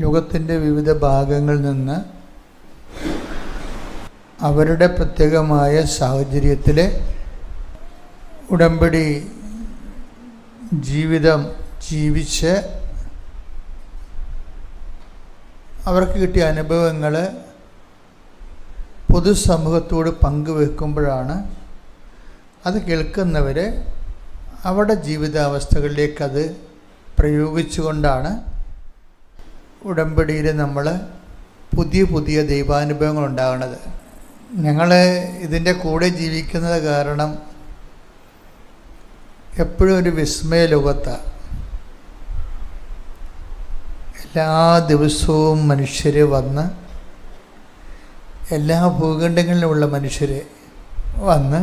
ലോകത്തിൻ്റെ വിവിധ ഭാഗങ്ങളിൽ നിന്ന് അവരുടെ പ്രത്യേകമായ സാഹചര്യത്തിൽ ഉടമ്പടി ജീവിതം ജീവിച്ച് അവർക്ക് കിട്ടിയ അനുഭവങ്ങൾ പൊതുസമൂഹത്തോട് പങ്കുവെക്കുമ്പോഴാണ് അത് കേൾക്കുന്നവർ അവരുടെ ജീവിതാവസ്ഥകളിലേക്കത് പ്രയോഗിച്ചുകൊണ്ടാണ് ഉടമ്പടിയിൽ നമ്മൾ പുതിയ ദൈവാനുഭവങ്ങൾ ഉണ്ടാകുന്നത്. ഞങ്ങൾ ഇതിൻ്റെ കൂടെ ജീവിക്കുന്നത് കാരണം എപ്പോഴും ഒരു വിസ്മയ ലോകത്താണ്. എല്ലാ ദിവസവും മനുഷ്യർ വന്ന്, എല്ലാ ഭൂഖണ്ഡങ്ങളിലുമുള്ള മനുഷ്യർ വന്ന്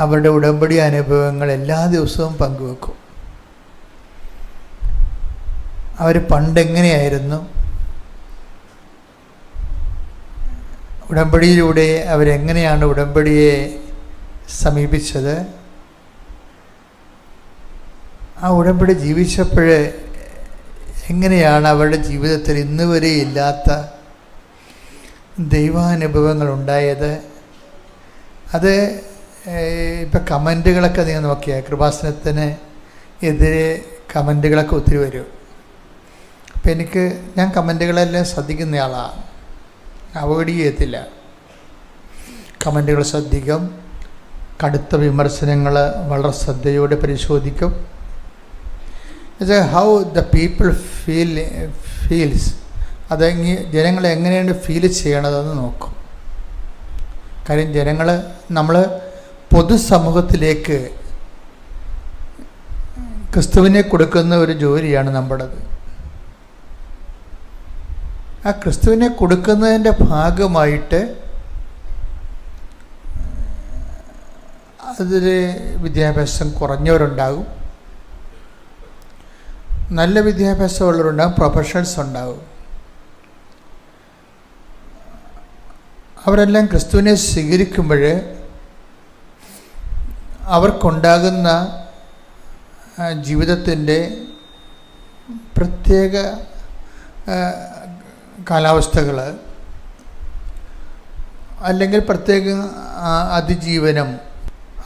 അവരുടെ ഉടമ്പടി അനുഭവങ്ങൾ എല്ലാ ദിവസവും പങ്കുവെക്കും. അവർ പണ്ടെങ്ങനെയായിരുന്നു, ഉടമ്പടിയിലൂടെ അവരെങ്ങനെയാണ് ഉടമ്പടിയെ സമീപിച്ചത്, ആ ഉടമ്പടി ജീവിച്ചപ്പോൾ എങ്ങനെയാണ് അവരുടെ ജീവിതത്തിൽ ഇന്ന് വരെ ഇല്ലാത്ത ദൈവാനുഭവങ്ങൾ ഉണ്ടായത്. അത് ഇപ്പം കമൻറ്റുകളൊക്കെ നിങ്ങൾ നോക്കിയാൽ കൃപാസനത്തിന് എതിരെ കമൻറ്റുകളൊക്കെ ഒത്തിരി വരും. അപ്പം ഞാൻ കമൻറ്റുകളെല്ലാം ശ്രദ്ധിക്കുന്നയാളാണ്, അവോയ്ഡ് ചെയ്യത്തില്ല. കമൻറ്റുകൾ ശ്രദ്ധിക്കും, കടുത്ത വിമർശനങ്ങൾ വളരെ ശ്രദ്ധയോടെ പരിശോധിക്കും. ഹൗ ദ പീപ്പിൾ ഫീൽസ്, ജനങ്ങൾ എങ്ങനെയാണ് ഫീൽ ചെയ്യണതെന്ന് നോക്കും. കാര്യം നമ്മൾ പൊതുസമൂഹത്തിലേക്ക് ക്രിസ്തുവിനെ കൊടുക്കുന്ന ഒരു ജോലിയാണ് നമ്മുടേത്. ആ ക്രിസ്തുവിനെ കൊടുക്കുന്നതിൻ്റെ ഭാഗമായിട്ട് അതിൽ വിദ്യാഭ്യാസം കുറഞ്ഞവരുണ്ടാകും, നല്ല വിദ്യാഭ്യാസമുള്ളവരുണ്ടാകും, പ്രൊഫഷണൽസ് ഉണ്ടാകും. അവരെല്ലാം ക്രിസ്തുവിനെ സ്വീകരിക്കുമ്പോൾ അവർക്കുണ്ടാകുന്ന ജീവിതത്തിൻ്റെ പ്രത്യേക കാലാവസ്ഥകൾ അല്ലെങ്കിൽ പ്രത്യേക അതിജീവനം,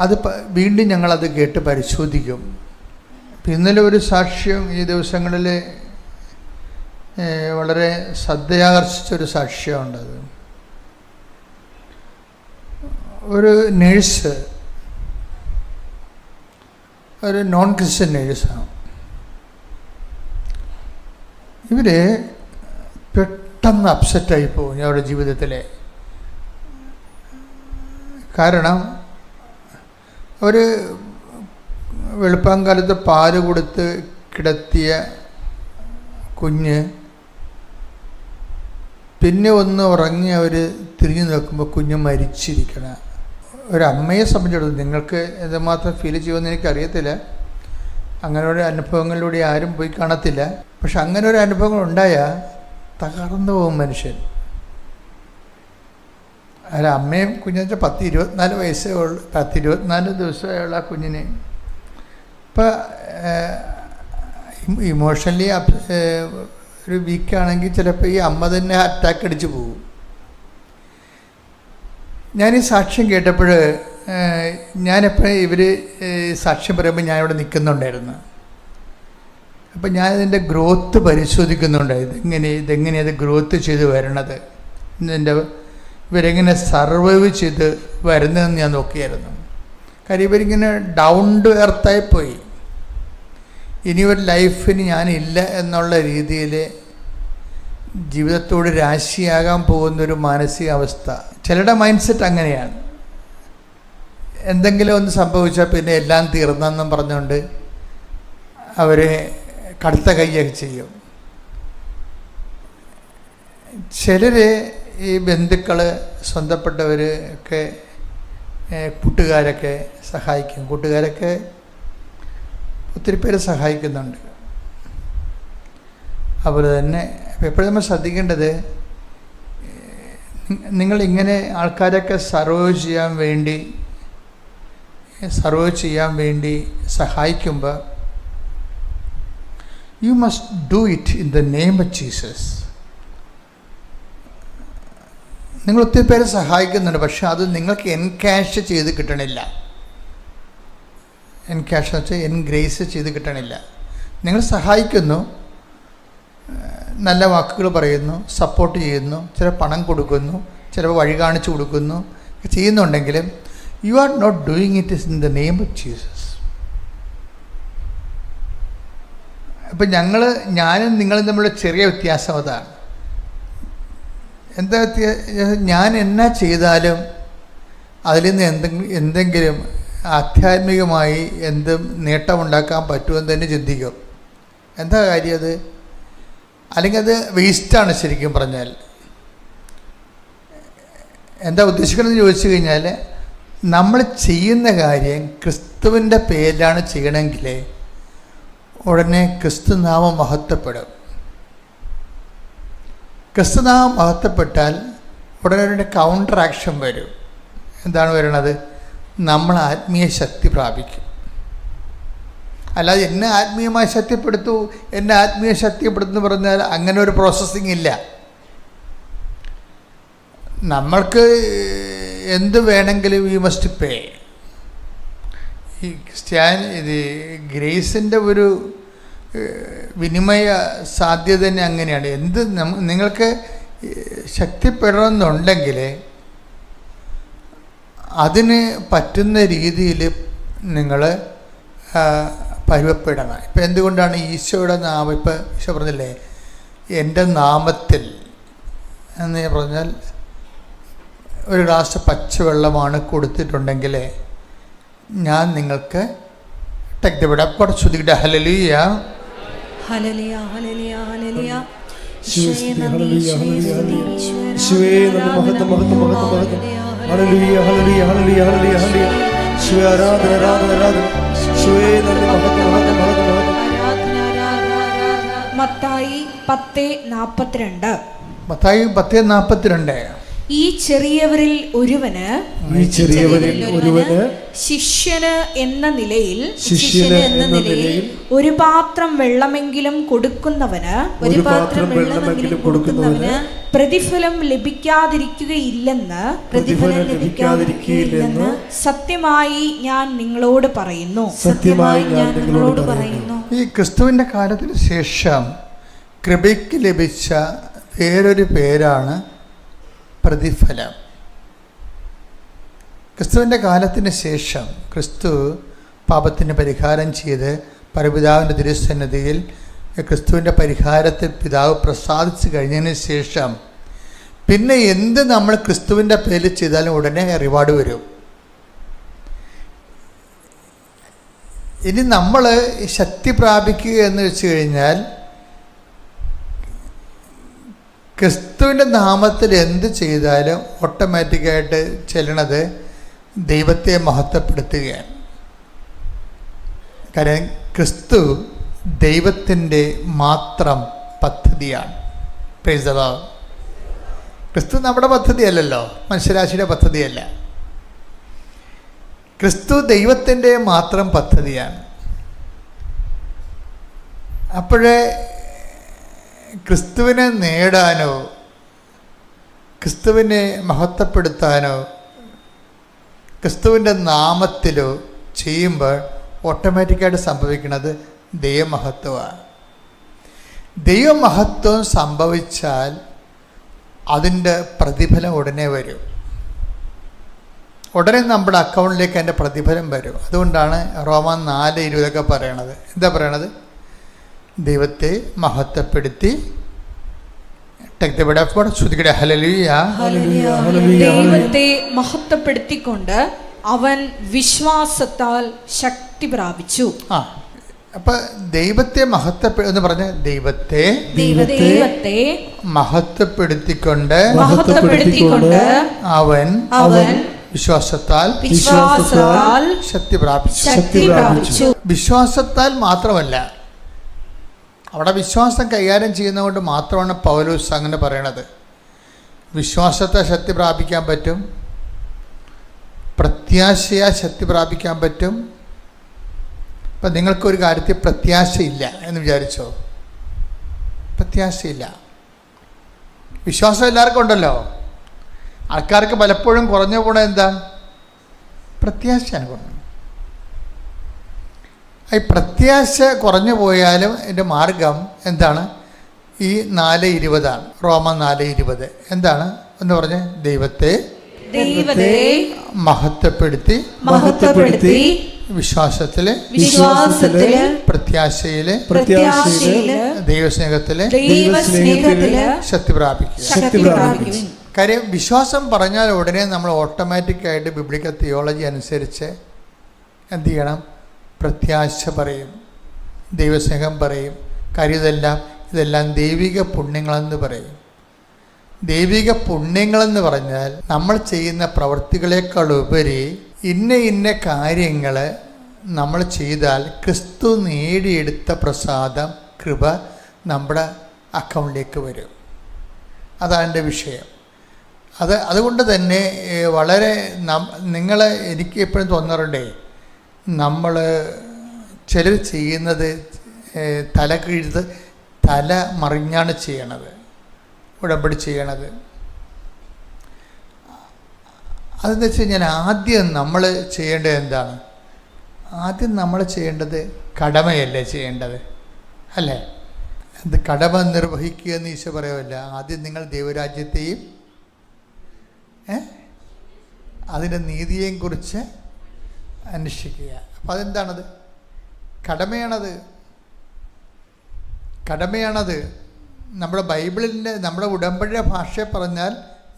അത് വീണ്ടും ഞങ്ങളത് കേട്ട് പരിശോധിക്കും. ഇന്നലെ ഒരു സാക്ഷ്യം ഈ ദിവസങ്ങളിൽ വളരെ ശ്രദ്ധയാകർഷിച്ചൊരു സാക്ഷ്യമുണ്ടത്. ഒരു നേഴ്സ്, ഒരു നോൺ ക്രിസ്ത്യൻ നേഴ്സാണ്. ഇവർ പെട്ടെന്ന് അപ്സെറ്റായി പോകും അവരുടെ ജീവിതത്തിൽ. കാരണം ഒരു വെളുപ്പാങ്കാലത്ത് പാല് കൊടുത്ത് കിടത്തിയ കുഞ്ഞ് പിന്നെ ഒന്ന് ഉറങ്ങി അവർ തിരിഞ്ഞു നോക്കുമ്പോൾ കുഞ്ഞ് മരിച്ചിരിക്കണം. ഒരമ്മയെ സംബന്ധിച്ചിടത്തോളം നിങ്ങൾക്ക് എന്തുമാത്രം ഫീൽ ചെയ്യുമെന്ന് എനിക്കറിയത്തില്ല, അങ്ങനെ ഒരു അനുഭവങ്ങളിലൂടെ ആരും പോയി കാണത്തില്ല. പക്ഷെ അങ്ങനെ ഒരു അനുഭവങ്ങൾ ഉണ്ടായാൽ തകർന്നു പോകും മനുഷ്യൻ. അമ്മയും കുഞ്ഞെന്ന് വെച്ചാൽ 10-24 വയസ്സേ ഉള്ളൂ, 10-24 ദിവസമായുള്ള ആ കുഞ്ഞിന്. ഇപ്പം ഇമോഷണലി ഒരു വീക്കാണെങ്കിൽ ചിലപ്പോൾ ഈ അമ്മ തന്നെ അറ്റാക്ക് അടിച്ച് പോകും. ഞാൻ ഈ സാക്ഷ്യം കേട്ടപ്പോൾ ഞാനെപ്പോഴും ഇവർ സാക്ഷ്യം പറയുമ്പോൾ ഞാനിവിടെ നിൽക്കുന്നുണ്ടായിരുന്നു. അപ്പം ഞാനിതിൻ്റെ ഗ്രോത്ത് പരിശോധിക്കുന്നുണ്ടായിരുന്നു. ഇതെങ്ങനെയത് ഗ്രോത്ത് ചെയ്ത് വരണത്, ഇവരെങ്ങനെ സർവൈവ് ചെയ്ത് വരുന്നതെന്ന് ഞാൻ നോക്കിയായിരുന്നു. കാര്യം ഇവരിങ്ങനെ ഡൗൺ ടു എർത്തായിപ്പോയി. ഇനി ഒരു ലൈഫിന് ഞാനില്ല എന്നുള്ള രീതിയിൽ ജീവിതത്തോട് രാശിയാകാൻ പോകുന്നൊരു മാനസികാവസ്ഥ. ചിലരുടെ മൈൻഡ് സെറ്റ് അങ്ങനെയാണ്. എന്തെങ്കിലും ഒന്ന് സംഭവിച്ചാൽ പിന്നെ എല്ലാം തീർന്നെന്നും പറഞ്ഞുകൊണ്ട് അവർ കടുത്ത കൈയൊക്കെ ചെയ്യും. ചിലർ ഈ ബന്ധുക്കൾ, സ്വന്തപ്പെട്ടവർ ഒക്കെ, കൂട്ടുകാരൊക്കെ സഹായിക്കും. കൂട്ടുകാരൊക്കെ ഒത്തിരി പേര് സഹായിക്കുന്നുണ്ട്. അതുപോലെ തന്നെ എപ്പോഴും നമ്മൾ ശ്രദ്ധിക്കേണ്ടത്, നിങ്ങളിങ്ങനെ ആൾക്കാരൊക്കെ സർവൈവ് ചെയ്യാൻ വേണ്ടി സഹായിക്കുമ്പോൾ you must do it in the name of Jesus. നിങ്ങൾ ഒത്തിരി പേരെ സഹായിക്കുന്നുണ്ട്, പക്ഷെ അത് നിങ്ങൾക്ക് എൻകാഷ് ചെയ്ത് കിട്ടണില്ല. എൻകാഷ് എന്ന് വെച്ചാൽ എൻഗ്രേസ് ചെയ്ത് കിട്ടണില്ല. നിങ്ങൾ സഹായിക്കുന്നു, നല്ല വാക്കുകൾ പറയുന്നു, സപ്പോർട്ട് ചെയ്യുന്നു, ചില പണം കൊടുക്കുന്നു, ചിലപ്പോൾ വഴി കാണിച്ചു കൊടുക്കുന്നു, ചെയ്യുന്നുണ്ടെങ്കിലും you are not doing it in the name of Jesus. അപ്പം ഞാനും നിങ്ങളും തമ്മിലുള്ള ചെറിയ വ്യത്യാസം അതാണ്. എന്താ ഞാൻ എന്നാ ചെയ്താലും അതിൽ നിന്ന് എന്തെങ്കിലും ആധ്യാത്മികമായി എന്തും നേട്ടമുണ്ടാക്കാൻ പറ്റുമെന്ന് തന്നെ ചിന്തിക്കും. എന്താ കാര്യം അത്? അല്ലെങ്കിൽ അത് വേസ്റ്റാണ് ശരിക്കും പറഞ്ഞാൽ. എന്താ ഉദ്ദേശിക്കണമെന്ന് ചോദിച്ചു കഴിഞ്ഞാൽ, നമ്മൾ ചെയ്യുന്ന കാര്യം ക്രിസ്തുവിൻ്റെ പേരിലാണ് ചെയ്യണമെങ്കിൽ ഉടനെ ക്രിസ്തുനാമം മഹത്വപ്പെടും. ക്രിസ്തുനാമം മഹത്വപ്പെട്ടാൽ ഉടനെ ഒരു കൗണ്ടർ ആക്ഷൻ വരും. എന്താണ് വരുന്നത്? നമ്മൾ ആത്മീയ ശക്തി പ്രാപിക്കും. അല്ലാതെ എന്നെ ആത്മീയമായി ശക്തിപ്പെടുത്തു, എന്നെ ആത്മീയ ശക്തിപ്പെടുത്തുന്നു പറഞ്ഞാൽ അങ്ങനെ ഒരു പ്രോസസ്സിങ് ഇല്ല. നമ്മൾക്ക് എന്ത് വേണമെങ്കിലും വി മസ്റ്റ് പേ. ഈ ഇത് ഗ്രേസിൻ്റെ ഒരു വിനിമയ സാധ്യത തന്നെ അങ്ങനെയാണ്. നിങ്ങൾക്ക് ശക്തിപ്പെടണമെന്നുണ്ടെങ്കിൽ അതിന് പറ്റുന്ന രീതിയിൽ നിങ്ങൾ പരുവപ്പെടണം. ഇപ്പം എന്തുകൊണ്ടാണ് ഈശോയുടെ നാമം, ഇപ്പം ഈശോ പറഞ്ഞില്ലേ എൻ്റെ നാമത്തിൽ എന്ന് പറഞ്ഞാൽ ഒരു ഗ്ലാസ് പച്ചവെള്ളമാണ് കൊടുത്തിട്ടുണ്ടെങ്കിൽ ഞാൻ നിങ്ങൾക്ക് ടെക്വിടെ ശ്രുതിയുടെ ഹല്ലേലൂയ ഹല്ലേലൂയ ഹല്ലേലൂയ ഹല്ലേലൂയ മത്തായി 10:42. മത്തായി 10:42. ഈ ചെറിയവരിൽ ഒരുവന് ശിഷ്യന് എന്ന നിലയിൽ ഒരു പാത്രം വെള്ളമെങ്കിലും കൊടുക്കുന്നവന് പ്രതിഫലം ലഭിക്കാതിരിക്കുകയില്ലെന്ന് സത്യമായി ഞാൻ നിങ്ങളോട് പറയുന്നു. ഈ ക്രിസ്തുവിന്റെ കാലത്തിന് ശേഷം കൃപയ്ക്ക് ലഭിച്ച വേറൊരു പേരാണ് പ്രതിഫലം. ക്രിസ്തുവിൻ്റെ കാലത്തിന് ശേഷം ക്രിസ്തു പാപത്തിന് പരിഹാരം ചെയ്ത് പരപിതാവിൻ്റെ തിരുസന്നിധിയിൽ ക്രിസ്തുവിൻ്റെ പരിഹാരത്തെ പിതാവ് പ്രസാദിച്ചു കഴിഞ്ഞതിന് ശേഷം പിന്നെ എന്ത് നമ്മൾ ക്രിസ്തുവിൻ്റെ പേരിൽ ചെയ്താലും ഉടനെ റിവാർഡ് വരും. ഇനി നമ്മൾ ശക്തി പ്രാപിക്കുക എന്ന് വെച്ച് കഴിഞ്ഞാൽ ക്രിസ്തുവിൻ്റെ നാമത്തിൽ എന്ത് ചെയ്താലും ഓട്ടോമാറ്റിക്കായിട്ട് ചെല്ലണത് ദൈവത്തെ മഹത്വപ്പെടുത്തുകയാണ്. കാരണം ക്രിസ്തു ദൈവത്തിൻ്റെ മാത്രം പദ്ധതിയാണ്. Praise the Lord. ക്രിസ്തു നമ്മുടെ പദ്ധതിയല്ലല്ലോ, മനുഷ്യരാശിയുടെ പദ്ധതിയല്ല. ക്രിസ്തു ദൈവത്തിൻ്റെ മാത്രം പദ്ധതിയാണ്. അപ്പോഴേ ക്രിസ്തുവിനെ നേടാനോ ക്രിസ്തുവിനെ മഹത്വപ്പെടുത്താനോ ക്രിസ്തുവിൻ്റെ നാമത്തിലോ ചെയ്യുമ്പോൾ ഓട്ടോമാറ്റിക്കായിട്ട് സംഭവിക്കുന്നത് ദൈവമഹത്വമാണ്. ദൈവമഹത്വം സംഭവിച്ചാൽ അതിൻ്റെ പ്രതിഫലം ഉടനെ വരും. ഉടനെ നമ്മുടെ അക്കൗണ്ടിലേക്ക് അതിൻ്റെ പ്രതിഫലം വരും. അതുകൊണ്ടാണ് റോമ 4:20 പറയണത്. എന്താ പറയണത്? ദൈവത്തെ മഹത്വപ്പെടുത്തി ദൈവത്തെ മഹത്വപ്പെടുത്തിക്കൊണ്ട് അവൻ വിശ്വാസത്താൽ ശക്തി പ്രാപിച്ചു. അപ്പൊ ദൈവത്തെ എന്ന് പറഞ്ഞ ദൈവത്തെ മഹത്വപ്പെടുത്തിക്കൊണ്ട് അവൻ വിശ്വാസത്താൽ ശക്തി പ്രാപിച്ചു. വിശ്വാസത്താൽ മാത്രമല്ല, അവിടെ വിശ്വാസം കൈകാര്യം ചെയ്യുന്നതുകൊണ്ട് മാത്രമാണ് പൗലോസ് അങ്ങനെ പറയണത്. വിശ്വാസത്തെ ശക്തി പ്രാപിക്കാൻ പറ്റും, പ്രത്യാശയാ ശക്തി പ്രാപിക്കാൻ പറ്റും. ഇപ്പം നിങ്ങൾക്കൊരു കാര്യത്തിൽ പ്രത്യാശയില്ല എന്ന് വിചാരിച്ചോ, പ്രത്യാശയില്ല. വിശ്വാസം എല്ലാവർക്കും ഉണ്ടല്ലോ. ആൾക്കാർക്ക് പലപ്പോഴും കുറഞ്ഞു പോണ എന്താ? പ്രത്യാശയാണ് കുറഞ്ഞു. ഈ പ്രത്യാശ കുറഞ്ഞു പോയാലും എൻ്റെ മാർഗം എന്താണ്? ഈ 4:20 റോമ 4:20 എന്താണ് എന്ന് പറഞ്ഞ്? ദൈവത്തെ മഹത്വപ്പെടുത്തി വിശ്വാസത്തില് പ്രത്യാശയില് ദൈവസ്നേഹത്തില് ശക്തി പ്രാപിക്കുക. കാര്യം വിശ്വാസം പറഞ്ഞാൽ ഉടനെ നമ്മൾ ഓട്ടോമാറ്റിക്കായിട്ട് ബിബ്ലിക്കൽ തിയോളജി അനുസരിച്ച് എന്ത് ചെയ്യണം? പ്രത്യാശ പറയും, ദൈവസ്നേഹം പറയും. കാര്യം ഇതെല്ലാം ദൈവിക പുണ്യങ്ങളെന്ന് പറയും. ദൈവിക പുണ്യങ്ങളെന്ന് പറഞ്ഞാൽ നമ്മൾ ചെയ്യുന്ന പ്രവൃത്തികളെക്കാൾ ഉപരി ഇന്ന കാര്യങ്ങൾ നമ്മൾ ചെയ്താൽ ക്രിസ്തു നേടിയെടുത്ത പ്രസാദം, കൃപ നമ്മുടെ അക്കൗണ്ടിലേക്ക് വരും. അതാണ് എൻ്റെ വിഷയം. അതുകൊണ്ട് തന്നെ വളരെ എനിക്ക് എപ്പോഴും തോന്നാറുണ്ടേ, നമ്മൾ ചിലർ ചെയ്യുന്നത് തല മറിഞ്ഞാണ് ചെയ്യണത്, ഉടമ്പടി ചെയ്യണത്. അതെന്ന് വെച്ച് കഴിഞ്ഞാൽ ആദ്യം നമ്മൾ ചെയ്യേണ്ടത് എന്താണ്? ആദ്യം നമ്മൾ ചെയ്യേണ്ടത് കടമയല്ലേ ചെയ്യേണ്ടത്, അല്ലേ? അത് കടമ നിർവഹിക്കുക എന്ന് ഈശോ പറയുമല്ല. ആദ്യം നിങ്ങൾ ദൈവരാജ്യത്തെയും അതിൻ്റെ നീതിയെയും കുറിച്ച് അന്വേഷിക്കുക. അപ്പം അതെന്താണത്? കടമയാണത്. നമ്മുടെ ബൈബിളിൻ്റെ, നമ്മുടെ ഉടമ്പടിയുടെ ഭാഷയെ പറഞ്ഞാൽ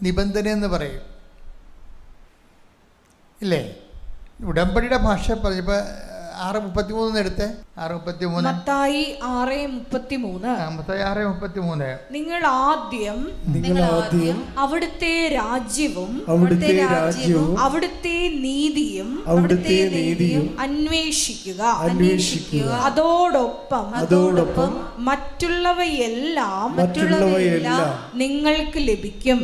നിബന്ധന എന്ന് പറയും, ഇല്ലേ? ഉടമ്പടിയുടെ ഭാഷ പറഞ്ഞപ്പോൾ 6:33 എടുത്ത് 6:33 മത്തായി 6:33 നിങ്ങൾ ആദ്യം അവിടുത്തെ രാജ്യവും അവിടുത്തെ നീതിയും അന്വേഷിക്കുക, അതോടൊപ്പം മറ്റുള്ളവയെല്ലാം നിങ്ങൾക്ക് ലഭിക്കും.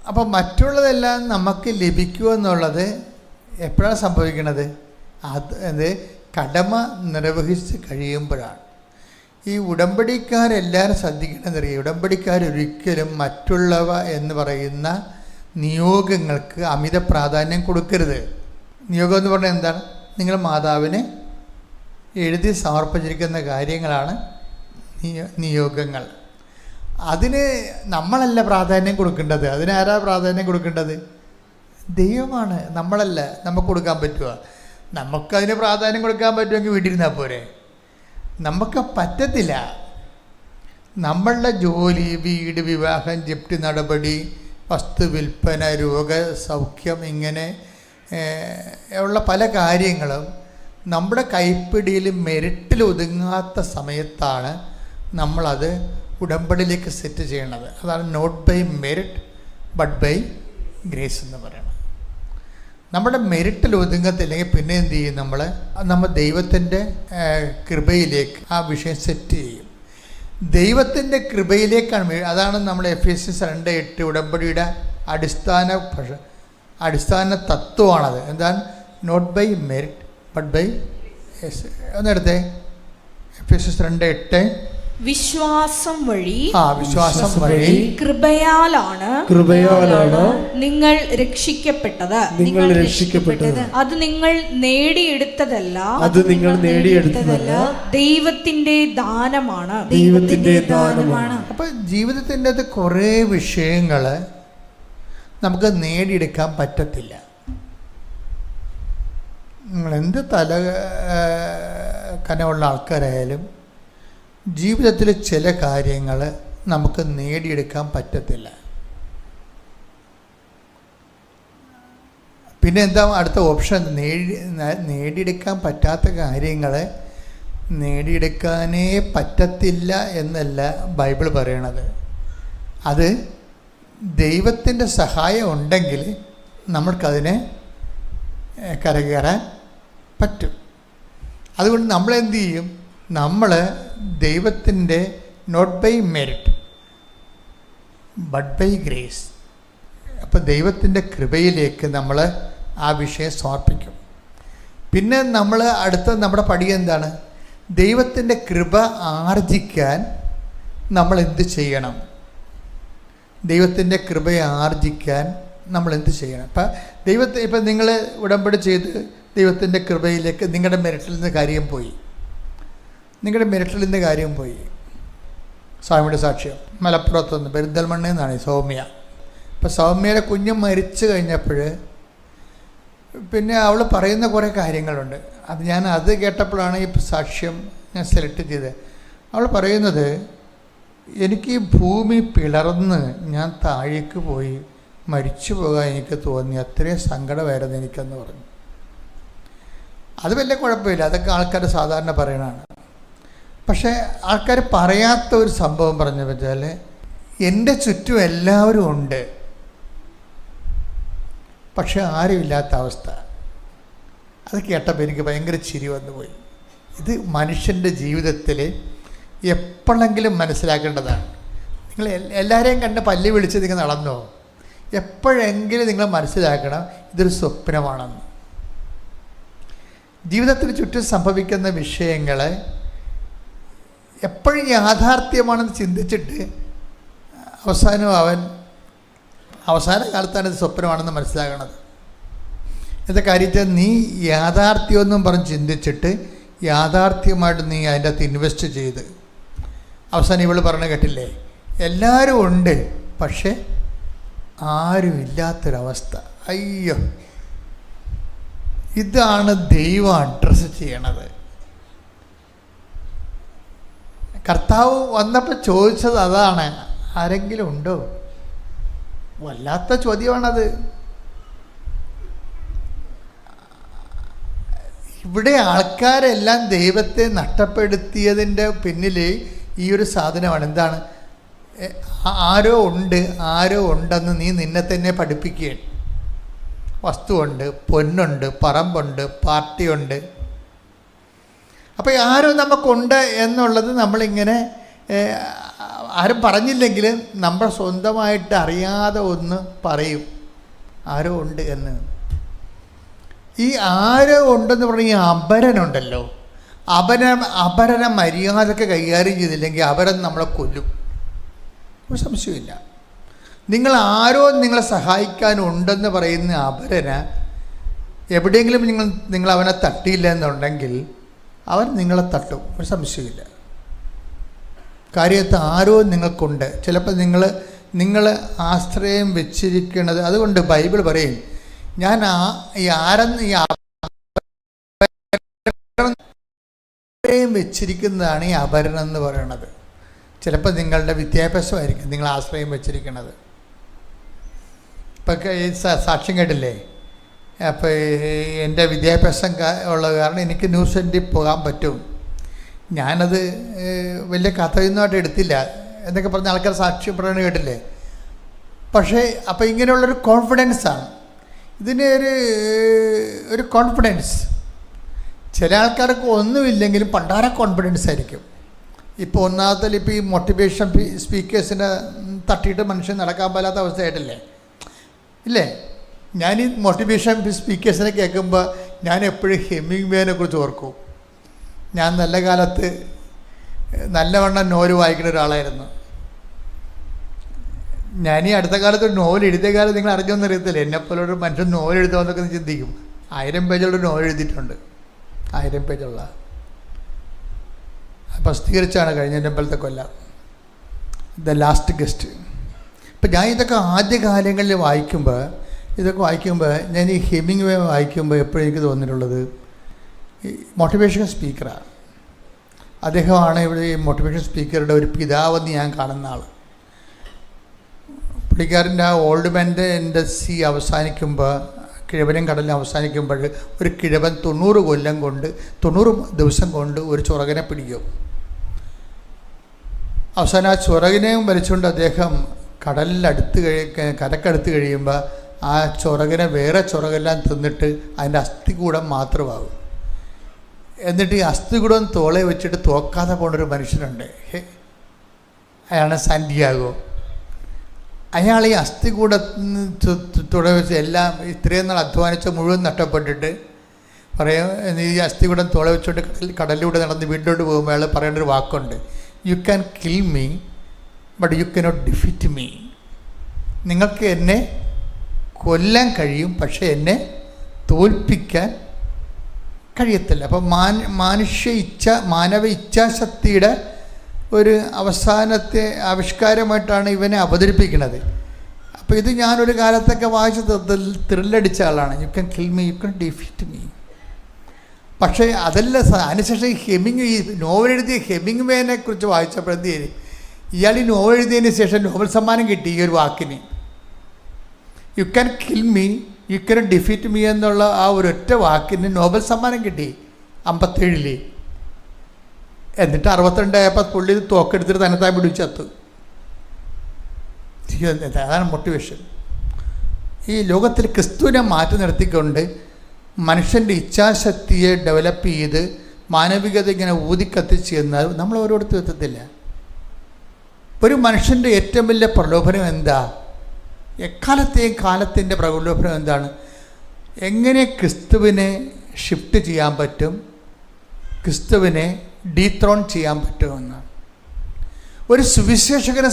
അപ്പം മറ്റുള്ളതെല്ലാം നമുക്ക് ലഭിക്കുമെന്നുള്ളത് എപ്പോഴാണ് സംഭവിക്കുന്നത്? അത് കടമ നിർവഹിച്ച് കഴിയുമ്പോഴാണ്. ഈ ഉടമ്പടിക്കാരെല്ലാവരും ശ്രദ്ധിക്കണമെന്നറിയാം. ഉടമ്പടിക്കാരൊരിക്കലും മറ്റുള്ളവ എന്ന് പറയുന്ന നിയോഗങ്ങൾക്ക് അമിത പ്രാധാന്യം കൊടുക്കരുത്. നിയോഗം എന്ന് പറഞ്ഞാൽ എന്താണ്? നിങ്ങൾ മാതാവിന് എഴുതി സമർപ്പിച്ചിരിക്കുന്ന കാര്യങ്ങളാണ് നിയോഗങ്ങൾ. അതിന് നമ്മളല്ല പ്രാധാന്യം കൊടുക്കേണ്ടത്. അതിനാരാ പ്രാധാന്യം കൊടുക്കേണ്ടത്? ദൈവമാണ്, നമ്മളല്ല. നമുക്ക് കൊടുക്കാൻ പറ്റുമോ? നമുക്കതിന് പ്രാധാന്യം കൊടുക്കാൻ പറ്റുമെങ്കിൽ വീട്ടിലിരുന്നാൽ പോരെ. നമുക്ക് പറ്റത്തില്ല. നമ്മളുടെ ജോലി, വീട്, വിവാഹം, ജപ്തി നടപടി, വസ്തു വിൽപ്പന, രോഗസൗഖ്യം, ഇങ്ങനെ ഉള്ള പല കാര്യങ്ങളും നമ്മുടെ കൈപ്പിടിയിൽ മെറിറ്റിൽ ഒതുങ്ങാത്ത സമയത്താണ് നമ്മളത് ഉടമ്പടിയിലേക്ക് സെറ്റ് ചെയ്യണത്. അതാണ് not by merit but by grace എന്ന് പറയുന്നത്. നമ്മുടെ മെറിറ്റിൽ ഒതുങ്ങത്തില്ലെങ്കിൽ പിന്നെ എന്ത് ചെയ്യും? നമ്മൾ ദൈവത്തിൻ്റെ കൃപയിലേക്ക് ആ വിഷയം സെറ്റ് ചെയ്യും. ദൈവത്തിൻ്റെ കൃപയിലേക്കാണ്. അതാണ് നമ്മൾ എഫേസ്യസ് 2:8 ഉടമ്പടിയുടെ അടിസ്ഥാന തത്വമാണത്. എന്താണ്? Not by merit but by ഒന്നെടുത്തേ. എഫേസ്യസ് 2:8 വിശ്വാസം വഴി കൃപയാലാണ് നിങ്ങൾ രക്ഷിക്കപ്പെട്ടത്. അത് നിങ്ങൾ നേടിയെടുത്തതല്ല, ദൈവത്തിന്റെ ദാനമാണ്. അപ്പൊ ജീവിതത്തിൻ്റെ അത് കുറേ വിഷയങ്ങൾ നമുക്ക് നേടിയെടുക്കാൻ പറ്റത്തില്ല. നിങ്ങൾ എന്ത് കനമുള്ള ആൾക്കാരായാലും ജീവിതത്തിൽ ചില കാര്യങ്ങൾ നമുക്ക് നേടിയെടുക്കാൻ പറ്റത്തില്ല. പിന്നെ എന്താ അടുത്ത ഓപ്ഷൻ? നേടിയെടുക്കാൻ പറ്റാത്ത കാര്യങ്ങൾ നേടിയെടുക്കാനേ പറ്റത്തില്ല എന്നല്ല ബൈബിൾ പറയണത്. അത് ദൈവത്തിൻ്റെ സഹായം ഉണ്ടെങ്കിൽ നമ്മൾക്കതിനെ കരകയറാൻ പറ്റും. അതുകൊണ്ട് നമ്മളെന്ത് ചെയ്യും? നമ്മൾ ദൈവത്തിൻ്റെ not by merit but by grace, അപ്പോൾ ദൈവത്തിൻ്റെ കൃപയിലേക്ക് നമ്മൾ ആ വിഷയം സമർപ്പിക്കും. പിന്നെ നമ്മൾ അടുത്ത നമ്മുടെ പടി എന്താണ്? ദൈവത്തിൻ്റെ കൃപ ആർജിക്കാൻ നമ്മൾ എന്ത് ചെയ്യണം? ദൈവത്തിൻ്റെ കൃപയെ ആർജിക്കാൻ നമ്മൾ എന്ത് ചെയ്യണം? ഇപ്പം നിങ്ങൾ ഉടമ്പടി ചെയ്ത് ദൈവത്തിൻ്റെ കൃപയിലേക്ക് നിങ്ങളുടെ മെറിറ്റിൽ നിന്ന് കാര്യം പോയി. സ്വാമിയുടെ സാക്ഷ്യം മലപ്പുറത്തുനിന്ന് പെരിന്തൽമണ്ണയിൽ നിന്നാണ് സൗമ്യ. അപ്പം സൗമ്യയുടെ കുഞ്ഞ് മരിച്ചു കഴിഞ്ഞപ്പോൾ പിന്നെ അവൾ പറയുന്ന കുറേ കാര്യങ്ങളുണ്ട്. അത് കേട്ടപ്പോഴാണ് ഈ സാക്ഷ്യം ഞാൻ സെലക്ട് ചെയ്തത്. അവൾ പറയുന്നത്, എനിക്ക് ഈ ഭൂമി പിളർന്ന് ഞാൻ താഴേക്ക് പോയി മരിച്ചു പോകാൻ എനിക്ക് തോന്നി, അത്രയും സങ്കടമായിരുന്നു എനിക്കെന്ന് പറഞ്ഞു. അത് വലിയ കുഴപ്പമില്ല, അതൊക്കെ ആൾക്കാർ സാധാരണ പറയണതാണ്. പക്ഷേ ആൾക്കാർ പറയാത്ത ഒരു സംഭവം പറഞ്ഞു വെച്ചാൽ, എൻ്റെ ചുറ്റും എല്ലാവരും ഉണ്ട്, പക്ഷെ ആരുമില്ലാത്ത അവസ്ഥ. അത് കേട്ടപ്പോൾ എനിക്ക് ഭയങ്കര ചിരി വന്നുപോയി. ഇത് മനുഷ്യൻ്റെ ജീവിതത്തിൽ എപ്പോഴെങ്കിലും മനസ്സിലാക്കേണ്ടതാണ്. നിങ്ങൾ എല്ലാവരെയും കണ്ട് പല്ലി വിളിച്ച് നിങ്ങൾ നടന്നോ? എപ്പോഴെങ്കിലും നിങ്ങൾ മനസ്സിലാക്കണം ഇതൊരു സ്വപ്നമാണെന്ന്. ജീവിതത്തിന് ചുറ്റും സംഭവിക്കുന്ന വിഷയങ്ങളെ എപ്പോഴും യാഥാർത്ഥ്യമാണെന്ന് ചിന്തിച്ചിട്ട് അവസാന കാലത്താണ് ഇത് സ്വപ്നമാണെന്ന് മനസ്സിലാകണത്. എന്താ കാര്യം? നീ യാഥാർത്ഥ്യമൊന്നും പറഞ്ഞ് ചിന്തിച്ചിട്ട് യാഥാർത്ഥ്യമായിട്ട് നീ അതിൻ്റെ അകത്ത് ഇൻവെസ്റ്റ് ചെയ്ത് അവസാനം ഇവൾ പറഞ്ഞ കേട്ടില്ലേ, എല്ലാവരും ഉണ്ട് പക്ഷെ ആരുമില്ലാത്തൊരവസ്ഥ. അയ്യോ, ഇതാണ് ദൈവം അഡ്രസ്സ് ചെയ്യണത്. കർത്താവ് വന്നപ്പോൾ ചോദിച്ചത് അതാണ്, ആരെങ്കിലും ഉണ്ടോ? വല്ലാത്ത ചോദ്യമാണത്. ഇവിടെ ആൾക്കാരെല്ലാം ദൈവത്തെ നഷ്ടപ്പെടുത്തിയതിൻ്റെ പിന്നിൽ ഈ ഒരു സാധനമാണ്. എന്താണ്? ആരോ ഉണ്ടെന്ന് നീ നിന്നെ തന്നെ പഠിപ്പിക്കുകയാണ്. വസ്തുവുണ്ട്, പൊന്നുണ്ട്, പറമ്പുണ്ട്, പാർട്ടിയുണ്ട്. അപ്പോൾ ആരോ നമുക്കുണ്ട് എന്നുള്ളത് നമ്മളിങ്ങനെ ആരും പറഞ്ഞില്ലെങ്കിൽ നമ്മൾ സ്വന്തമായിട്ട് അറിയാതെ ഒന്ന് പറയും, ആരോ ഉണ്ട് എന്ന്. ഈ ആരോ ഉണ്ടെന്ന് പറഞ്ഞ ഈ അപരനുണ്ടല്ലോ, അപരനെ മര്യാദക്ക് കൈകാര്യം ചെയ്തില്ലെങ്കിൽ അപരൻ നമ്മളെ കൊല്ലും, ഒരു സംശയമില്ല. നിങ്ങളെ സഹായിക്കാനുണ്ടെന്ന് പറയുന്ന അപരന് എവിടെയെങ്കിലും നിങ്ങൾ അവനെ തട്ടിയില്ല എന്നുണ്ടെങ്കിൽ അവൻ നിങ്ങളെ തട്ടും, ഒരു സംശയമില്ല. കാര്യത്ത് ആരോ നിങ്ങൾക്കുണ്ട്. ചിലപ്പോൾ നിങ്ങൾ ആശ്രയം വെച്ചിരിക്കുന്നത്. അതുകൊണ്ട് ബൈബിൾ പറയും, ഞാൻ വെച്ചിരിക്കുന്നതാണ് ഈ അപരൻ എന്ന് പറയുന്നത്. ചിലപ്പോൾ നിങ്ങളുടെ വിദ്യാഭ്യാസമായിരിക്കും നിങ്ങൾ ആശ്രയം വെച്ചിരിക്കുന്നത്. ഇപ്പം ഈ സാക്ഷ്യം കേട്ടില്ലേ? അപ്പോൾ എൻ്റെ വിദ്യാഭ്യാസം ഉള്ളത് കാരണം എനിക്ക് ന്യൂസ് സെൻറ്റിൽ പോകാൻ പറ്റും. ഞാനത് വലിയ കഥയൊന്നുമായിട്ട് എടുത്തില്ല എന്നൊക്കെ പറഞ്ഞ ആൾക്കാർ സാക്ഷ്യം പറയുന്നത് കേട്ടില്ലേ? പക്ഷേ അപ്പോൾ ഇങ്ങനെയുള്ളൊരു കോൺഫിഡൻസാണ് ഇതിന് ഒരു കോൺഫിഡൻസ്. ചില ആൾക്കാർക്ക് ഒന്നുമില്ലെങ്കിലും പണ്ടാര കോൺഫിഡൻസ് ആയിരിക്കും. ഇപ്പോൾ ഒന്നാമത്തെ ഇപ്പോൾ ഈ മോട്ടിവേഷൻ സ്പീക്കേഴ്സിനെ തട്ടിയിട്ട് മനുഷ്യൻ നടക്കാൻ പാലാത്ത അവസ്ഥയായിട്ടില്ലേ? ഇല്ലേ? ഞാൻ ഈ മോട്ടിവേഷൻ സ്പീക്കേഴ്സിനെ കേൾക്കുമ്പോൾ ഞാൻ എപ്പോഴും ഹെമിംഗ്വേനെ കുറിച്ച് ഓർക്കും. ഞാൻ നല്ല കാലത്ത് നല്ലവണ്ണം നോവൽ വായിക്കുന്ന ഒരാളായിരുന്നു. ഞാൻ ഈ അടുത്ത കാലത്ത് ഒരു നോവൽ എഴുതിയ കാലം നിങ്ങൾ അറിഞ്ഞോന്ന് അറിയത്തില്ല. എന്നെപ്പോലെ ഒരു മനുഷ്യൻ നോവൽ എഴുതാമെന്നൊക്കെ ചിന്തിക്കും. 1000 പേജുള്ള നോവൽ എഴുതിയിട്ടുണ്ട്. 1000 പേജുള്ള പ്രസിദ്ധീകരിച്ചാണ് കഴിഞ്ഞ അമ്പലത്തെ കൊല്ലം ദ ലാസ്റ്റ് ഗസ്റ്റ്. ഇപ്പം ഞാൻ ഇതൊക്കെ ആദ്യകാലങ്ങളിൽ വായിക്കുമ്പോൾ ഞാൻ ഈ ഹെമിംഗ്വേ വായിക്കുമ്പോൾ എപ്പോഴും എനിക്ക് തോന്നിയിട്ടുള്ളത് ഈ മോട്ടിവേഷൻ സ്പീക്കറാണ്. അദ്ദേഹമാണ് ഇവിടെ ഈ മോട്ടിവേഷൻ സ്പീക്കറുടെ ഒരു പിതാവെന്ന് ഞാൻ കാണുന്ന ആൾ. പുള്ളിക്കാരൻ്റെ ആ ഓൾഡ് മാൻ്റെ സി അവസാനിക്കുമ്പോൾ, കിഴവനും കടലും അവസാനിക്കുമ്പോൾ ഒരു കിഴവൻ 90 ദിവസം കൊണ്ട് ഒരു ചുറകനെ പിടിക്കും. അവസാനം ആ ചുറകിനെയും വലിച്ചുകൊണ്ട് അദ്ദേഹം കരക്കടുത്ത് കഴിയുമ്പോൾ ആ ചുറകിനെ വേറെ ചുറകെല്ലാം തിന്നിട്ട് അതിൻ്റെ അസ്ഥികൂടം മാത്രമാകും. എന്നിട്ട് ഈ അസ്ഥികൂടം തോളെ വെച്ചിട്ട് തോക്കാതെ പോണൊരു മനുഷ്യനുണ്ട്. അയാളാണ് സാന്റിയാഗോ. അയാൾ ഈ അസ്ഥികൂട തുട വെച്ച് എല്ലാം ഇത്രയും നാൾ അധ്വാനിച്ച മുഴുവൻ നഷ്ടപ്പെട്ടിട്ട് ഈ അസ്ഥികൂടം തോളെ വെച്ചുകൊണ്ട് കടലിലൂടെ നടന്ന് വീട്ടിലോട്ട് പോകുമ്പോൾ അയാൾ പറയേണ്ട ഒരു വാക്കുണ്ട്, you can kill me but you cannot defeat me. നിങ്ങൾക്ക് എന്നെ കൊല്ലാൻ കഴിയും, പക്ഷേ എന്നെ തോൽപ്പിക്കാൻ കഴിയത്തില്ല. അപ്പം മാനവ ഇച്ഛാശക്തിയുടെ ഒരു അവസാനത്തെ ആവിഷ്കാരമായിട്ടാണ് ഇവനെ അവതരിപ്പിക്കുന്നത്. അപ്പോൾ ഇത് ഞാനൊരു കാലത്തൊക്കെ വായിച്ച് ത്രില്ലടിച്ച ആളാണ്. You can kill me, you can defeat me. പക്ഷേ അതല്ല, അതിനുശേഷം ഈ നോവൽ എഴുതിയ ഹെമിംഗ്വേനെ കുറിച്ച് വായിച്ചപ്പോൾ എന്ത് ചെയ്തു, ഇയാൾ ഈ നോവൽ എഴുതിയതിന് ശേഷം നോബൽ സമ്മാനം കിട്ടി ഈ ഒരു വാക്കിന്. You can kill me, you can defeat me എന്നുള്ള ആ ഒരൊറ്റ വാക്കിന് നോബൽ സമ്മാനം കിട്ടി 57. എന്നിട്ട് 62 ആയപ്പോൾ പുള്ളി തോക്കെടുത്തിട്ട് തന്നെത്താൻ പിടിച്ചെത്തു. അതാണ് മോട്ടിവേഷൻ. ഈ ലോകത്തിൽ ക്രിസ്തുവിനെ മാറ്റി നിർത്തിക്കൊണ്ട് മനുഷ്യൻ്റെ ഇച്ഛാശക്തിയെ ഡെവലപ്പ് ചെയ്ത് മാനവികത ഇങ്ങനെ ഊതിക്കത്തിച്ച് എന്നാൽ നമ്മൾ ഓരോരുത്തരും എത്തത്തില്ല. ഒരു മനുഷ്യൻ്റെ ഏറ്റവും വലിയ പ്രലോഭനം എന്താ? എക്കാലത്തെയും കാലത്തിൻ്റെ പ്രലോഭനം എന്താണ്? എങ്ങനെ ക്രിസ്തുവിനെ ഷിഫ്റ്റ് ചെയ്യാൻ പറ്റും, ക്രിസ്തുവിനെ ഡീത്രോൺ ചെയ്യാൻ പറ്റുമെന്നാണ്. ഒരു സുവിശേഷകനെ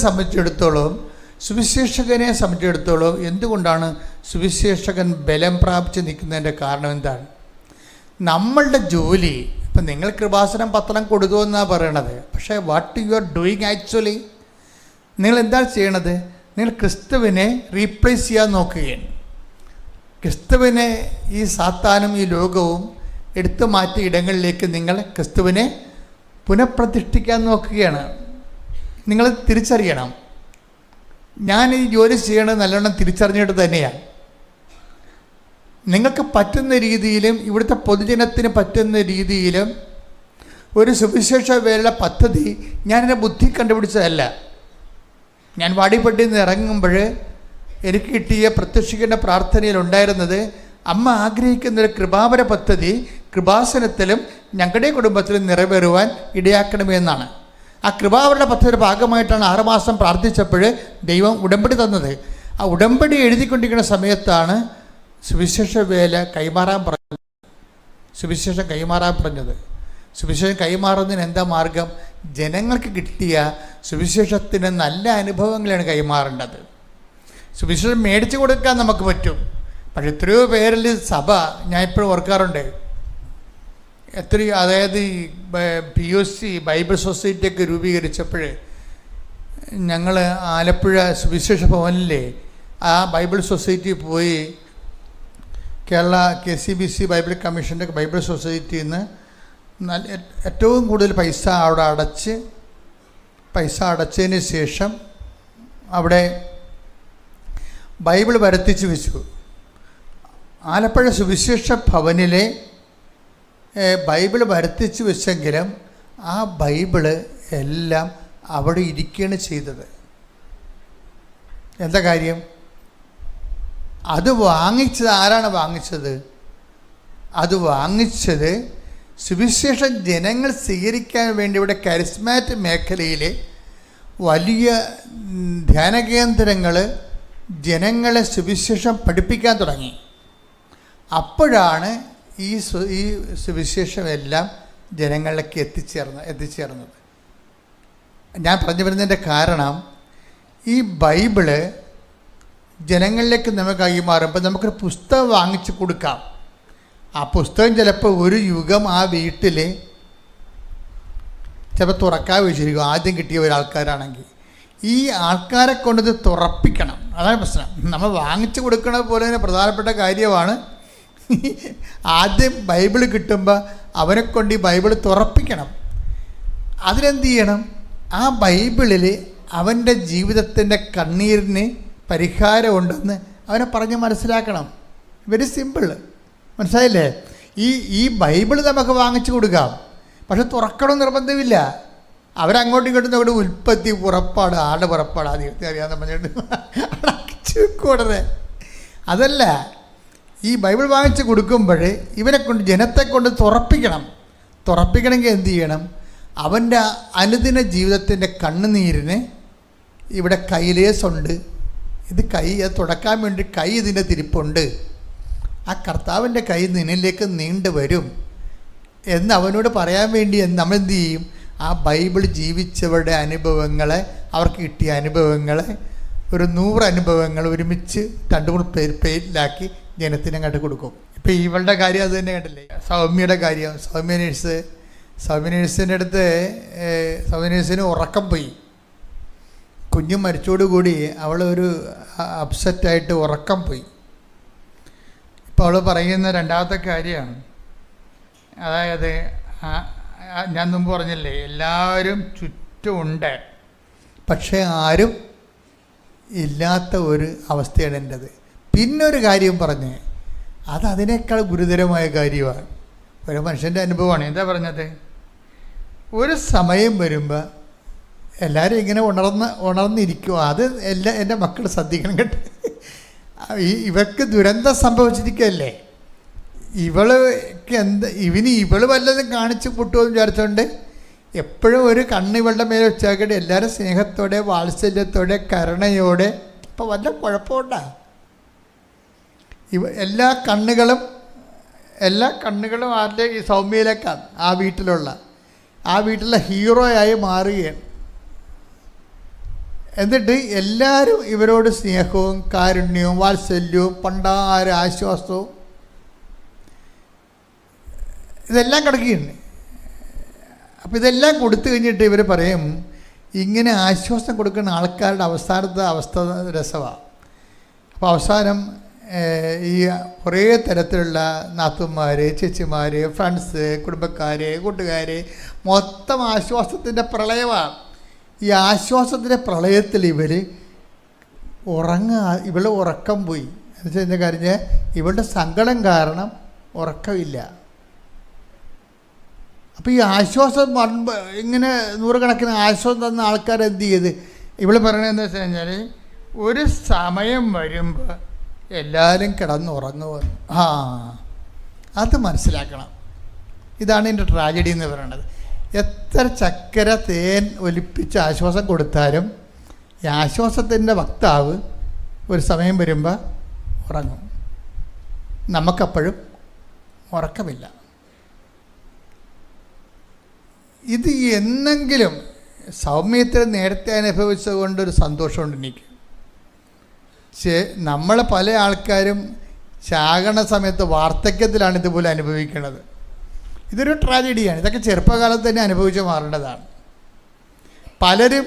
സംബന്ധിച്ചിടത്തോളം എന്തുകൊണ്ടാണ് സുവിശേഷകൻ ബലം പ്രാപിച്ച് നിൽക്കുന്നതിൻ്റെ കാരണം എന്താണ്? നമ്മളുടെ ജോലി, ഇപ്പം നിങ്ങൾ കൃപാസനം പത്രം കൊടുത്തു എന്നാണ് പറയണത്, പക്ഷേ what you are doing actually, നിങ്ങൾ എന്താണ് ചെയ്യണത്? നിങ്ങൾ ക്രിസ്തുവിനെ റീപ്ലേസ് ചെയ്യാൻ നോക്കുകയാണ്. ക്രിസ്തുവിനെ ഈ സാത്താനും ഈ ലോകവും എടുത്തു മാറ്റിയ ഇടങ്ങളിലേക്ക് നിങ്ങൾ ക്രിസ്തുവിനെ പുനഃപ്രതിഷ്ഠിക്കാൻ നോക്കുകയാണ്. നിങ്ങൾ തിരിച്ചറിയണം, ഞാൻ ഈ ജോലി ചെയ്യണത് നല്ലോണം തിരിച്ചറിഞ്ഞിട്ട് തന്നെയാണ്. നിങ്ങൾക്ക് പറ്റുന്ന രീതിയിലും ഇവിടുത്തെ പൊതുജനത്തിന് പറ്റുന്ന രീതിയിലും ഒരു സുവിശേഷ വേല പദ്ധതി ഞാനെൻ്റെ ബുദ്ധി കണ്ടുപിടിച്ചതല്ല. ഞാൻ വാടിപ്പട്ടിയിൽ നിന്ന് ഇറങ്ങുമ്പോൾ എനിക്ക് കിട്ടിയ പ്രത്യക്ഷിക്കേണ്ട പ്രാർത്ഥനയിലുണ്ടായിരുന്നത്, അമ്മ ആഗ്രഹിക്കുന്നൊരു കൃപാവര പദ്ധതി കൃപാസനത്തിലും ഞങ്ങളുടെ കുടുംബത്തിലും നിറവേറുവാൻ ഇടയാക്കണമെന്നാണ്. ആ കൃപാവരുടെ പദ്ധതിയുടെ ഭാഗമായിട്ടാണ് 6 മാസം പ്രാർത്ഥിച്ചപ്പോൾ ദൈവം ഉടമ്പടി തന്നത്. ആ ഉടമ്പടി എഴുതിക്കൊണ്ടിരിക്കുന്ന സമയത്താണ് സുവിശേഷം കൈമാറാൻ പറഞ്ഞത്. സുവിശേഷം കൈമാറുന്നതിന് എന്താ മാർഗം? ജനങ്ങൾക്ക് കിട്ടിയ സുവിശേഷത്തിന് നല്ല അനുഭവങ്ങളാണ് കൈമാറേണ്ടത്. സുവിശേഷം മേടിച്ചു കൊടുക്കാൻ നമുക്ക് പറ്റും, പക്ഷെ എത്രയോ പേരിൽ സഭ, ഞാൻ ഇപ്പോഴും ഓർക്കാറുണ്ട്, അതായത് ഈ POC ബൈബിൾ സൊസൈറ്റിയൊക്കെ രൂപീകരിച്ചപ്പോൾ ഞങ്ങൾ ആലപ്പുഴ സുവിശേഷ ഭവനിലെ ആ ബൈബിൾ സൊസൈറ്റി പോയി കേരള KCBC ബൈബിൾ കമ്മീഷൻ്റെ ബൈബിൾ സൊസൈറ്റിയിൽ നിന്ന് ഏറ്റവും കൂടുതൽ പൈസ അടച്ചതിന് ശേഷം അവിടെ ബൈബിൾ വരുത്തിച്ച് വെച്ചു. ആലപ്പുഴ സുവിശേഷ ഭവനിലെ ബൈബിൾ വരുത്തിച്ച് വെച്ചെങ്കിലും ആ ബൈബിള് എല്ലാം അവിടെ ഇരിക്കുകയാണ് ചെയ്തത്. എന്താ കാര്യം? അത് വാങ്ങിച്ചത് ആരാണ് വാങ്ങിച്ചത്? അത് വാങ്ങിച്ചത് സുവിശേഷം ജനങ്ങൾ സ്വീകരിക്കാൻ വേണ്ടി ഇവിടെ കരിസ്മാറ്റിക് മേഖലയിൽ വലിയ ധ്യാനകേന്ദ്രങ്ങൾ ജനങ്ങളെ സുവിശേഷം പഠിപ്പിക്കാൻ തുടങ്ങി. അപ്പോഴാണ് ഈ സുവിശേഷമെല്ലാം ജനങ്ങളിലേക്ക് എത്തിച്ചേർന്നത്. ഞാൻ പറഞ്ഞു വരുന്നതിൻ്റെ കാരണം, ഈ ബൈബിള് ജനങ്ങളിലേക്ക് നമുക്ക് കൈമാറുമ്പോൾ നമുക്കൊരു പുസ്തകം വാങ്ങിച്ചു കൊടുക്കാം. ആ പുസ്തകം ചിലപ്പോൾ ഒരു യുഗം ആ വീട്ടിൽ ചിലപ്പോൾ തുറക്കാൻ വെച്ചിരിക്കും, ആദ്യം കിട്ടിയ ഒരാൾക്കാരാണെങ്കിൽ. ഈ ആൾക്കാരെ കൊണ്ടത് തുറപ്പിക്കണം. അതാണ് പ്രശ്നം. നമ്മൾ വാങ്ങിച്ചു കൊടുക്കണ പോലെ തന്നെ പ്രധാനപ്പെട്ട കാര്യമാണ് ആദ്യം ബൈബിൾ കിട്ടുമ്പോൾ അവനെ കൊണ്ട് ഈ ബൈബിൾ തുറപ്പിക്കണം. അതിനെന്ത് ചെയ്യണം? ആ ബൈബിളിൽ അവൻ്റെ ജീവിതത്തിൻ്റെ കണ്ണീരിന് പരിഹാരമുണ്ടെന്ന് അവനെ പറഞ്ഞ് മനസ്സിലാക്കണം. വെരി സിമ്പിൾ, മനസ്സിലായില്ലേ? ഈ ബൈബിൾ നമുക്ക് വാങ്ങിച്ചു കൊടുക്കാം, പക്ഷെ തുറക്കണം നിർബന്ധമില്ല. അവരങ്ങോട്ടും ഇങ്ങോട്ടും നമ്മുടെ ഉൽപ്പത്തി പുറപ്പാട് ആളുടെ പുറപ്പാട് ആദ്യം അറിയാമെന്ന് പറഞ്ഞിട്ട് അടച്ചുകൂടത്. അതല്ല, ഈ ബൈബിൾ വാങ്ങിച്ച് കൊടുക്കുമ്പോൾ ഇവനെ കൊണ്ട് ജനത്തെ കൊണ്ട് തുറപ്പിക്കണമെങ്കിൽ എന്ത് ചെയ്യണം? അവൻ്റെ അനുദിന ജീവിതത്തിൻ്റെ കണ്ണുനീരിന് ഇവിടെ കൈലേസുണ്ട്. ഇത് അത് തുടക്കാൻ വേണ്ടി ഇതിൻ്റെ തിരിപ്പുണ്ട്. ആ കർത്താവിൻ്റെ കൈ നിന്നിലേക്ക് നീണ്ടു വരും എന്ന് അവനോട് പറയാൻ വേണ്ടി നമ്മൾ എന്ത് ചെയ്യും? ആ ബൈബിൾ ജീവിച്ചവരുടെ അനുഭവങ്ങളെ, അവർക്ക് കിട്ടിയ അനുഭവങ്ങളെ, ഒരു 100 അനുഭവങ്ങൾ ഒരുമിച്ച് 2-3 പേരിലാക്കി ജനത്തിന് അങ്ങോട്ട് കൊടുക്കും. ഇപ്പം ഇവളുടെ കാര്യം അത് തന്നെ കണ്ടില്ലേ, സൗമ്യയുടെ കാര്യം. സൗമ്യ നേഴ്സിൻ്റെ അടുത്ത് സൗമ്യ നേഴ്സിന് ഉറക്കം പോയി. കുഞ്ഞ് മരിച്ചോടുകൂടി അവളൊരു അപ്സെറ്റായിട്ട് ഉറക്കം പോയി. ഇപ്പോൾ അവൾ പറയുന്ന രണ്ടാമത്തെ കാര്യമാണ്, അതായത് ഞാൻ മുമ്പ് പറഞ്ഞില്ലേ, എല്ലാവരും ചുറ്റുമുണ്ട്, പക്ഷേ ആരും ഇല്ലാത്ത ഒരു അവസ്ഥയാണ് എൻ്റെത്. പിന്നൊരു കാര്യം പറഞ്ഞ്, അത് അതിനേക്കാൾ ഗുരുതരമായ കാര്യമാണ്. ഒരു മനുഷ്യൻ്റെ അനുഭവമാണ്. എന്താ പറഞ്ഞത്? ഒരു സമയം വരുമ്പോൾ എല്ലാവരും ഇങ്ങനെ ഉണർന്നിരിക്കും. അത് എൻ്റെ മക്കൾ ശ്രദ്ധിക്കണം കേട്ടോ. ഇവർക്ക് ദുരന്തം സംഭവിച്ചിരിക്കുകയല്ലേ, ഇവൾക്ക് ഇവള് വല്ലതും കാണിച്ച് പൊട്ടുമെന്ന് വിചാരിച്ചുകൊണ്ട് എപ്പോഴും ഒരു കണ്ണ് ഇവളുടെ മേലെ വെച്ചാക്കട്ടെ, എല്ലാവരും സ്നേഹത്തോടെ, വാത്സല്യത്തോടെ, കരുണയോടെ. ഇപ്പം വല്ല കുഴപ്പമുണ്ടാ? എല്ലാ കണ്ണുകളും ആരുടെ? ഈ സൗമ്യയിലേക്കാണ്. ആ വീട്ടിലെ ഹീറോയായി മാറുകയാണ്. എന്നിട്ട് എല്ലാവരും ഇവരോട് സ്നേഹവും കാരുണ്യവും വാത്സല്യവും പണ്ടാര ആശ്വാസവും ഇതെല്ലാം കിടക്കുകയാണ്. അപ്പോൾ ഇതെല്ലാം കൊടുത്തു കഴിഞ്ഞിട്ട് ഇവർ പറയും, ഇങ്ങനെ ആശ്വാസം കൊടുക്കുന്ന ആൾക്കാരുടെ അവസാനത്തെ അവസ്ഥ രസമാണ്. അപ്പോൾ അവസാനം ഈ കുറേ തരത്തിലുള്ള നാത്തുമാർ, ചേച്ചിമാർ, ഫ്രണ്ട്സ്, കുടുംബക്കാർ, കൂട്ടുകാർ, മൊത്തം ആശ്വാസത്തിൻ്റെ പ്രളയമാണ്. ഈ ആശ്വാസത്തിൻ്റെ പ്രളയത്തിൽ ഇവൾ ഉറക്കം പോയി. എന്നുവെച്ചാൽ എന്താ കാര്യം? ഇവളുടെ സങ്കടം കാരണം ഉറക്കമില്ല. അപ്പോൾ ഈ ആശ്വാസം ഇങ്ങനെ 100 കണക്കിന് ആശ്വാസം തന്ന ആൾക്കാർ എന്ത് ചെയ്ത്? ഇവൾ പറയണതെന്ന് വെച്ച് കഴിഞ്ഞാൽ, ഒരു സമയം വരുമ്പോൾ എല്ലാവരും കിടന്നുറങ്ങുമെന്ന്. അത് മനസ്സിലാക്കണം. ഇതാണ് എൻ്റെ ട്രാജഡി എന്ന് പറയുന്നത്. എത്ര ചക്കര തേൻ ഒലിപ്പിച്ച് ആശ്വാസം കൊടുത്താലും ഈ ആശ്വാസത്തിൻ്റെ വക്താവ് ഒരു സമയം വരുമ്പോൾ ഉറങ്ങും. നമുക്കപ്പോഴും ഉറക്കമില്ല. ഇത് എന്നെങ്കിലും സൗമ്യത്തിൽ നേരത്തെ അനുഭവിച്ചത് കൊണ്ടൊരു സന്തോഷമുണ്ട് എനിക്ക്. നമ്മളെ പല ആൾക്കാരും ചാകണ സമയത്ത് വാർദ്ധക്യത്തിലാണ് ഇതുപോലെ അനുഭവിക്കുന്നത്. ഇതൊരു ട്രാജഡിയാണ്. ഇതൊക്കെ ചെറുപ്പകാലത്ത് തന്നെ അനുഭവിച്ച് മാറേണ്ടതാണ്. പലരും,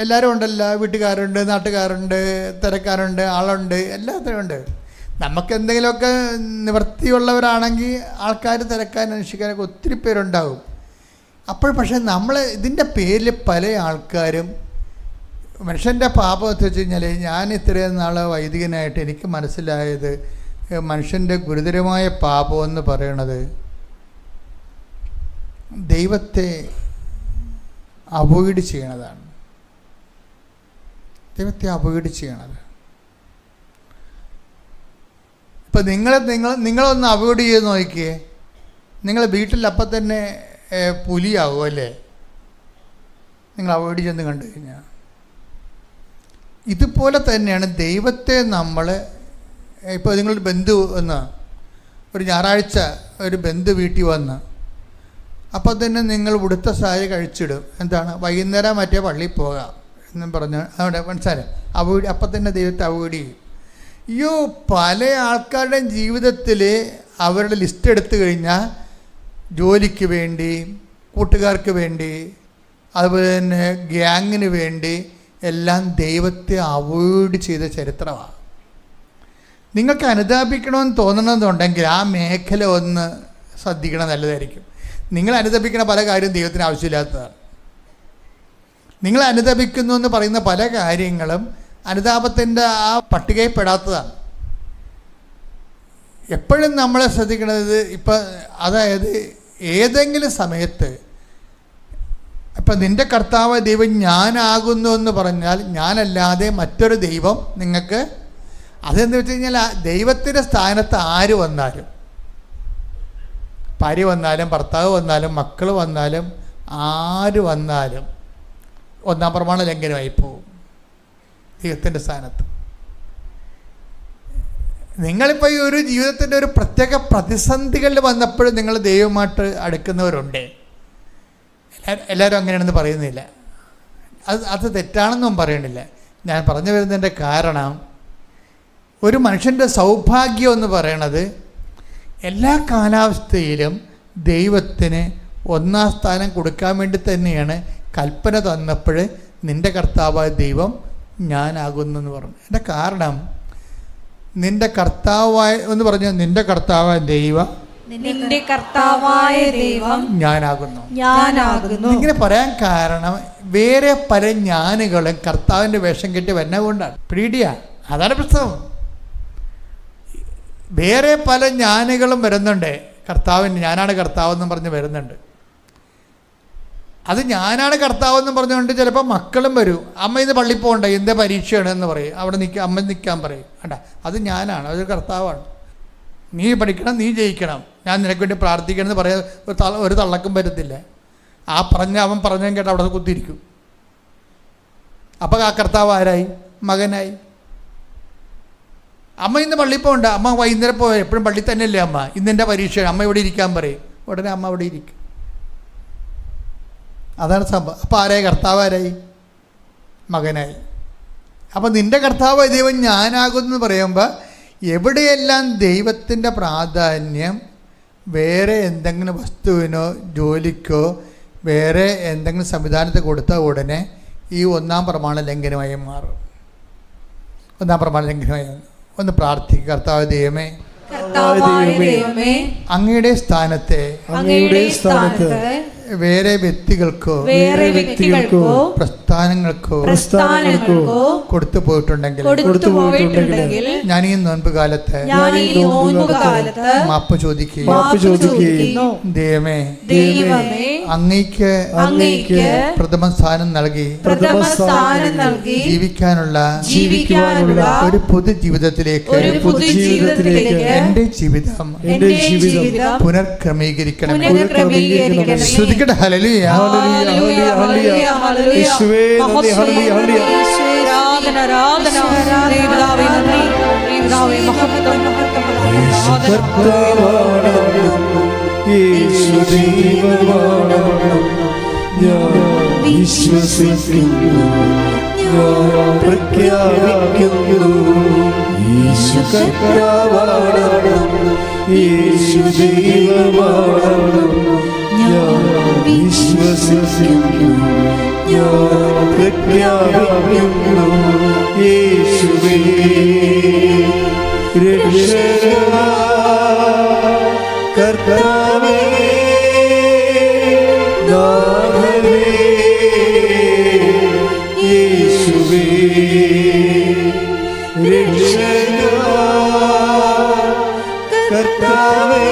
എല്ലാവരും ഉണ്ടല്ലോ, വീട്ടുകാരുണ്ട്, നാട്ടുകാരുണ്ട്, തിരക്കാരുണ്ട്, ആളുണ്ട്, എല്ലാത്തിനും ഉണ്ട്. നമുക്ക് എന്തെങ്കിലുമൊക്കെ നിവൃത്തിയുള്ളവരാണെങ്കിൽ ആൾക്കാർ തിരക്കാൻ അന്വേഷിക്കാനൊക്കെ ഒത്തിരി പേരുണ്ടാകും. പക്ഷേ നമ്മൾ ഇതിൻ്റെ പേരിൽ പല ആൾക്കാരും മനുഷ്യൻ്റെ പാപം എന്ന് വെച്ച് കഴിഞ്ഞാൽ, ഞാൻ ഇത്രയും നാൾ വൈദികനായിട്ട് എനിക്ക് മനസ്സിലായത് മനുഷ്യൻ്റെ ഗുരുതരമായ പാപം എന്ന് പറയണത് ദൈവത്തെ അവോയ്ഡ് ചെയ്യണതാണ്. ദൈവത്തെ അവോയ്ഡ് ചെയ്യണത്. ഇപ്പം നിങ്ങളൊന്ന് അവോയ്ഡ് ചെയ്ത് നോക്കിയേ, നിങ്ങൾ വീട്ടിൽ അപ്പം തന്നെ പുലിയാവും അല്ലേ, നിങ്ങൾ അവോയ്ഡ് ചെയ്ത് കണ്ടു കഴിഞ്ഞാൽ. ഇതുപോലെ തന്നെയാണ് ദൈവത്തെ നമ്മൾ. ഇപ്പോൾ നിങ്ങളൊരു ബന്ധു ഒരു ഞായറാഴ്ച ഒരു ബന്ധു വീട്ടിൽ വന്ന്, അപ്പോൾ തന്നെ നിങ്ങൾ ഉടുത്ത സാരി കഴിച്ചിടും. എന്താണ്? വൈകുന്നേരം മറ്റേ പള്ളിയിൽ പോകാം എന്നും പറഞ്ഞ് അവിടെ മനസ്സിലായി അവോയ്ഡ്. അപ്പം തന്നെ ദൈവത്തെ അവോയ്ഡ് ചെയ്യും. പല ആൾക്കാരുടെയും ജീവിതത്തിൽ അവരുടെ ലിസ്റ്റ് എടുത്തു കഴിഞ്ഞാൽ ജോലിക്ക് വേണ്ടി, കൂട്ടുകാർക്ക് വേണ്ടി, അതുപോലെ തന്നെ ഗ്യാങ്ങിന് വേണ്ടി എല്ലാം ദൈവത്തെ അവോയ്ഡ് ചെയ്ത ചരിത്രമാണ്. നിങ്ങൾക്ക് അനുതാപിക്കണമെന്ന് തോന്നണമെന്നുണ്ടെങ്കിൽ ആ മേഖല ഒന്ന് ശ്രദ്ധിക്കണം, നല്ലതായിരിക്കും. നിങ്ങൾ അനുതാപിക്കുന്ന പല കാര്യവും ദൈവത്തിന് ആവശ്യമില്ലാത്തതാണ്. നിങ്ങൾ അനുതാപിക്കുന്നു എന്ന് പറയുന്ന പല കാര്യങ്ങളും അനുതാപത്തിൻ്റെ ആ പട്ടികയിൽ പെടാത്തതാണ്. എപ്പോഴും നമ്മളെ ശ്രദ്ധിക്കുന്നത് അതായത് ഏതെങ്കിലും സമയത്ത് നിൻ്റെ കർത്താവ് ദൈവം ഞാനാകുന്നു എന്ന് പറഞ്ഞാൽ ഞാനല്ലാതെ മറ്റൊരു ദൈവം നിങ്ങൾക്ക്, അതെന്ന് വെച്ച് കഴിഞ്ഞാൽ ദൈവത്തിൻ്റെ സ്ഥാനത്ത് ആര് വന്നാലും, ഭാര്യ വന്നാലും ഭർത്താവ് വന്നാലും മക്കൾ വന്നാലും ആര് വന്നാലും 1-ാം പ്രമാണ ലംഘനമായി പോകും ദൈവത്തിൻ്റെ സ്ഥാനത്ത്. നിങ്ങളിപ്പോൾ ഈ ഒരു ജീവിതത്തിൻ്റെ ഒരു പ്രത്യേക പ്രതിസന്ധികളിൽ വന്നപ്പോഴും നിങ്ങൾ ദൈവമായിട്ട് അടുക്കുന്നവരുണ്ട്. എല്ലാവരും അങ്ങനെയാണെന്ന് പറയുന്നില്ല, അത് തെറ്റാണെന്നും പറയണില്ല. ഞാൻ പറഞ്ഞു വരുന്നതിൻ്റെ കാരണം, ഒരു മനുഷ്യൻ്റെ സൗഭാഗ്യം എന്ന് പറയണത് എല്ലാ കാലാവസ്ഥയിലും ദൈവത്തിന് ഒന്നാം സ്ഥാനം കൊടുക്കാൻ വേണ്ടി തന്നെയാണ് കൽപ്പന തന്നപ്പോൾ നിൻ്റെ കർത്താവായ ദൈവം ഞാനാകുന്നു എന്ന് പറഞ്ഞു. എൻ്റെ കാരണം, നിൻ്റെ കർത്താവായ എന്ന് പറഞ്ഞാൽ നിൻ്റെ കർത്താവായ ദൈവം, നിന്റെ കർത്താവായ ദൈവം ഞാനാകുന്നു. ഇങ്ങനെ പറയാൻ കാരണം വേറെ പല ജ്ഞാനികളും കർത്താവിൻ്റെ വേഷം കെട്ടി വരുന്ന കൊണ്ടാണ്. പീഡിയ അതാണ് പ്രശ്നം. വേറെ പല ജ്ഞാനികളും വരുന്നുണ്ട്, ഞാനാണ് കർത്താവെന്നും പറഞ്ഞ് വരുന്നുണ്ട്. അത് ഞാനാണ് കർത്താവെന്നും പറഞ്ഞുകൊണ്ട് ചിലപ്പോൾ മക്കളും വരും. അമ്മ ഇന്ന് പള്ളിയിൽ പോകണ്ട, എന്താ പരീക്ഷയാണ് എന്ന് പറയും. അവിടെ അമ്മ നിൽക്കാൻ പറയും. വേണ്ട, അത് ഞാനാണ്, അതൊരു കർത്താവാണ്. നീ പഠിക്കണം, നീ ജയിക്കണം, ഞാൻ നിനക്ക് വേണ്ടി പ്രാർത്ഥിക്കണം എന്ന് പറയാൻ ഒരു തള്ളക്കും വരത്തില്ല. അവൻ പറഞ്ഞതും കേട്ട് അവിടെ കുത്തിയിരിക്കും. അപ്പോൾ ആ കർത്താവ് ആരായി? മകനായി. അമ്മ ഇന്ന് പള്ളിയിൽ പോകണ്ട, അമ്മ വൈകുന്നേരം പോയ എപ്പോഴും പള്ളിയിൽ തന്നെയല്ലേ അമ്മ, ഇന്നെൻ്റെ പരീക്ഷയാണ്, അമ്മ ഇവിടെ ഇരിക്കാൻ പറയും. ഉടനെ അമ്മ അവിടെ ഇരിക്കും. അതാണ് സംഭവം. അപ്പോൾ ആരായി? കർത്താവ് ആരായി? മകനായി. അപ്പോൾ നിൻ്റെ കർത്താവ് ദൈവം ഞാനാകുമെന്ന് പറയുമ്പോൾ എവിടെയെല്ലാം ദൈവത്തിൻ്റെ പ്രാധാന്യം വേറെ എന്തെങ്കിലും വസ്തുവിനോ ജോലിക്കോ വേറെ എന്തെങ്കിലും സംവിധാനത്തെ കൊടുത്ത ഉടനെ ഈ ഒന്നാം പ്രമാണ ലംഘനമായി മാറും. ഒന്നാം പ്രമാണ ലംഘനമായി ഒന്ന് പ്രാർത്ഥിക്കുക. കർത്താവ് ദൈവമേ, അങ്ങയുടെ സ്ഥാനത്തെ വേറെ വ്യക്തികൾക്കോ പ്രസ്ഥാനങ്ങൾക്കോ കൊടുത്തു പോയിട്ടുണ്ടെങ്കിൽ ഞാൻ ഈ നോൻപ് കാലത്ത് മാപ്പ് ചോദിക്കുകയും ദൈവമേ അങ്ങയ്ക്ക് പ്രഥമ സ്ഥാനം നൽകി ജീവിക്കാനുള്ള ഒരു പൊതു ജീവിതത്തിലേക്ക് എന്റെ ജീവിതം പുനർക്രമീകരിക്കണം. ശ്രദ്ധിക്കട്ടെ. ഹല്ലേലൂയ, ഹല്ലേലൂയ, ഹല്ലേലൂയ, ഹല്ലേലൂയ. യേശുവേ നന്ദി, ഹല്ലേലൂയ, ഹല്ലേലൂയ. ആരാധന ദൈവമേ, നന്ദി ദൈവമേ, മഹത്വം യേശു ദൈവമാണ്. ഞാൻ വിശ്വസിക്കുന്നു, ഞാൻ പ്രഖ്യാപിക്കുന്നു, യേശു കർത്താവാണ്, യേശു ദൈവമാണ്. ഞാൻ വിശ്വസിക്കുന്നു, ഞാൻ പ്രഖ്യാപിക്കുന്നു, യേശുവേ രക്ഷകനാ കർത്താവേ നാഥനേ യേശുവേ രക്ഷകനാ കർത്താവേ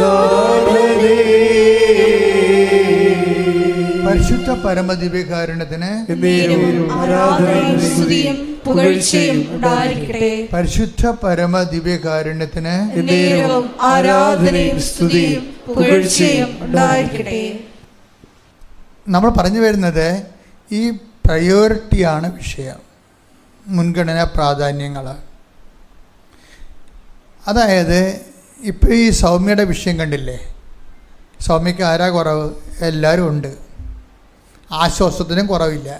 നാഥനേ. പരിശുദ്ധ പരമദിവ്യകാരുണ്യത്തിന് ആരാധനയും സ്തുതിയും പുകഴ്ചയും ഉണ്ടായിരിക്കട്ടെ. പരിശുദ്ധ പരമദിവ്യകാരുണ്യത്തിന് ആരാധനയും സ്തുതിയും പുകഴ്ചയും ഉണ്ടായിരിക്കട്ടെ. നമ്മൾ പറഞ്ഞു വരുന്നത് ഈ പ്രയോറിറ്റിയാണ് വിഷയം, മുൻഗണനാ പ്രാധാന്യങ്ങൾ. അതായത് ഇപ്പോൾ ഈ സൗമ്യയുടെ വിഷയം കണ്ടില്ലേ? സൗമ്യക്ക് ആരാ കുറവ്? എല്ലാവരും ഉണ്ട്. ആശ്വാസത്തിനും കുറവില്ല.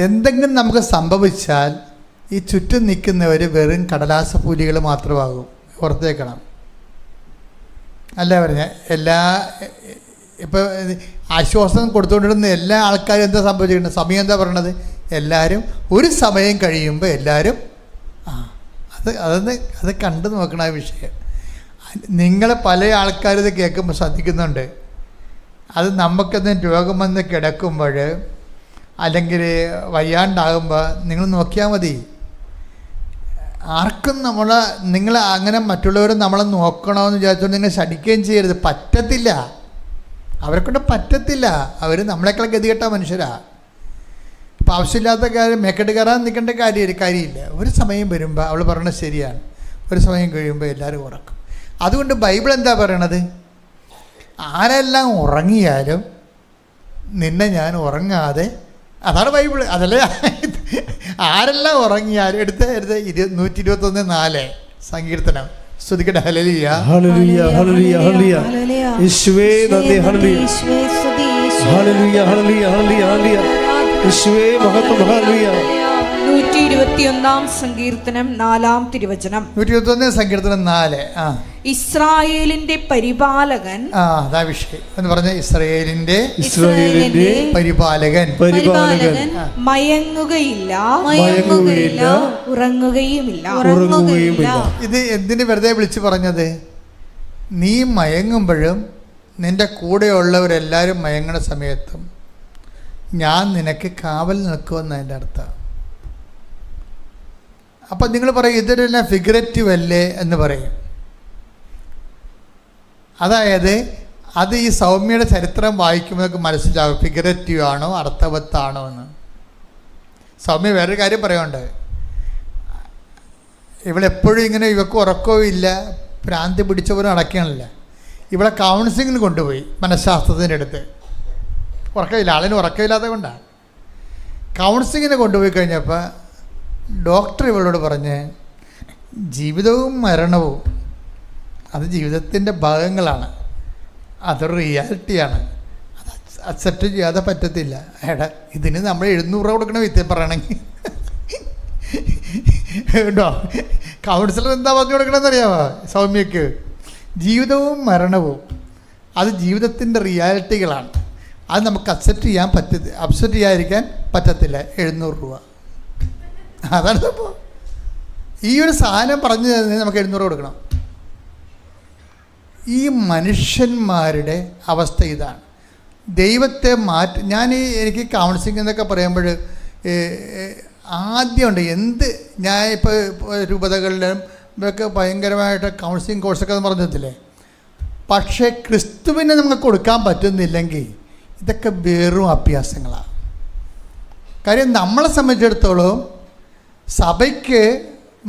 എന്തെങ്കിലും നമുക്ക് സംഭവിച്ചാൽ ഈ ചുറ്റും നിൽക്കുന്നവർ വെറും കടലാസ പൂലികൾ മാത്രമാകും. ഓർത്തേക്കണം. അല്ല പറഞ്ഞ ഇപ്പോൾ ആശ്വാസം കൊടുത്തുകൊണ്ടിരുന്ന എല്ലാ ആൾക്കാരും എന്താ സംഭവിച്ചിട്ടുണ്ട്? സമയം എന്താ പറയണത്? എല്ലാവരും ഒരു സമയം കഴിയുമ്പോൾ എല്ലാവരും അത് കണ്ടു നോക്കണം ആ വിഷയം. നിങ്ങൾ പല ആൾക്കാരും ഇത് കേൾക്കുമ്പോൾ ശ്രദ്ധിക്കുന്നുണ്ട്. അത് നമുക്കെന്ന് രോഗം വന്ന് കിടക്കുമ്പോൾ അല്ലെങ്കിൽ വയ്യാണ്ടാകുമ്പോൾ നിങ്ങൾ നോക്കിയാൽ മതി. ആർക്കും നിങ്ങൾ അങ്ങനെ മറ്റുള്ളവർ നമ്മളെ നോക്കണമെന്ന് വിചാരിച്ചുകൊണ്ട് നിങ്ങൾ ശടിക്കുകയും ചെയ്യരുത്. പറ്റത്തില്ല, അവരെക്കൊണ്ട് പറ്റത്തില്ല. അവർ നമ്മളെക്കാൾ ഗതികെട്ട മനുഷ്യരാണ്. ഇപ്പം ആവശ്യമില്ലാത്ത കാര്യം മേക്കെട്ട് കയറാൻ നിൽക്കേണ്ട കാര്യമില്ല. ഒരു സമയം വരുമ്പോൾ അവൾ പറയണത് ശരിയാണ്, ഒരു സമയം കഴിയുമ്പോൾ എല്ലാവരും ഉറക്കും. അതുകൊണ്ട് ബൈബിൾ എന്താ പറയണത്? ആരെല്ലാം ഉറങ്ങിയാലും നിന്നെ ഞാൻ ഉറങ്ങാതെ, അതാണ് ബൈബിൾ. അതല്ലേ ആരെല്ലാം ഉറങ്ങിയാലും എടുത്ത് 121:4 സങ്കീർത്തനം. സ്തുതിക്കട്ടെ. ഹല്ലേലൂയ ഹല്ലേലൂയ ഹല്ലേലൂയ ഹല്ലേലൂയ. യേശുവേ നന്ദി. ഹല്ലേലൂയ ഹല്ലേലൂയ ഹല്ലേലൂയ ഹല്ലേലൂയ. യേശുവേ മഹത്വം. ഹല്ലേലൂയ. 121 സങ്കീർത്തനം 4-ാം തിരുവചനം. 121 സങ്കീർത്തനം 4. ഇസ്രായേലിന്റെ പരിപാലകൻ. അതാ വിഷയം എന്ന് പറഞ്ഞ ഇസ്രായേലിന്റെ പരിപാലകൻ മയങ്ങുകയില്ല ഉറങ്ങുകയുമില്ല. ഇത് എന്തിന് വെറുതെ വിളിച്ചു പറഞ്ഞത്? നീ മയങ്ങുമ്പോഴും നിന്റെ കൂടെയുള്ളവരെല്ലാവരും മയങ്ങുന്ന സമയത്തും ഞാൻ നിനക്ക് കാവൽ നിൽക്കുമെന്ന് അതിൻ്റെ അർത്ഥം. അപ്പം നിങ്ങൾ പറയും ഇതൊരു ഫിഗറേറ്റീവ് അല്ലേ എന്ന് പറയും. അതായത് അത് ഈ സൗമ്യയുടെ ചരിത്രം വായിക്കുമ്പോൾ നമുക്ക് മനസ്സിലാവും ഫിഗറേറ്റീവ് ആണോ അർത്ഥവത്താണോ എന്ന്. സൗമ്യ വേറൊരു കാര്യം പറയുന്നുണ്ട്. ഇവളെപ്പോഴും ഇങ്ങനെ ഇവക്ക് ഉറക്കവും ഇല്ല, ഭ്രാന്തി പിടിച്ചവരും നടക്കണില്ല. ഇവളെ കൗൺസിലിങ്ങിന് കൊണ്ടുപോയി മനഃശാസ്ത്രത്തിൻ്റെ അടുത്ത്. ഉറക്കമില്ല, ആളിന് ഉറക്കമില്ലാതെ കൊണ്ടാണ്. കൗൺസിലിങ്ങിന് കൊണ്ടുപോയി കഴിഞ്ഞപ്പോൾ ഡോക്ടർ ഇവളോട് പറഞ്ഞ് ജീവിതവും മരണവും അത് ജീവിതത്തിൻ്റെ ഭാഗങ്ങളാണ്, അതൊരു റിയാലിറ്റിയാണ്, അത് അക്സെപ്റ്റ് ചെയ്യാതെ പറ്റത്തില്ല. എടാ ഇതിന് നമ്മൾ 700 രൂപ കൊടുക്കണ വിദ്യ പറയണമെങ്കിൽ കേട്ടോ. കൗൺസിലർ എന്താ പറഞ്ഞു കൊടുക്കണമെന്ന് അറിയാമോ സൗമ്യക്ക്? ജീവിതവും മരണവും അത് ജീവിതത്തിൻ്റെ റിയാലിറ്റികളാണ്, അത് നമുക്ക് അക്സെപ്റ്റ് ചെയ്യാതിരിക്കാൻ പറ്റത്തില്ല. 700 രൂപ അതാണ് അപ്പോൾ ഈ ഒരു സാധനം പറഞ്ഞു തരുന്നതിന് നമുക്ക് 700 രൂപ കൊടുക്കണം. ഈ മനുഷ്യന്മാരുടെ അവസ്ഥ ഇതാണ്. ദൈവത്തെ എനിക്ക് കൗൺസിലിംഗ് എന്നൊക്കെ പറയുമ്പോൾ ആദ്യമുണ്ട് ഞാൻ ഇപ്പോൾ രൂപതകളിലും ഇതൊക്കെ ഭയങ്കരമായിട്ട് കൗൺസിലിംഗ് കോഴ്സൊക്കെ പറഞ്ഞിട്ടില്ലേ. പക്ഷേ ക്രിസ്തുവിനെ നമുക്ക് കൊടുക്കാൻ പറ്റുന്നില്ലെങ്കിൽ ഇതൊക്കെ വെറും അഭ്യാസങ്ങളാണ്. കാര്യം നമ്മളെ സംബന്ധിച്ചിടത്തോളം സഭയ്ക്ക്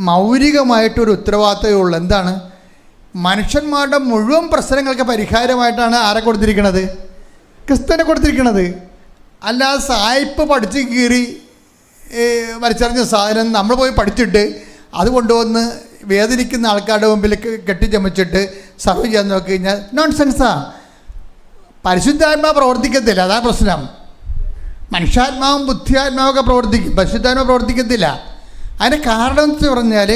മൗലികമായിട്ടൊരു ഉത്തരവാദിത്തമേ ഉള്ളൂ. എന്താണ്? മനുഷ്യന്മാരുടെ മുഴുവൻ പ്രശ്നങ്ങൾക്ക് പരിഹാരമായിട്ടാണ് ആരെ കൊടുത്തിരിക്കുന്നത്? ക്രിസ്തുവിനെ കൊടുത്തിരിക്കുന്നത്. അല്ലാതെ സായിപ്പ് പഠിച്ച് കീറി വലിച്ചെറിഞ്ഞ സാധനം നമ്മൾ പോയി പഠിച്ചിട്ട് അത് കൊണ്ടുവന്ന് വേദനിക്കുന്ന ആൾക്കാരുടെ മുമ്പിൽ കെട്ടിച്ചമച്ചിട്ട് സർവ് ചെയ്യാൻ നോക്കി കഴിഞ്ഞാൽ നോൺസെൻസാണ്. പരിശുദ്ധാത്മാവ് പ്രവർത്തിക്കത്തില്ല, അതാണ് പ്രശ്നം. മനുഷ്യാത്മാവും ബുദ്ധിയാത്മാവൊക്കെ പ്രവർത്തിക്കും, പരിശുദ്ധാത്മാവ് പ്രവർത്തിക്കത്തില്ല. അതിൻ്റെ കാരണം എന്ന് പറഞ്ഞാൽ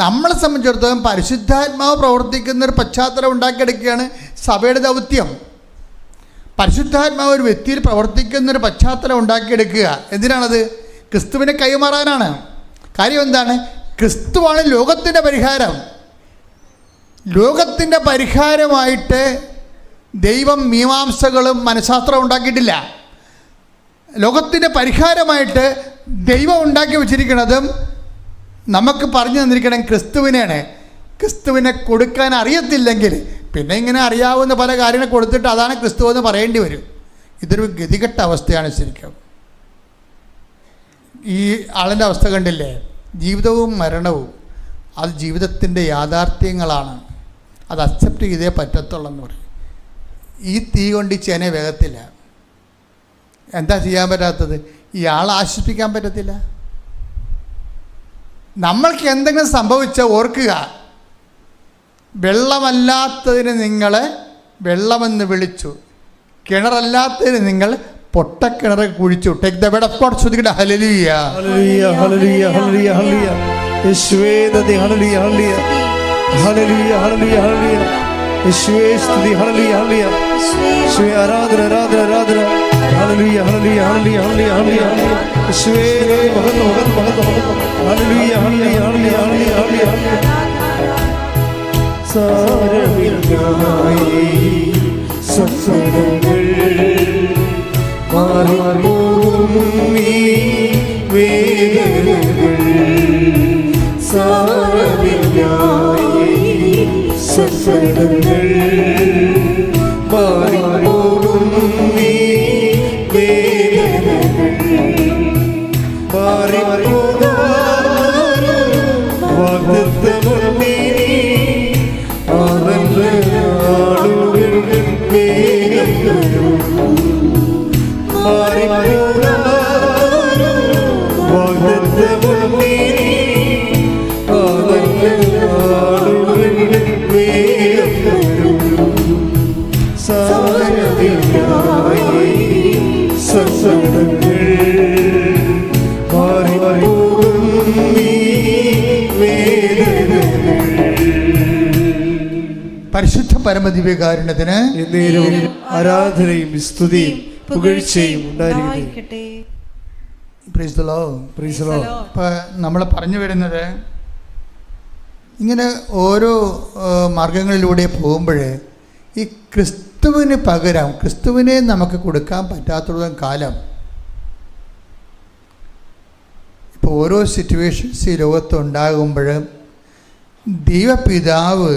നമ്മളെ സംബന്ധിച്ചിടത്തോളം പരിശുദ്ധാത്മാവ് പ്രവർത്തിക്കുന്നൊരു പശ്ചാത്തലം ഉണ്ടാക്കിയെടുക്കുകയാണ് സഭയുടെ ദൗത്യം. പരിശുദ്ധാത്മാവ് ഒരു വ്യക്തിയിൽ പ്രവർത്തിക്കുന്നൊരു പശ്ചാത്തലം ഉണ്ടാക്കിയെടുക്കുക. എന്തിനാണത്? ക്രിസ്തുവിനെ കൈമാറാനാണ്. കാര്യം എന്താണ്? ക്രിസ്തുവാണ് ലോകത്തിൻ്റെ പരിഹാരം. ലോകത്തിൻ്റെ പരിഹാരമായിട്ട് ദൈവം മീമാംസകളും മനഃശാസ്ത്രവും ഉണ്ടാക്കിയിട്ടില്ല. ലോകത്തിൻ്റെ പരിഹാരമായിട്ട് ദൈവം ഉണ്ടാക്കി വച്ചിരിക്കുന്നതും നമുക്ക് പറഞ്ഞു തന്നിരിക്കണം ക്രിസ്തുവിനെയാണ്. ക്രിസ്തുവിനെ കൊടുക്കാൻ അറിയത്തില്ലെങ്കിൽ പിന്നെ ഇങ്ങനെ അറിയാവുന്ന പല കാര്യങ്ങൾ കൊടുത്തിട്ട് അതാണ് ക്രിസ്തു എന്ന് പറയേണ്ടി വരും. ഇതൊരു ഗതികെട്ട അവസ്ഥയാണ് ശരിക്കും. ഈ ആളിൻ്റെ അവസ്ഥ കണ്ടില്ലേ? ജീവിതവും മരണവും അത് ജീവിതത്തിൻ്റെ യാഥാർത്ഥ്യങ്ങളാണ്, അത് അക്സെപ്റ്റ് ചെയ്തേ പറ്റത്തുള്ളൂ എന്ന് പറയും. ഈ തീ കൊണ്ട് ഈ ചേന വേഗത്തില്ല. എന്താ ചെയ്യാൻ പറ്റാത്തത്? ഇയാളെ ആശ്വസിപ്പിക്കാൻ പറ്റത്തില്ല. നമ്മൾക്ക് എന്തെങ്കിലും സംഭവിച്ചാൽ ഓർക്കുക, വെള്ളമല്ലാത്തതിന് നിങ്ങളെ വെള്ളമെന്ന് വിളിച്ചു, കിണറല്ലാത്തതിന് നിങ്ങൾ പൊട്ടക്കിണർ കുഴിച്ചു. Take the word of God. ശ്രദ്ധിക്കട്ടെ. ഹല്ലേലൂയ ഹല്ലേലൂയ ഹല്ലേലൂയ ഹല്ലേലൂയ ഹല്ലേലൂയ. യേശുവേ നന്ദി. ഹല്ലേലൂയ ഹല്ലേലൂയ ഹല്ലേലൂയ ഹല്ലേലൂയ ഹല്ലേലൂയ. യേശുവേ സ്തുതി. ഹല്ലേലൂയ ഹല്ലേലൂയ. യേശുവേ ആരാധന ആരാധന ആരാധന. ഹല്ലേലൂയ ഹല്ലേലൂയ ഹല്ലേലൂയ ഹല്ലേലൂയ ഹല്ലേലൂയ. യേശുവേ മഹത്വം മഹത്വം മഹത്വം. ഹല്ലേലൂയ ഹല്ലേലൂയ ഹല്ലേലൂയ ഹല്ലേലൂയ ഹല്ലേലൂയ. സാരമില്ലായി സത്സംഗങ്ങൾ മാറിപ്പോകും ഈ വേദനകൾ. സാരമില്ലായി സത്സംഗങ്ങൾ മാറിപ്പോകും ഈ വേദനകൾ. മാറിപ്പോകാൻ വാഗ്ദത്തമുണ്ടീ ആളുകൾ വേഗം വരും. മാറിപ്പോകാൻ വാഗ്ദത്തം പരിശുദ്ധ പരമദിവ്യകാരുണ്യത്തിന് ആരാധനയും സ്തുതിയും പുകഴ്ചയും ഉണ്ടായിരിക്കട്ടെ. Praise the Lord. ഇപ്പോൾ നമ്മൾ പറഞ്ഞു വരുന്നത് ഇങ്ങനെ ഓരോ മാർഗങ്ങളിലൂടെ പോകുമ്പോൾ ഈ ക്രിസ്തുവിന് പകരം ക്രിസ്തുവിനെ നമുക്ക് കൊടുക്കാൻ പറ്റാത്തതും കാലം ഇപ്പോൾ ഓരോ സിറ്റുവേഷൻസ് ഈ ലോകത്തുണ്ടാകുമ്പോൾ ദൈവപിതാവ്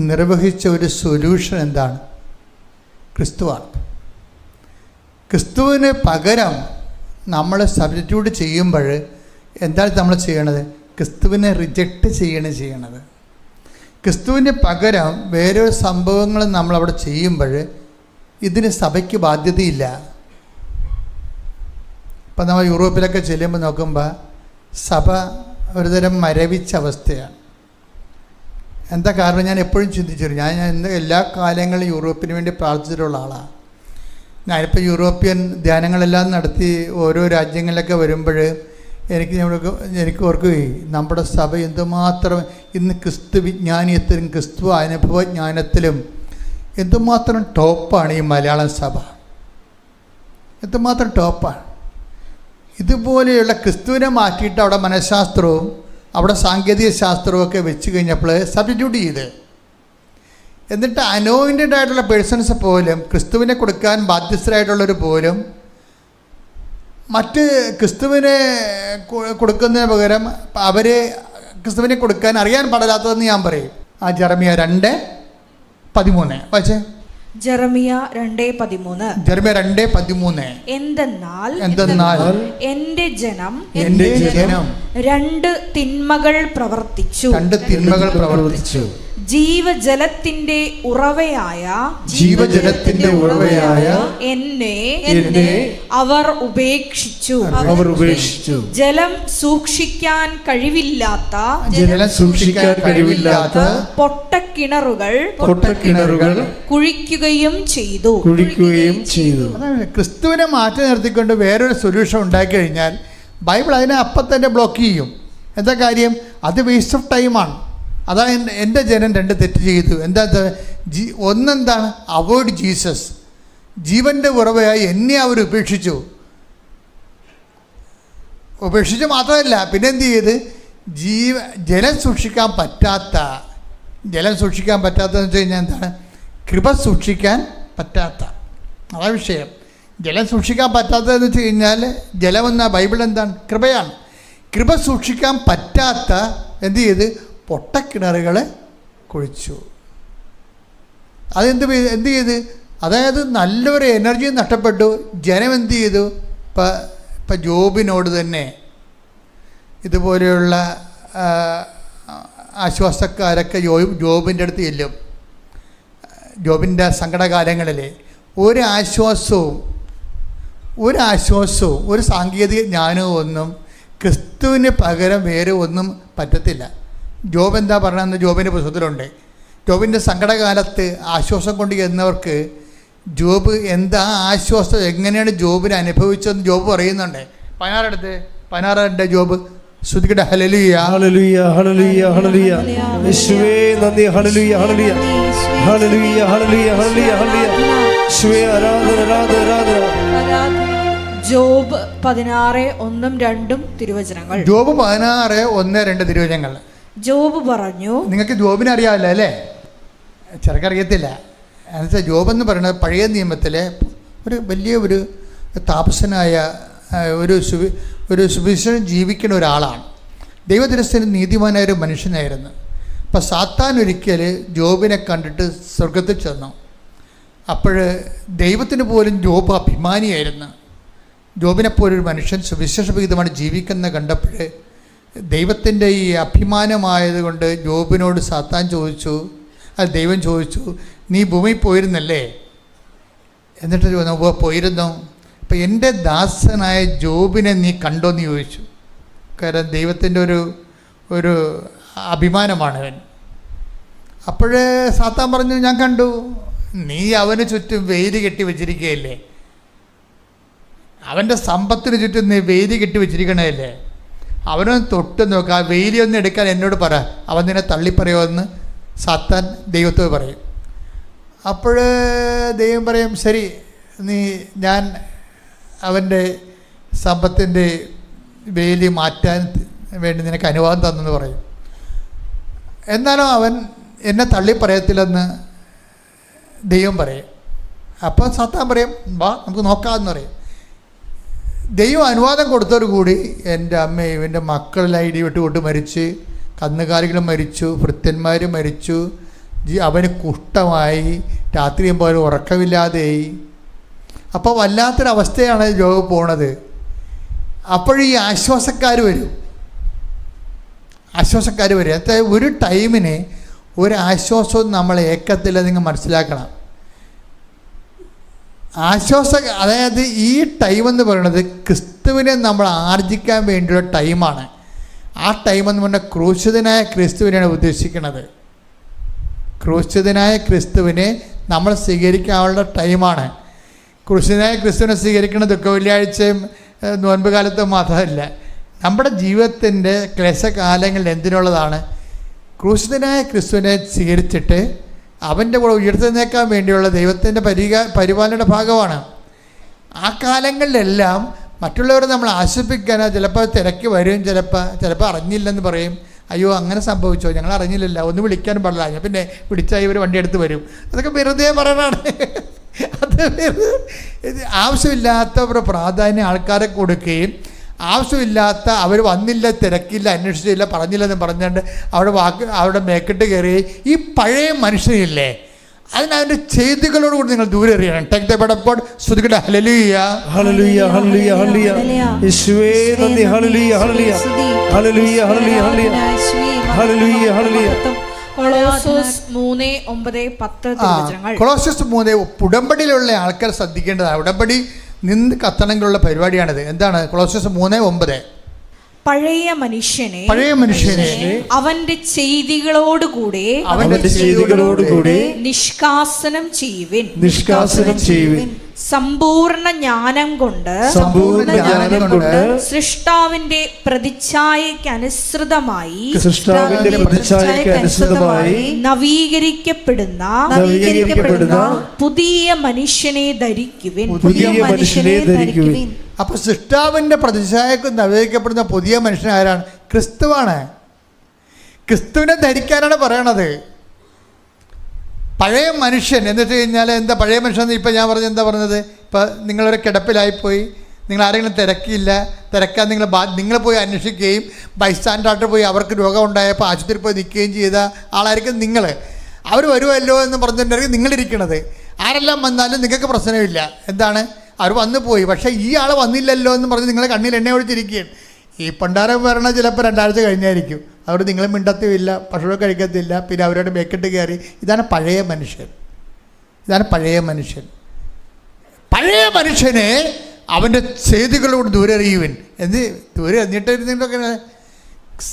നിർവഹിച്ച ഒരു സൊല്യൂഷൻ എന്താണ്? ക്രിസ്തുവാണ്. ക്രിസ്തുവിന് പകരം നമ്മൾ സബ്സ്റ്റിറ്റ്യൂട്ട് ചെയ്യുമ്പോൾ എന്താണ് നമ്മൾ ചെയ്യണത്? ക്രിസ്തുവിനെ റിജക്റ്റ് ചെയ്യണത്. ക്രിസ്തുവിന് പകരം വേറൊരു സംഭവങ്ങൾ നമ്മളവിടെ ചെയ്യുമ്പോൾ ഇതിന് സഭയ്ക്ക് ബാധ്യതയില്ല. ഇപ്പം നമ്മൾ യൂറോപ്പിലൊക്കെ ചെല്ലുമ്പോൾ നോക്കുമ്പോൾ സഭ ഒരുതരം മരവിച്ച അവസ്ഥയാണ്. എന്താ കാരണം? ഞാൻ എപ്പോഴും ചിന്തിച്ചിരുന്നു. ഞാൻ എല്ലാ കാലങ്ങളിലും യൂറോപ്പിന് വേണ്ടി പ്രാർത്ഥിച്ചിട്ടുള്ള ആളാണ്. ഞാനിപ്പോൾ യൂറോപ്യൻ ധ്യാനങ്ങളെല്ലാം നടത്തി ഓരോ രാജ്യങ്ങളിലൊക്കെ വരുമ്പോൾ എനിക്ക് ഓർക്കുകയും നമ്മുടെ സഭ എന്തുമാത്രം ഇന്ന് ക്രിസ്തു വിജ്ഞാനീയത്തിലും ക്രിസ്തു അനുഭവജ്ഞാനത്തിലും എന്തുമാത്രം ടോപ്പാണ് ഈ മലയാളം സഭ. എന്തുമാത്രം ടോപ്പാണ്. ഇതുപോലെയുള്ള ക്രിസ്തുവിനെ മാറ്റിയിട്ട് അവിടെ മനഃശാസ്ത്രവും അവിടെ സാങ്കേതിക ശാസ്ത്രവും ഒക്കെ വെച്ച് കഴിഞ്ഞപ്പോൾ സബ്സ്റ്റിറ്റ്യൂട്ട് ചെയ്ത്, എന്നിട്ട് അനോയിൻറ്റഡ് ആയിട്ടുള്ള പേഴ്സൺസ് പോലും ക്രിസ്തുവിനെ കൊടുക്കാൻ ബാധ്യസ്ഥരായിട്ടുള്ളവർ പോലും മറ്റ് ക്രിസ്തുവിനെ കൊടുക്കുന്നതിന് പകരം അവർ ക്രിസ്തുവിനെ കൊടുക്കാൻ അറിയാൻ പാടില്ലാത്തതെന്ന് ഞാൻ പറയും. ആ ജെറമിയ 2:13 വായിച്ചേ. ജെറമിയ 2:13. ജെറമിയ 2:13. എന്തെന്നാൽ എന്റെ ജനം രണ്ട് തിന്മകൾ പ്രവർത്തിച്ചു. ജീവജലത്തിന്റെ ഉറവയായ എന്നെ അവർ ഉപേക്ഷിച്ചു. ജലം സൂക്ഷിക്കാൻ കഴിവില്ലാത്ത പൊട്ടക്കിണറുകൾ കുഴിക്കുകയും ചെയ്തു. ക്രിസ്തുവിനെ മാറ്റി നിർത്തിക്കൊണ്ട് വേറൊരു സൊല്യൂഷൻ ഉണ്ടാക്കി കഴിഞ്ഞാൽ ബൈബിൾ അതിനെ അപ്പം തന്നെ ബ്ലോക്ക് ചെയ്യും. എന്താ കാര്യം? അത് വേസ്റ്റ് ഓഫ് ടൈമാണ്. അതാ എൻ്റെ ജനം രണ്ട് തെറ്റ് ചെയ്തു. ഒന്നെന്താണ്? Avoid Jesus. ജീവൻ്റെ ഉറവയായി എന്നെ അവർ ഉപേക്ഷിച്ചു മാത്രമല്ല, പിന്നെ എന്ത് ചെയ്ത് ജലം സൂക്ഷിക്കാൻ പറ്റാത്തതെന്ന് വെച്ച് കഴിഞ്ഞാൽ എന്താണ്? കൃപ സൂക്ഷിക്കാൻ പറ്റാത്ത. അതാ വിഷയം. ജലം സൂക്ഷിക്കാൻ പറ്റാത്തതെന്ന് വെച്ച് കഴിഞ്ഞാൽ ജലമെന്ന ബൈബിൾ എന്താണ്? കൃപയാണ്. കൃപ സൂക്ഷിക്കാൻ പറ്റാത്ത എന്ത് ചെയ്ത്? പൊട്ടക്കിണറുകളെ കുഴിച്ചു. എന്ത് ചെയ്ത്? അതായത് നല്ലൊരു എനർജി നഷ്ടപ്പെട്ടു. ജനം എന്ത് ചെയ്തു? ഇപ്പം ജോബിനോട് തന്നെ ഇതുപോലെയുള്ള ആശ്വാസക്കാരൊക്കെ ജോബിൻ്റെ അടുത്ത് ചെല്ലും. ജോബിൻ്റെ സങ്കടകാലങ്ങളിൽ ഒരാശ്വാസവും ഒരു സാങ്കേതിക ജ്ഞാനവും ഒന്നും ക്രിസ്തുവിന് പകരം വേറെ ഒന്നും പറ്റത്തില്ല. ജോബ് എന്താ പറയണമെന്ന് ജോബിൻ്റെ പുസ്തകത്തിലുണ്ട്. ജോബിൻ്റെ സങ്കടകാലത്ത് ആശ്വാസം കൊണ്ട് ചെന്നവർക്ക് ജോബ് എന്താ ആശ്വാസം, എങ്ങനെയാണ് ജോബിനെ അനുഭവിച്ചതെന്ന് ജോബ് പറയുന്നുണ്ട്. 16 ജോബ്. ശ്രുതിക്കട്ടെ. ഹല്ലേലൂയ, ഹല്ലേലൂയ, ഹല്ലേലൂയ, ഹല്ലേലൂയ. യേശുവേ നന്ദി. ഹല്ലേലൂയ, ഹല്ലേലൂയ, ഹല്ലേലൂയ, ഹല്ലേലൂയ, ഹല്ലേലൂയ, ഹല്ലേലൂയ. യേശുവേ ആരാധന, ആരാധന, ആരാധന. ജോബ് 16:1-2 തിരുവചനങ്ങൾ. ജോബ് 16:1-2 തിരുവചനങ്ങൾ. ജോബ് പറഞ്ഞു. നിങ്ങൾക്ക് ജോബിനെ അറിയാമല്ലോ അല്ലേ? ചെറുക്കറിയത്തില്ല. എന്നുവെച്ചാൽ ജോബെന്ന് പറയുന്നത് പഴയ നിയമത്തിലെ വലിയ താപസനായ ഒരു സുവിശേഷം ജീവിക്കുന്ന ഒരാളാണ്. ദൈവദൃഷ്ടിയിൽ നീതിമാനായ ഒരു മനുഷ്യനായിരുന്നു. അപ്പം സാത്താൻ ഒരിക്കൽ ജോബിനെ കണ്ടിട്ട് സ്വർഗത്തിൽ ചെന്നു. അപ്പോൾ ദൈവത്തിന് പോലും ജോബ് അഭിമാനിയായിരുന്നു. ജോബിനെപ്പോലൊരു മനുഷ്യൻ സുവിശേഷവിഹിതമാണ് ജീവിക്കുന്നത് കണ്ടപ്പോൾ ദൈവത്തിൻ്റെ ഈ അഭിമാനമായതുകൊണ്ട് ജോബിനോട് സാത്താൻ ചോദിച്ചു, ദൈവം ചോദിച്ചു, നീ ഭൂമിയിൽ പോയിരുന്നല്ലേ? എന്നിട്ട് പോയിരുന്നു. അപ്പം എൻ്റെ ദാസനായ ജോബിനെ നീ കണ്ടോന്ന് ചോദിച്ചു. കാരണം ദൈവത്തിൻ്റെ ഒരു അഭിമാനമാണ് അവൻ. അപ്പോഴേ സാത്താൻ പറഞ്ഞു, ഞാൻ കണ്ടു, നീ അവന് ചുറ്റും വേലി കെട്ടി വെച്ചിരിക്കുകയല്ലേ, അവൻ്റെ സമ്പത്തിന് ചുറ്റും നീ വേലി കെട്ടി വെച്ചിരിക്കണമല്ലേ, അവനൊന്ന് തൊട്ട് നോക്കുക, ആ വേലി ഒന്ന് എടുക്കാൻ എന്നോട് പറ, അവൻ നിന്നെ തള്ളിപ്പറയുമെന്ന് സാത്താൻ ദൈവത്തോട് പറയും. അപ്പോൾ ദൈവം പറയും, ശരി, ഞാൻ അവൻ്റെ സമ്പത്തിൻ്റെ വേലി മാറ്റാൻ വേണ്ടി നിനക്ക് അനുവാദം തന്നെന്ന് പറയും. എന്നാലും അവൻ എന്നെ തള്ളിപ്പറയത്തില്ലെന്ന് ദൈവം പറയും. അപ്പോൾ സാത്താൻ പറയും, വാ നമുക്ക് നോക്കാമെന്ന് പറയും. ദൈവം അനുവാദം കൊടുത്തോടുകൂടി എൻ്റെ അമ്മ ഇവൻ്റെ മക്കളെല്ലാം ഇടിവിട്ട് മരിച്ച്, കന്നുകാലികൾ മരിച്ചു, ഭൃത്യന്മാർ മരിച്ചു, അവന് കുഷ്ഠമായി, രാത്രിയും പോലും ഉറക്കമില്ലാതെയായി. അപ്പോൾ വല്ലാത്തൊരവസ്ഥയാണ് ജോബ് പോണത്. അപ്പോഴീ ആശ്വാസക്കാർ വരും. അതായത് ഒരു ടൈമിന് ഒരാശ്വാസവും നമ്മളെ ഏക്കത്തില്ല, നിങ്ങൾ മനസ്സിലാക്കണം. അതായത് ഈ ടൈമെന്ന് പറയുന്നത് ക്രിസ്തുവിനെ നമ്മൾ ആർജിക്കാൻ വേണ്ടിയുള്ള ടൈമാണ്. ആ ടൈമെന്ന് പറഞ്ഞാൽ ക്രൂശിതനായ ക്രിസ്തുവിനെയാണ് ഉദ്ദേശിക്കുന്നത്. ക്രൂശിതനായ ക്രിസ്തുവിനെ നമ്മൾ സ്വീകരിക്കാനുള്ള ടൈമാണ്. ക്രൂശിതനായ ക്രിസ്തുവിനെ സ്വീകരിക്കുന്ന ദുഃഖ വെള്ളിയാഴ്ചയും നോൻപ് കാലത്തും മാത്രമല്ല, നമ്മുടെ ജീവിതത്തിൻ്റെ ക്ലേശകാലങ്ങളിൽ എന്തിനുള്ളതാണ്? ക്രൂശിതനായ ക്രിസ്തുവിനെ സ്വീകരിച്ചിട്ട് അവൻ്റെ കൂടെ ഉയർത്തെഴുന്നേൽക്കാൻ വേണ്ടിയുള്ള ദൈവത്തിൻ്റെ പരിപാലനയുടെ ഭാഗമാണ്. ആ കാലങ്ങളിലെല്ലാം മറ്റുള്ളവരെ നമ്മൾ ആശ്വസിപ്പിക്കാനോ ചിലപ്പോൾ തിരക്ക് വരും, ചിലപ്പോൾ അറിഞ്ഞില്ലെന്ന് പറയും. അയ്യോ അങ്ങനെ സംഭവിച്ചോ, ഞങ്ങൾ അറിഞ്ഞില്ലല്ലോ, ഒന്ന് വിളിക്കാൻ പാടില്ല, ഞാൻ പിന്നെ വിളിച്ചാൽ ഇവർ വണ്ടി എടുത്ത് വരും. അതൊക്കെ വെറുതെ പറയണതാണ്. അത് ആവശ്യമില്ലാത്തവരുടെ പ്രാധാന്യം ആൾക്കാരെ കൊടുക്കുകയും ആവശ്യമില്ലാത്ത അവർ വന്നില്ല, തിരക്കില്ല, അന്വേഷിച്ചില്ല, പറഞ്ഞില്ലെന്ന് പറഞ്ഞുകൊണ്ട് അവിടെ മേക്കിട്ട് കയറി ഈ പഴയ മനുഷ്യനില്ലേ അതിനതിൻ്റെ ചെയ്തികളോടുകൂടി നിങ്ങൾ ദൂരെ എറിയണം. ടേക്ക് ദ ബെഡ് ഗോഡ്, സ്തുതിക്കട്ടെ. ഹല്ലേലൂയ ഹല്ലേലൂയ ഹല്ലേലൂയ ഹല്ലേലൂയ യേശുവേ നന്ദി. ഹല്ലേലൂയ ഹല്ലേലൂയ ഹല്ലേലൂയ ഹല്ലേലൂയ ഹല്ലേലൂയ ഹല്ലേലൂയ. കൊളോസ്യോസ് 3:9-10 കൊളോസ്യോസ് 3 ഉടമ്പടിയിലുള്ള ആൾക്കാർ ശ്രദ്ധിക്കേണ്ടതാണ്. ഉടമ്പടി നിന്ന് കത്തണമെങ്കിലുള്ള പരിപാടിയാണിത്. എന്താണ് കൊളോസ്യോസ് 3:9? പഴയ മനുഷ്യനെ അവന്റെ ചെയ്തികളോടുകൂടെ നിഷ്കാസനം ചെയ്യുവിൻ. സമ്പൂർണ്ണ ജ്ഞാനം കൊണ്ട് സൃഷ്ടാവിന്റെ പ്രതിച്ഛായയ്ക്ക് അനുസൃതമായി നവീകരിക്കപ്പെടുന്ന പുതിയ മനുഷ്യനെ ധരിക്കുവിൻ. അപ്പൊ സൃഷ്ടാവിന്റെ പ്രതിച്ഛായക്ക് നവീകരിക്കപ്പെടുന്ന പുതിയ മനുഷ്യൻ ആരാണ്? ക്രിസ്തുവാണ്. ക്രിസ്തുവിനെ ധരിക്കാനാണ് പറയണത്. പഴയ മനുഷ്യൻ എന്ന് വെച്ച് കഴിഞ്ഞാൽ എന്താ പഴയ മനുഷ്യൻ? ഇപ്പം ഞാൻ എന്താ പറഞ്ഞത്? ഇപ്പം നിങ്ങളൊരു കിടപ്പിലായിപ്പോയി, നിങ്ങൾ ആരെങ്കിലും തിരക്കാൻ നിങ്ങൾ പോയി അന്വേഷിക്കുകയും ബൈസ്റ്റാൻഡായിട്ട് പോയി അവർക്ക് രോഗം ഉണ്ടായപ്പോൾ ആശുപത്രിയിൽ പോയി നിൽക്കുകയും ചെയ്ത ആളായിരിക്കും നിങ്ങൾ. അവർ വരുമല്ലോ എന്ന് പറഞ്ഞിട്ടുണ്ടെങ്കിൽ നിങ്ങളിരിക്കണത്. ആരെല്ലാം വന്നാലും നിങ്ങൾക്ക് പ്രശ്നമില്ല. എന്താണ്? അവർ വന്നു പോയി, പക്ഷേ ഈ ആൾ വന്നില്ലല്ലോ എന്ന് പറഞ്ഞ് നിങ്ങളെ കണ്ണിൽ എണ്ണ ഒഴിച്ചിരിക്കുകയാണ്. ഈ പണ്ടാരം വരണ ചിലപ്പോൾ 2 ആഴ്ച കഴിഞ്ഞായിരിക്കും. അവർ നിങ്ങളെ മിണ്ടത്തുമില്ല, ഭക്ഷണം കഴിക്കത്തില്ല, പിന്നെ അവരുടെ മേക്കിട്ട് കയറി. ഇതാണ് പഴയ മനുഷ്യൻ. പഴയ മനുഷ്യനെ അവൻ്റെ ചെയ്തികളോട് ദൂരെ എറിയുവിൻ. ദൂരെ എറിഞ്ഞിട്ട്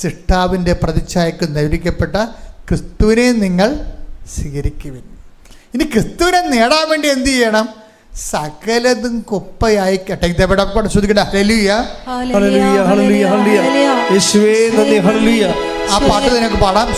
സൃഷ്ടാവിൻ്റെ പ്രതിച്ഛായക്ക് നവീകരിക്കപ്പെട്ട ക്രിസ്തുവിനെ നിങ്ങൾ സ്വീകരിക്കുവിൻ. ഇനി ക്രിസ്തുവിനെ നേടാൻ വേണ്ടി എന്ത് ചെയ്യണം? സകലതും കുപ്പയായി ആ പാട്ട് നിനക്ക് പാടാം.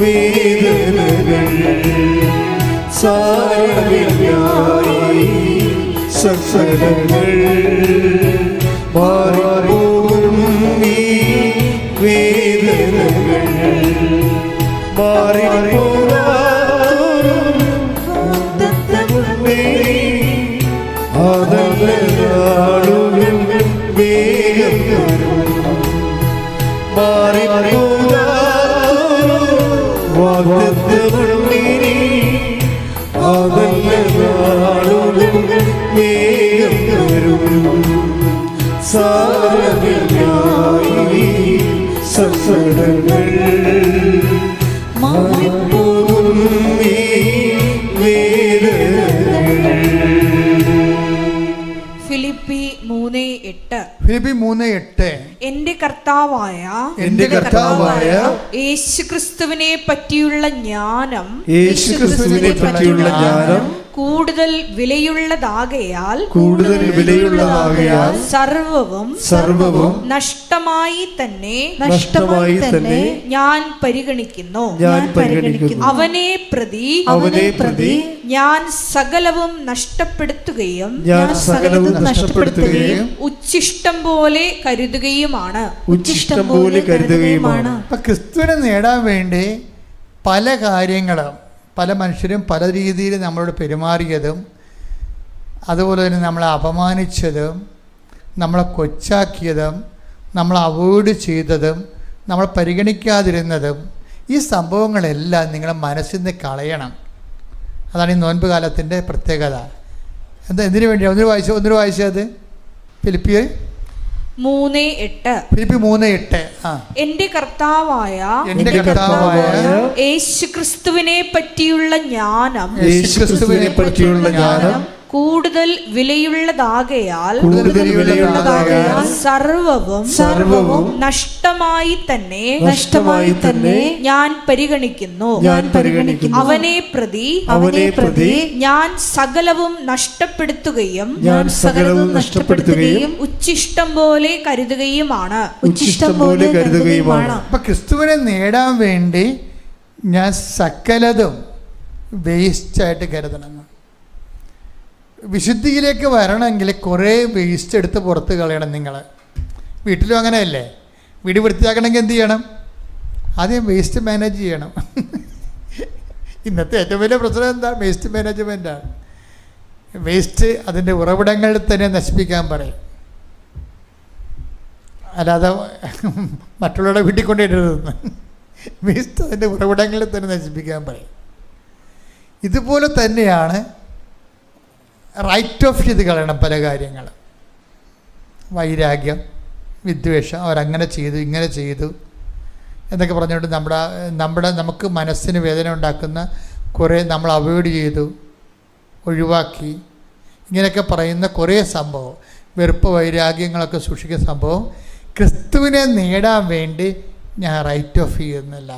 വേദനകൾ സാരമില്ലായി സസരങ്ങൾ മാറിപ്പോകും ഈ വേദനകൾ മാറിപ്പോകാറും അതല്ലാളുകൾ വേഗം മാറിപ്പോകാറും വേഗം വരും. സാരമില്ലായി സങ്കടങ്ങൾ മാറിപ്പോകും ഈ വേദനകൾ. ഫിലിപ്പി 3:8. ഫിലിപ്പി 3:8. എന്റെ കർത്താവായ യേശുക്രിസ്തുവിനെ പറ്റിയുള്ള ജ്ഞാനം കൂടുതൽ വിലയുള്ളതാകയാൽ സർവവും നഷ്ടമായി തന്നെ ഞാൻ പരിഗണിക്കുന്നു. അവനെ പ്രതി ഞാൻ സകലവും നഷ്ടപ്പെടുത്തുകയും ഉച്ഛിഷ്ടം പോലെ കരുതുകയുമാണ്. അപ്പൊ ക്രിസ്തുവിനെ നേടാൻ വേണ്ടി പല കാര്യങ്ങളും പല മനുഷ്യരും പല രീതിയിൽ നമ്മളോട് പെരുമാറിയതും, അതുപോലെ തന്നെ നമ്മളെ അപമാനിച്ചതും, നമ്മളെ കൊച്ചാക്കിയതും, നമ്മളെ അവോയ്ഡ് ചെയ്തതും, നമ്മളെ പരിഗണിക്കാതിരുന്നതും, ഈ സംഭവങ്ങളെല്ലാം നിങ്ങളെ മനസ്സിൽ നിന്ന് കളയണം. അതാണ് ഈ നോൻപ് കാലത്തിൻ്റെ പ്രത്യേകത. എന്തിനു വേണ്ടിയാണ്? ഒന്നിനു വായിച്ചത് ഫിലിപ്പി 3:8. ഫിലിപ്പി 3:8. എന്റെ കർത്താവായ യേശുക്രിസ്തുവിനെ പറ്റിയുള്ള ജ്ഞാനം കൂടുതൽ വിലയുള്ളതാകയാൽ സർവവും നഷ്ടമായി തന്നെ ഞാൻ പരിഗണിക്കുന്നു. അവനെ പ്രതി ഞാൻ സകലവും നഷ്ടപ്പെടുത്തുകയും ഉച്ഛിഷ്ടം പോലെ കരുതുകയുമാണ്. അപ്പൊ ക്രിസ്തുവിനെ നേടാൻ വേണ്ടി ഞാൻ സകലതും വേസ്റ്റായിട്ട് കരുതണം. വിശുദ്ധിയിലേക്ക് വരണമെങ്കിൽ കുറേ വേസ്റ്റ് എടുത്ത് പുറത്ത് കളയണം. നിങ്ങൾ വീട്ടിലും അങ്ങനെയല്ലേ? വീട് വൃത്തിയാക്കണമെങ്കിൽ എന്ത് ചെയ്യണം? ആദ്യം വേസ്റ്റ് മാനേജ് ചെയ്യണം. ഇന്നത്തെ ഏറ്റവും വലിയ പ്രശ്നം എന്താ? വേസ്റ്റ് മാനേജ്മെൻറ്റാണ്. വേസ്റ്റ് അതിൻ്റെ ഉറവിടങ്ങളിൽ തന്നെ നശിപ്പിക്കാൻ പറയും. അല്ലാതെ മറ്റുള്ളവരുടെ വീട്ടിൽ കൊണ്ടിടരുതെന്ന്. വേസ്റ്റ് അതിൻ്റെ ഉറവിടങ്ങളിൽ തന്നെ നശിപ്പിക്കാൻ പറയും. ഇതുപോലെ തന്നെയാണ് റൈറ്റ് ഓഫ് ചെയ്ത് കളയണം പല കാര്യങ്ങൾ. വൈരാഗ്യം, വിദ്വേഷം, അവരങ്ങനെ ചെയ്തു ഇങ്ങനെ ചെയ്തു എന്നൊക്കെ പറഞ്ഞുകൊണ്ട് നമുക്ക് മനസ്സിന് വേദന ഉണ്ടാക്കുന്ന കുറേ നമ്മൾ അവോയ്ഡ് ചെയ്തു, ഒഴിവാക്കി, ഇങ്ങനെയൊക്കെ പറയുന്ന കുറേ സംഭവം, വെറുപ്പ് വൈരാഗ്യങ്ങളൊക്കെ സൂക്ഷിക്കുന്ന സംഭവം ക്രിസ്തുവിനെ നേടാൻ വേണ്ടി ഞാൻ റൈറ്റ് ഓഫ് ചെയ്യുന്നില്ല,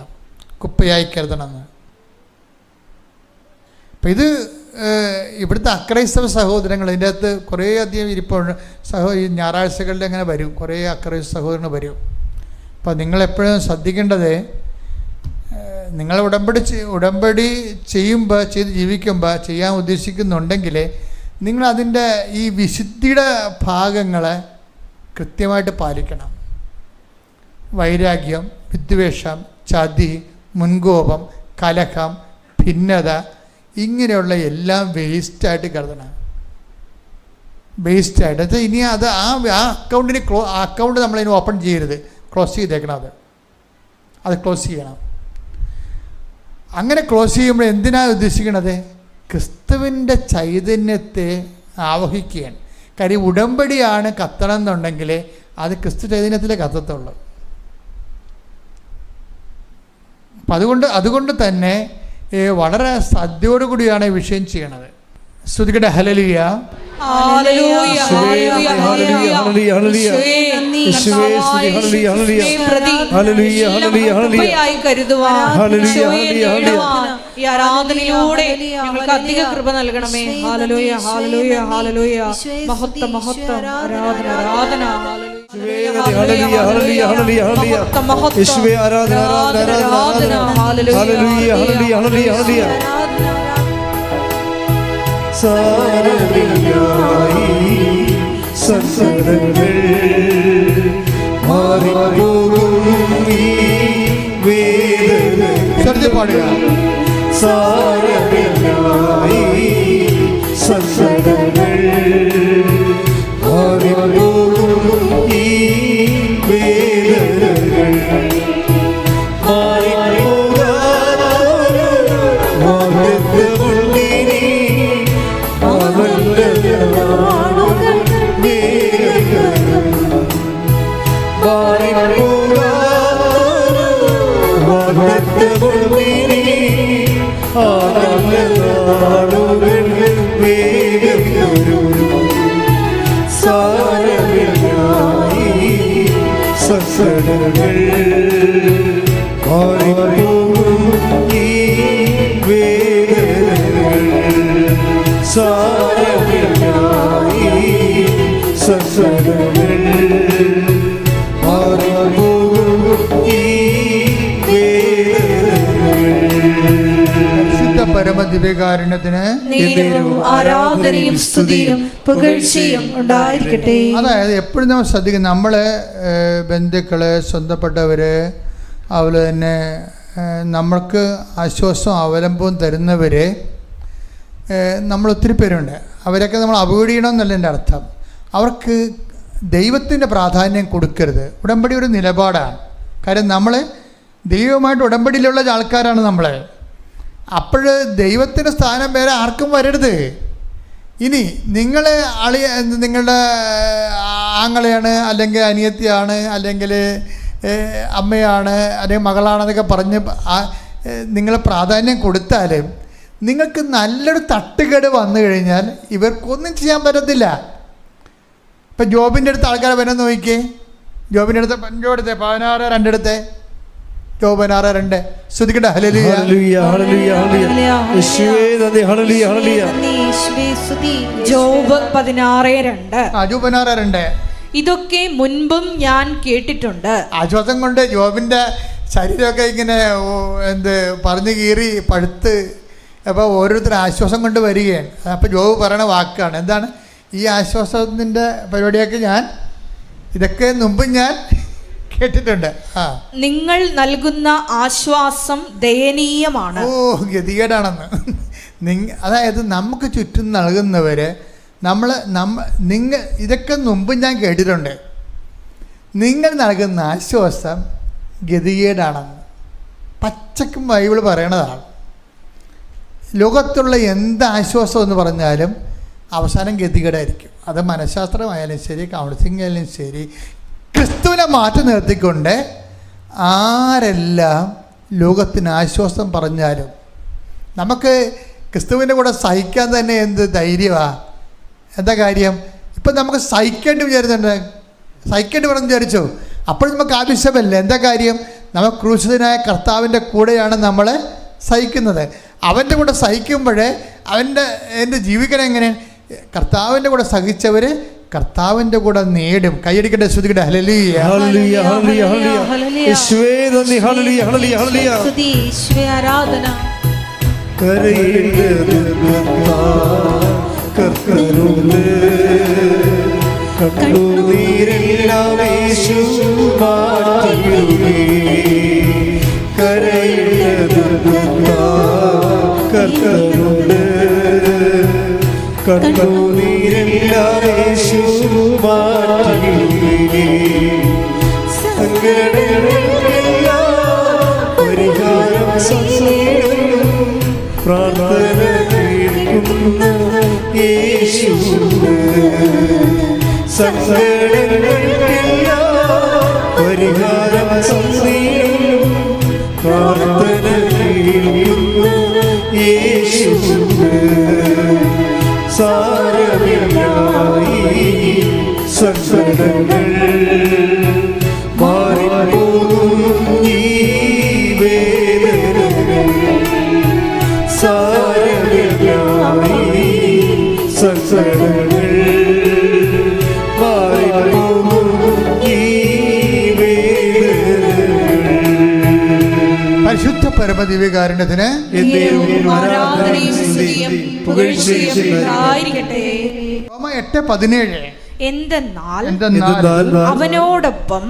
കുപ്പയായി കരുതണമെന്ന്. അപ്പം ഇത് ഇവിടുത്തെ അക്രൈസ്തവ സഹോദരങ്ങൾ ഇതിൻ്റെ അകത്ത് കുറേ അധികം ഇരിപ്പുണ്ട്. ഈ ഞായറാഴ്ചകളിൽ അങ്ങനെ വരും, കുറേ അക്രൈസ്തവ സഹോദരങ്ങൾ വരും. അപ്പോൾ നിങ്ങളെപ്പോഴും ശ്രദ്ധിക്കേണ്ടത്, നിങ്ങൾ ഉടമ്പടി ചെയ്ത് ജീവിക്കുമ്പോൾ ചെയ്യാൻ ഉദ്ദേശിക്കുന്നുണ്ടെങ്കിൽ നിങ്ങളതിൻ്റെ ഈ വിശുദ്ധിയുടെ ഭാഗങ്ങളെ കൃത്യമായിട്ട് പാലിക്കണം. വൈരാഗ്യം, വിദ്വേഷം, ചതി, മുൻകോപം, കലഹം, ഭിന്നത, ഇങ്ങനെയുള്ള എല്ലാം വേസ്റ്റായിട്ട് കരുതണം. വേസ്റ്റായിട്ട് ഇനി അത് ആ അക്കൗണ്ട് നമ്മളിനി ഓപ്പൺ ചെയ്യരുത്, ക്ലോസ് ചെയ്തേക്കണം. അത് ക്ലോസ് ചെയ്യണം. അങ്ങനെ ക്ലോസ് ചെയ്യുമ്പോൾ എന്തിനാണ് ഉദ്ദേശിക്കണത്? ക്രിസ്തുവിൻ്റെ ചൈതന്യത്തെ ആവഹിക്കുകയാണ്. കാര്യം ഉടമ്പടിയാണ് കത്തണം എന്നുണ്ടെങ്കിൽ അത് ക്രിസ്തു ചൈതന്യത്തിലേ കത്തത്തുള്ളൂ. അപ്പം അതുകൊണ്ട് തന്നെ വളരെ ശ്രദ്ധയോടുകൂടിയാണ് ഈ വിഷയം ചെയ്യണത്. സ്തുതിക്കട്ടെ. ഹല്ലേലൂയ. ഈ ആരാധനയിലൂടെ ഞങ്ങൾക്ക് അധിക കൃപ നൽകണമേ. ഹല്ലേലൂയ, ഹല്ലേലൂയ, ഹല്ലേലൂയ. മഹത്വം, മഹത്വം, ആരാധന, ആരാധന. സങ്കടങ്ങൾ മാറിപ്പോകും ഈ വേദന പാടുക. സാരമില്ലായി സങ്കടങ്ങൾ മാറിപ്പോകും ഈ വേദനകൾ മാറിപ്പോകാനൊരു വാഗ്ദത്തമുണ്ടിനി. അവന്റെ സങ്കടങ്ങൾ മാറിപ്പോകും ഈ വേദനകൾ സാരമില്ല ഈ സങ്കടങ്ങൾ മാറിപ്പോകും ഈ പരമദിവ്യകാരുണ്യത്തിന് ആരാധനയും സ്തുതിയും പുകഴ്ചയും ഉണ്ടായിരിക്കട്ടെ. അതായത് എപ്പോഴും നമ്മൾ ശ്രദ്ധിക്കും, നമ്മളെ ബന്ധുക്കള്, സ്വന്തപ്പെട്ടവര്, അതുപോലെ തന്നെ നമ്മൾക്ക് ആശ്വാസവും അവലംബവും തരുന്നവര് നമ്മൾ ഒത്തിരി പേരുണ്ട്. അവരൊക്കെ നമ്മൾ അവോയ്ഡ് ചെയ്യണമെന്നല്ല എൻ്റെ അർത്ഥം. അവർക്ക് ദൈവത്തിൻ്റെ പ്രാധാന്യം കൊടുക്കരുത്. ഉടമ്പടി ഒരു നിലപാടാണ്. കാര്യം നമ്മൾ ദൈവവുമായിട്ട് ഉടമ്പടിയിലുള്ള ആൾക്കാരാണ് നമ്മൾ. അപ്പോൾ ദൈവത്തിൻ്റെ സ്ഥാനം വേറെ ആർക്കും വരരുത്. ഇനി നിങ്ങൾ നിങ്ങളുടെ ആങ്ങളെയാണ്, അല്ലെങ്കിൽ അനിയത്തിയാണ്, അല്ലെങ്കിൽ അമ്മയാണ്, അല്ലെങ്കിൽ മകളാണെന്നൊക്കെ പറഞ്ഞ് നിങ്ങൾ പ്രാധാന്യം കൊടുത്താലും നിങ്ങൾക്ക് നല്ലൊരു തട്ടുകേട് വന്നു കഴിഞ്ഞാൽ ഇവർക്കൊന്നും ചെയ്യാൻ പറ്റത്തില്ല. ഇപ്പം ജോബിൻ്റെ അടുത്ത് ആൾക്കാരെ വരാൻ നോക്കിക്കേ. ജോബിൻ്റെ അടുത്ത് 16:2 ജോബ് 16:2 ശ്രദ്ധിക്കട്ടെ. ഹല്ലേലൂയ ഹല്ലേലൂയ ഹല്ലേലൂയ ഹല്ലേലൂയ യേശുവേ നന്ദി. ഹല്ലേലൂയ ഹല്ലേലൂയ ജോബ് 16:2. ജോബ് 16:2 ഇതൊക്കെ മുൻപും ഞാൻ കേട്ടിട്ടുണ്ട്. ആശ്വാസം കൊണ്ട് ജോബിൻ്റെ ശരീരമൊക്കെ ഇങ്ങനെ പറഞ്ഞു കീറി പഴുത്ത്, അപ്പോൾ ഓരോരുത്തർ ആശ്വാസം കൊണ്ട് വരികയാണ്. അപ്പോൾ ജോബ് പറയണ വാക്കാണ് എന്താണ്? ഈ ആശ്വാസത്തിൻ്റെ പരിപാടിയൊക്കെ ഇതൊക്കെ മുമ്പ് ഞാൻ കേട്ടിട്ടുണ്ട്. നിങ്ങൾ നൽകുന്ന ആശ്വാസം ദയനീയമാണ്. ഗതികേടാണെന്ന്. അതായത് നമുക്ക് ചുറ്റും നൽകുന്നവര് നിങ്ങൾ ഇതൊക്കെ മുമ്പ് ഞാൻ കേട്ടിട്ടുണ്ട്. നിങ്ങൾ നൽകുന്ന ആശ്വാസം ഗതികേടാണെന്ന് പച്ചക്കും ബൈബിൾ പറയണതാണ്. ലോകത്തുള്ള എന്ത് ആശ്വാസം എന്ന് പറഞ്ഞാലും അവസാനം ഗതികേടായിരിക്കും. അത് മനഃശാസ്ത്രമായാലും ശരി, കൗൺസിലിംഗ് ആയാലും ശരി, ക്രിസ്തുവിനെ മാറ്റി നിർത്തിക്കൊണ്ട് ആരെല്ലാം ലോകത്തിന് ആശ്വാസം പറഞ്ഞാലും നമുക്ക് ക്രിസ്തുവിൻ്റെ കൂടെ സഹിക്കാൻ തന്നെ എന്ത് ധൈര്യമാണ്. എന്താ കാര്യം? ഇപ്പം നമുക്ക് സഹിക്കേണ്ടി പറഞ്ഞ് വിചാരിച്ചോ, അപ്പോൾ നമുക്ക് ആവശ്യമല്ല. എന്താ കാര്യം? നമ്മൾ ക്രൂശിതനായ കർത്താവിൻ്റെ കൂടെയാണ് നമ്മൾ സഹിക്കുന്നത്. അവൻ്റെ കൂടെ സഹിക്കുമ്പോഴേ എൻ്റെ ജീവിക്കണം എങ്ങനെ? കർത്താവിൻ്റെ കൂടെ സഹിച്ചവർ കർത്താവിൻ്റെ കൂടെ നേടും. കൈയടിക്കട്ടെ, ശ്രുതിക്കട്ടെ. ഹല്ലേലൂയ ഹല്ലേലൂയ ഹല്ലേലൂയ ഹല്ലേലൂയ യേശുവേ നന്ദി. ഹല്ലേലൂയ ഹല്ലേലൂയ ഹല്ലേലൂയ സ്തുതി യേശുവേ ആരാധന. കണ്ണുനീരെല്ലാം യേശു മാറ്റിയിടുകേ. കണ്ണുനീരെല്ലാം യേശു മാറ്റിയിടുകേ. സങ്കടങ്ങളെല്ലാം പരിഹാരം പ്രാർത്ഥന കേൾക്കുന്ന യേശുവേ. സങ്കടങ്ങളെല്ലാം പരിഹാരം പ്രാർത്ഥന കേൾക്കുന്ന യേശുവേ. സാരമില്ലായി സങ്കടങ്ങൾ മാറിപ്പോകും ഈ വേദനകൾ. സാരമില്ലായി സങ്കടങ്ങൾ മാറിപ്പോകും ഈ വേദനകൾ. പരിശുദ്ധ പരമദിവ്യകാരുണ്യത്തിന് ആരാധനയും സ്തുതിയും പുകഴ്ചയും ഉണ്ടായിരിക്കട്ടെ. റോമ 8:17 എന്തെന്നാൽ അവനോടൊപ്പം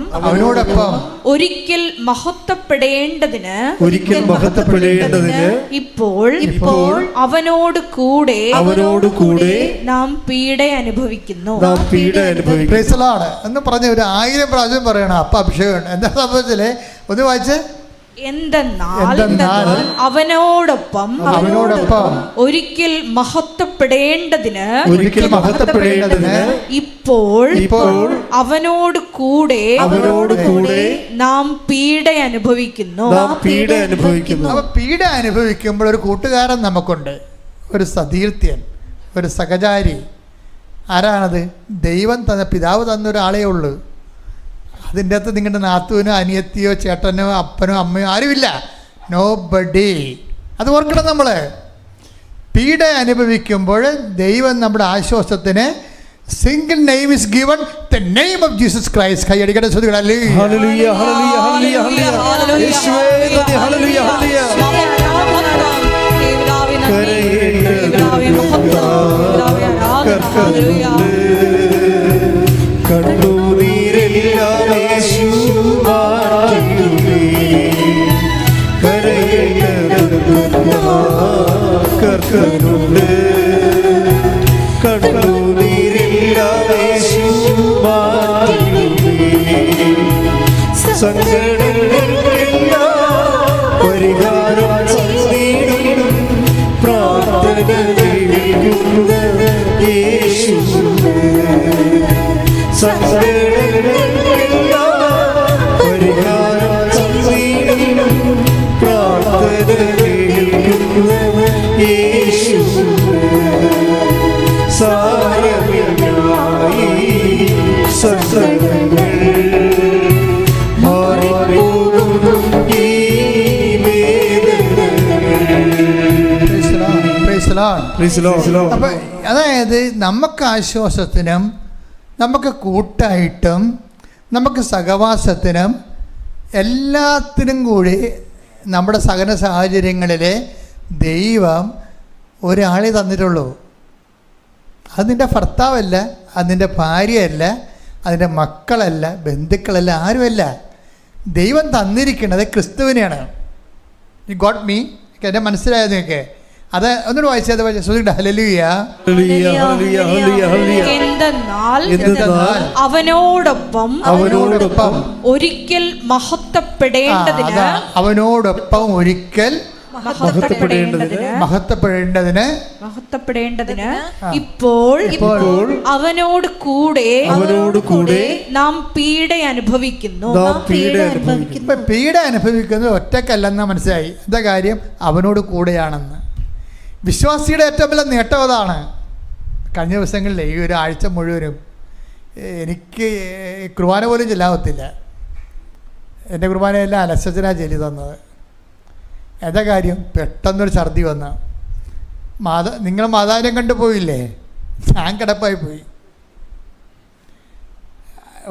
ഒരിക്കൽ മഹത്വപ്പെടേണ്ടതിന് ഇപ്പോൾ അവനോട് കൂടെ നാം പീഡ അനുഭവിക്കുന്നു. എന്ന് പറഞ്ഞ ഒരു 1000 പ്രാവശ്യം പറയണം. അപ്പൊ അഭിഷേകം എന്താ സംഭവിച്ചല്ലേ? ഒന്ന് വായിച്ചേ. എന്തെന്നാൽ അവനോടൊപ്പം ഒരിക്കൽ മഹത്വപ്പെടേണ്ടതിന് ഇപ്പോൾ അവനോട് കൂടെ നാം പീഡ അനുഭവിക്കുന്നു. അപ്പൊ പീഡ അനുഭവിക്കുമ്പോൾ ഒരു കൂട്ടുകാരൻ നമുക്കുണ്ട്, ഒരു സതീർത്ഥ്യൻ, ഒരു സഹചാരി. ആരാണത്? ദൈവം തന്ന, പിതാവ് തന്ന ഒരാളേ ഉള്ളൂ. അതിൻ്റെ അകത്ത് നിങ്ങളുടെ നാത്തുവിനോ അനിയത്തിയോ ചേട്ടനോ അപ്പനോ അമ്മയോ ആരുമില്ല. No buddy. അത് ഓർക്കണം. നമ്മൾ പീഡ അനുഭവിക്കുമ്പോൾ ദൈവം നമ്മുടെ ആശ്വാസത്തിന് single name is given, the name of Jesus Christ. കൈയടിക്കട്ടെ ശ്രുതികൾ. ഹല്ലേലൂയ ഹല്ലേലൂയ ഹല്ലേലൂയ ഹല്ലേലൂയ. യേശുവേ നന്ദി. ഹല്ലേലൂയ ഹല്ലേലൂയ. കണ്ണുനീരെല്ലാം യേശു മാറ്റിടുമേ. കർക്കനുണ്ട് കണ്ണുനീരെല്ലാം യേശു മാറ്റിടുമേ. സങ്കടങ്ങൾക്കെല്ലാം പരിഹാരം ചെയ്തിടും പ്രാർത്ഥന കേൾക്കുന്ന യേശുവേ. സങ്കടങ്ങൾക്കെല്ലാം പരിഹാരം ചെയ്തിടും പ്രാർത്ഥന കേൾക്കുന്ന യേശുവേ. സാരമില്ലായി സങ്കടങ്ങൾ അപ്പം അതായത് നമുക്ക് ആശ്വാസത്തിനും നമുക്ക് കൂട്ടായിട്ടും നമുക്ക് സഹവാസത്തിനും എല്ലാത്തിനും കൂടി നമ്മുടെ സഹന സാഹചര്യങ്ങളിൽ ദൈവം ഒരാളെ തന്നിട്ടുള്ളൂ. അത് നിൻ്റെ ഭർത്താവല്ല, അത് നിൻ്റെ ഭാര്യയല്ല, അതിൻ്റെ മക്കളല്ല, ബന്ധുക്കളല്ല, ആരുമല്ല. ദൈവം തന്നിരിക്കുന്നത് ക്രിസ്തുവിനെയാണ്. You got me? എൻ്റെ മനസ്സിലായത് നിങ്ങൾക്ക്? അത് ഒന്നുകൂടെ വായിച്ചത് ഹല്ലേലൂയ. എന്തെന്നാൽ അവനോടൊപ്പം ഒരിക്കൽ മഹത്വപ്പെടേണ്ടതിന് മഹത്വപ്പെടേണ്ടതിന് ഇപ്പോൾ അവനോട് കൂടെ നാം പീഡ അനുഭവിക്കുന്നു. പീഡ അനുഭവിക്കുന്നത് ഒറ്റക്കല്ലെന്ന് മനസ്സിലായി. എന്താ കാര്യം? അവനോട് കൂടെയാണെന്ന്. വിശ്വാസിയുടെ ഏറ്റവും വലിയ നേട്ടം അതാണ്. കഴിഞ്ഞ ദിവസങ്ങളിൽ ഈ ഒരാഴ്ച മുഴുവനും എനിക്ക് കുർബാന പോലും ചെല്ലാവത്തില്ല. എൻ്റെ കുർബാനയെല്ലാം അലസച്ചനാണ് ചൊല്ലി തന്നത്. എന്താ കാര്യം? പെട്ടെന്നൊരു ഛർദി വന്ന നിങ്ങൾ മാതാവിനെ കണ്ടു പോയില്ലേ? ഞാൻ കിടപ്പായി പോയി.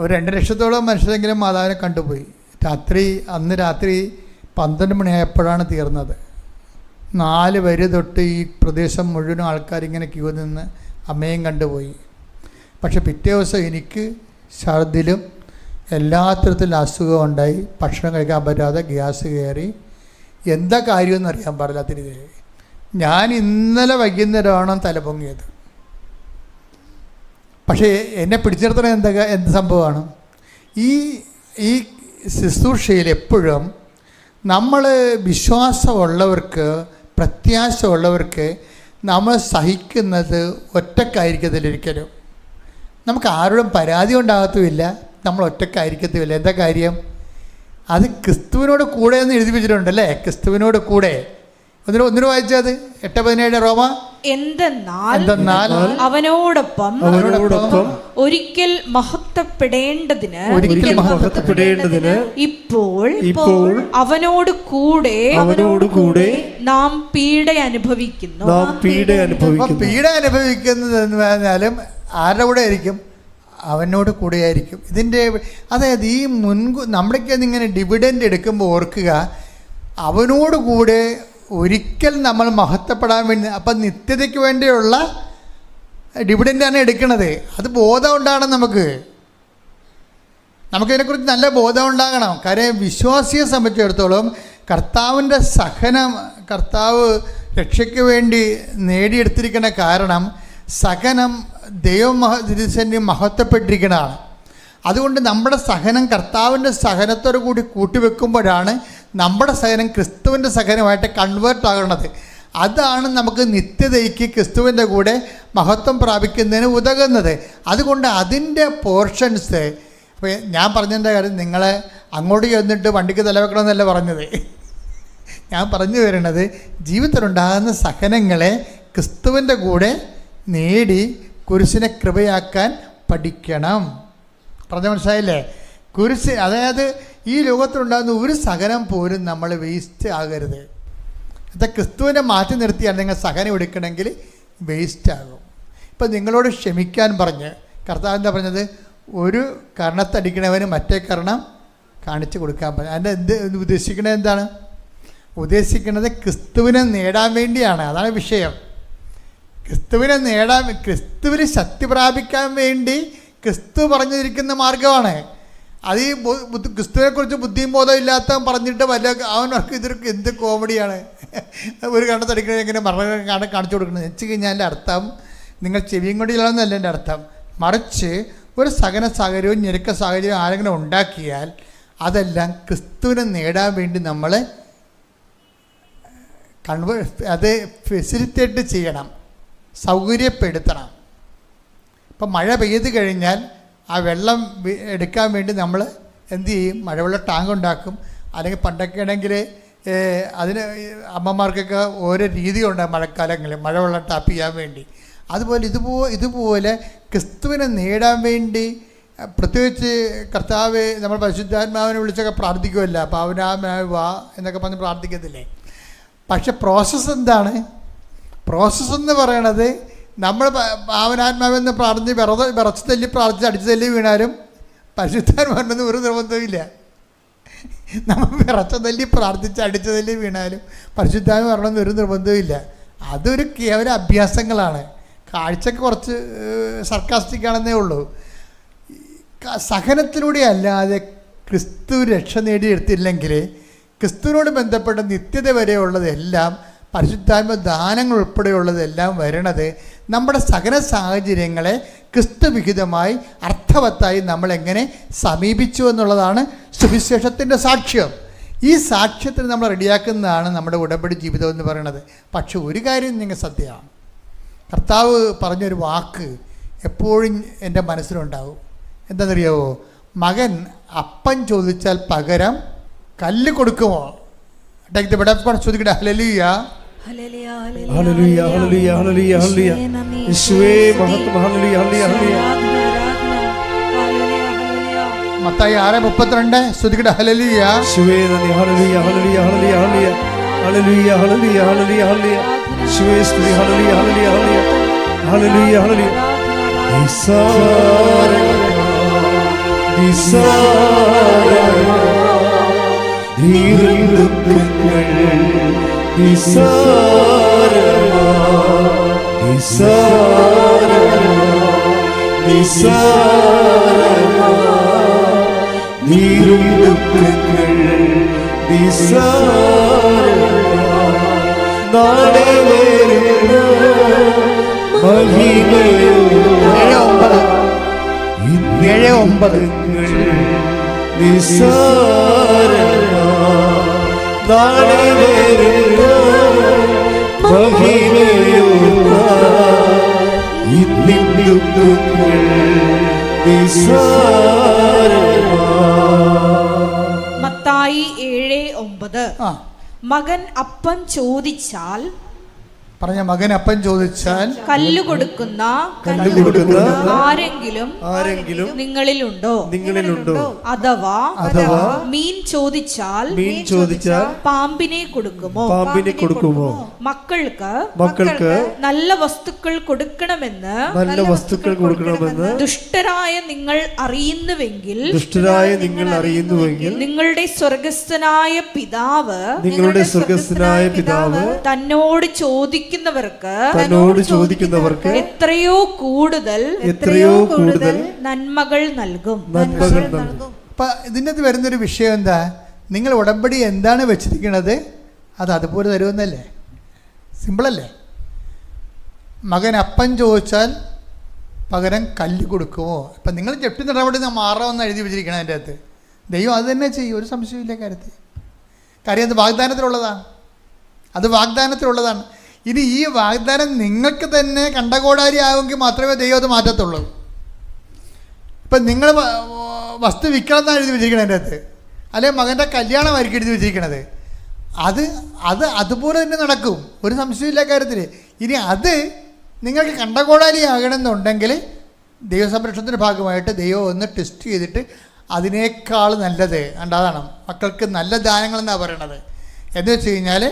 ഒരു 2 ലക്ഷത്തോളം മനുഷ്യരെങ്കിലും മാതാവിനെ കണ്ടുപോയി. അന്ന് രാത്രി 12 മണിയായപ്പോഴാണ് തീർന്നത്. 4 വരി തൊട്ട് ഈ പ്രദേശം മുഴുവൻ ആൾക്കാരിങ്ങനെ ക്യൂ നിന്ന് അമ്മയും കണ്ടുപോയി. പക്ഷെ പിറ്റേ ദിവസം എനിക്ക് ഛർദിലും എല്ലാ തരത്തിലും അസുഖം ഉണ്ടായി. ഭക്ഷണം കഴിക്കാൻ പറ്റാതെ ഗ്യാസ് കയറി. എന്താ കാര്യമെന്ന് അറിയാൻ പാടില്ലാത്ത രീതിയിൽ ഞാൻ ഇന്നലെ വൈകുന്നേരമാണ് തല പൊങ്ങിയത്. പക്ഷേ എന്നെ പിടിച്ചു നിർത്തണ എന്ത് സംഭവമാണ്? ഈ ശുശ്രൂഷയിൽ എപ്പോഴും നമ്മൾ വിശ്വാസമുള്ളവർക്ക്, പ്രത്യാശയുള്ളവർക്ക് നമ്മൾ സഹിക്കുന്നത് ഒറ്റക്കായിരിക്കത്തില്ലൊരിക്കലും. നമുക്ക് ആരോടും പരാതി ഉണ്ടാകത്തുമില്ല, നമ്മൾ ഒറ്റക്കായിരിക്കത്തുമില്ല. എന്താ കാര്യം? അത് ക്രിസ്തുവിനോട് കൂടെ എന്ന് എഴുതി വെച്ചിട്ടുണ്ടല്ലേ? ക്രിസ്തുവിനോട് കൂടെ. ഒന്നിനു വായിച്ചത് 8:17 റോമ. എന്തെന്നാൽ അവനോടൊപ്പം ഒരിക്കൽ മഹത്വപ്പെടേണ്ടതിന് ഇപ്പോൾ അവനോട് കൂടെ നാം പീഡ അനുഭവിക്കുന്നു. പീഡ അനുഭവിക്കുന്നത് എന്ന് പറഞ്ഞാലും ആരുടെ കൂടെ ആയിരിക്കും? അവനോട് കൂടെയായിരിക്കും. അതായത് ഈ നമ്മുടെയൊക്കെ ഇങ്ങനെ ഡിവിഡൻഡ് എടുക്കുമ്പോൾ ഓർക്കുക, അവനോട് കൂടെ ഒരിക്കൽ നമ്മൾ മഹത്വപ്പെടാൻ വേണ്ടി, അപ്പം നിത്യതയ്ക്ക് വേണ്ടിയുള്ള ഡിവിഡൻ്റാണ് എടുക്കുന്നത്. അത് ബോധം ഉണ്ടാകണം. നമുക്കതിനെക്കുറിച്ച് നല്ല ബോധം ഉണ്ടാകണം. കാര്യം വിശ്വാസിയെ സംബന്ധിച്ചിടത്തോളം കർത്താവിൻ്റെ സഹനം, കർത്താവ് രക്ഷയ്ക്ക് വേണ്ടി നേടിയെടുത്തിരിക്കുന്ന കാരണം സഹനം ദൈവം മഹത്വപ്പെട്ടിരിക്കുന്നതാണ്. അതുകൊണ്ട് നമ്മുടെ സഹനം കർത്താവിൻ്റെ സഹനത്തോടു കൂടി കൂട്ടിവെക്കുമ്പോഴാണ് നമ്മുടെ സഹനം ക്രിസ്തുവിൻ്റെ സഹനമായിട്ട് കൺവേർട്ട് ആകുന്നത്. അതാണ് നമുക്ക് നിത്യതയ്ക്ക് ക്രിസ്തുവിൻ്റെ കൂടെ മഹത്വം പ്രാപിക്കുന്നതിന് ഉതകുന്നത്. അതുകൊണ്ട് അതിൻ്റെ പോർഷൻസ്, ഇപ്പോൾ ഞാൻ പറഞ്ഞതിൻ്റെ കാര്യം, നിങ്ങളെ അങ്ങോട്ട് ചെന്നിട്ട് വണ്ടിക്ക് തലവെക്കണമെന്നല്ല പറഞ്ഞത്. ഞാൻ പറഞ്ഞു വരുന്നത് ജീവിതത്തിലുണ്ടാകുന്ന സഹനങ്ങളെ ക്രിസ്തുവിൻ്റെ കൂടെ നേടി കുരിശിനെ കൃപയാക്കാൻ പഠിക്കണം. പറഞ്ഞ മനസ്സിലായില്ലേ? കുരിശ്, അതായത് ഈ ലോകത്തിലുണ്ടാകുന്ന ഒരു സഹനം പോലും നമ്മൾ വേസ്റ്റ് ആകരുത്. അത് ക്രിസ്തുവിനെ മാറ്റി നിർത്തിയാണ് നിങ്ങൾ സഹനം എടുക്കണമെങ്കിൽ വേസ്റ്റ് ആകും. ഇപ്പം നിങ്ങളോട് ക്ഷമിക്കാൻ പറഞ്ഞ് കർത്താവ് എന്താ പറഞ്ഞത്? ഒരു കർണത്തടിക്കണവന് മറ്റേ കർണം കാണിച്ചു കൊടുക്കാൻ പറഞ്ഞു. അതിൻ്റെ ഉദ്ദേശിക്കുന്നത് എന്താണ്? ഉദ്ദേശിക്കുന്നത് ക്രിസ്തുവിനെ നേടാൻ വേണ്ടിയാണ്. അതാണ് വിഷയം. ക്രിസ്തുവിനെ നേടാൻ, ക്രിസ്തുവിന് ശക്തി പ്രാപിക്കാൻ വേണ്ടി ക്രിസ്തു പറഞ്ഞിരിക്കുന്ന മാർഗമാണ് അത്. ഈ ക്രിസ്തുവിനെക്കുറിച്ച് ബുദ്ധിയും ബോധം ഇല്ലാത്ത പറഞ്ഞിട്ട് വല്ല അവനർക്ക് ഇതൊരു എന്ത് കോമഡിയാണ്. ഒരു കണ്ണത്തടിക്കണ എങ്ങനെ മരണം കാണിച്ചു കൊടുക്കുന്നത് വെച്ച് കഴിഞ്ഞാൽ എൻ്റെ അർത്ഥം നിങ്ങൾ ചെവിയും കൊണ്ടില്ലാന്നല്ല എൻ്റെ അർത്ഥം. മറിച്ച് ഒരു സഹന സാഹചര്യവും ഞെരുക്ക സാഹചര്യവും ആരെങ്കിലും ഉണ്ടാക്കിയാൽ അതെല്ലാം ക്രിസ്തുവിനെ നേടാൻ വേണ്ടി നമ്മൾ അത് ഫെസിലിറ്റേറ്റ് ചെയ്യണം, സൗകര്യപ്പെടുത്തണം. ഇപ്പം മഴ പെയ്ത് കഴിഞ്ഞാൽ ആ വെള്ളം എടുക്കാൻ വേണ്ടി നമ്മൾ എന്ത് ചെയ്യും? മഴവെള്ള ടാങ്ക് ഉണ്ടാക്കും. അല്ലെങ്കിൽ പണ്ടൊക്കെ ആണെങ്കിൽ അതിന് അമ്മമാർക്കൊക്കെ ഓരോ രീതിയുണ്ട് മഴക്കാലങ്ങളിൽ മഴവെള്ളം ടാപ്പ് ചെയ്യാൻ വേണ്ടി. അതുപോലെ ഇതുപോലെ ക്രിസ്തുവിനെ നേടാൻ വേണ്ടി പ്രത്യേകിച്ച് കർത്താവ് നമ്മൾ പരിശുദ്ധാത്മാവിനെ വിളിച്ചൊക്കെ പ്രാർത്ഥിക്കുമല്ല, പാവനാത്മാവേ വാ എന്നൊക്കെ പറഞ്ഞ് പ്രാർത്ഥിക്കത്തില്ലേ? പക്ഷെ പ്രോസസ്സ് എന്താണ്? പ്രോസസ്സ് എന്ന് പറയണത് നമ്മൾ പാവനാത്മാവെന്ന് പ്രാർത്ഥിച്ച് വിറച്ച് തല്ലി പ്രാർത്ഥിച്ച് അടിച്ചു തല്ലി വീണാലും പരിശുദ്ധാത്മാവിനൊന്നും ഒരു നിർബന്ധമില്ല. നമ്മൾ വിറച്ച തല്ലി പ്രാർത്ഥിച്ച് അടിച്ചു തല്ലി വീണാലും പരിശുദ്ധാത്മ വരണമെന്ന് ഒരു നിർബന്ധമില്ല. അതൊരു കേവല അഭ്യാസങ്ങളാണ്. കാഴ്ചക്ക് കുറച്ച് സർക്കാസ്റ്റിക്കാണെന്നേ ഉള്ളൂ. സഹനത്തിലൂടെ അല്ലാതെ ക്രിസ്തു രക്ഷ നേടിയെടുത്തില്ലെങ്കിൽ ക്രിസ്തുവിനോട് ബന്ധപ്പെട്ട നിത്യത വരെയുള്ളതെല്ലാം പരിശുദ്ധാത്മ ദാനങ്ങൾ ഉൾപ്പെടെയുള്ളതെല്ലാം വരണത് നമ്മുടെ സകല സാഹചര്യങ്ങളെ ക്രിസ്തുവിഹിതമായി അർത്ഥവത്തായി നമ്മളെങ്ങനെ സമീപിച്ചു എന്നുള്ളതാണ് സുവിശേഷത്തിൻ്റെ സാക്ഷ്യം. ഈ സാക്ഷ്യത്തിന് നമ്മൾ റെഡിയാക്കുന്നതാണ് നമ്മുടെ ഉടമ്പടി ജീവിതം എന്ന് പറയുന്നത്. പക്ഷെ ഒരു കാര്യം നിങ്ങൾ സത്യമാണ്, കർത്താവ് പറഞ്ഞൊരു വാക്ക് എപ്പോഴും എൻ്റെ മനസ്സിലുണ്ടാവും. എന്താണെന്നറിയാവോ? മകൻ അപ്പം ചോദിച്ചാൽ പകരം കല്ല് കൊടുക്കുമോ? ചോദിക്കട്ടെ. ഹല്ലേലൂയ, ഹല്ലേലൂയ, ഹല്ലേലൂയ, ഹല്ലേലൂയ, ഹല്ലേലൂയ. യേശുവേ മഹത്വം. ഹല്ലേലൂയ, ഹല്ലേലൂയ, ഹല്ലേലൂയ. മത്തായി 6:32 ശ്രദ്ധിക്കട്ടെ. ഹല്ലേലൂയ, യേശുവേ നന്ദി. ഹല്ലേലൂയ, ഹല്ലേലൂയ, ഹല്ലേലൂയ, ഹല്ലേലൂയ, ഹല്ലേലൂയ, ഹല്ലേലൂയ, ഹല്ലേലൂയ, ഹല്ലേലൂയ. യേശുവേ സ്തുതി. ഹല്ലേലൂയ, ഹല്ലേലൂയ, ഹല്ലേലൂയ, ഹല്ലേലൂയ, ഹല്ലേലൂയ. മത്തായി 7:9. മകൻ അപ്പം ചോദിച്ചാൽ, പറഞ്ഞ മകൻ അപ്പം ചോദിച്ചാൽ കല്ല് കൊടുക്കുന്ന ആരെങ്കിലും നിങ്ങളിലുണ്ടോ? അഥവാ മീൻ ചോദിച്ചാൽ പാമ്പിനെ കൊടുക്കുമോ? മക്കൾക്ക് നല്ല വസ്തുക്കൾ കൊടുക്കണമെന്ന് ദുഷ്ടരായ നിങ്ങൾ അറിയുന്നുവെങ്കിൽ നിങ്ങളുടെ സ്വർഗസ്ഥനായ പിതാവ് തന്നോട് ചോദിക്കുന്നവർക്ക് എത്രയോ കൂടുതൽ നന്മകൾ നൽകും. അപ്പം ഇതിൻ്റെ വരുന്നൊരു വിഷയം എന്താ? നിങ്ങൾ ഉടമ്പടി എന്താണ് വെച്ചിരിക്കുന്നത് അത് അതുപോലെ തരുമെന്നല്ലേ? സിമ്പിളല്ലേ? മകൻ അപ്പം ചോദിച്ചാൽ പകരം കല്ല് കൊടുക്കുമോ? ഇപ്പം നിങ്ങൾ ജപ്തി നടപടി മാറാമെന്ന് എഴുതി വെച്ചിരിക്കണം അതിൻ്റെ അകത്ത്. ദൈവം അത് തന്നെ ചെയ്യും, ഒരു സംശയമില്ല കാര്യത്തിൽ. കാര്യം അത് വാഗ്ദാനത്തിലുള്ളതാണ്. ഇനി ഈ വാഗ്ദാനം നിങ്ങൾക്ക് തന്നെ കണ്ടകോടാരി ആവുമെങ്കിൽ മാത്രമേ ദൈവം അത് മാറ്റത്തുള്ളൂ. ഇപ്പം നിങ്ങൾ വസ്തു വിൽക്കണമെന്നാണ് എഴുതി വെച്ചിരിക്കണത് എൻ്റെ അകത്ത്, അല്ലെങ്കിൽ മകൻ്റെ കല്യാണമായിരിക്കും എഴുതി വെച്ചിരിക്കണത്. അതുപോലെ തന്നെ നടക്കും, ഒരു സംശയമില്ല കാര്യത്തിൽ. ഇനി അത് നിങ്ങൾക്ക് കണ്ടകോടാരി ആകണമെന്നുണ്ടെങ്കിൽ ദൈവസംരക്ഷണത്തിൻ്റെ ഭാഗമായിട്ട് ദൈവം ഒന്ന് ടെസ്റ്റ് ചെയ്തിട്ട് അതിനേക്കാൾ നല്ലത് അതാണ് മക്കൾക്ക് നല്ല ദാനങ്ങളെന്നാണ് പറയണത്. എന്ന് വെച്ച് കഴിഞ്ഞാൽ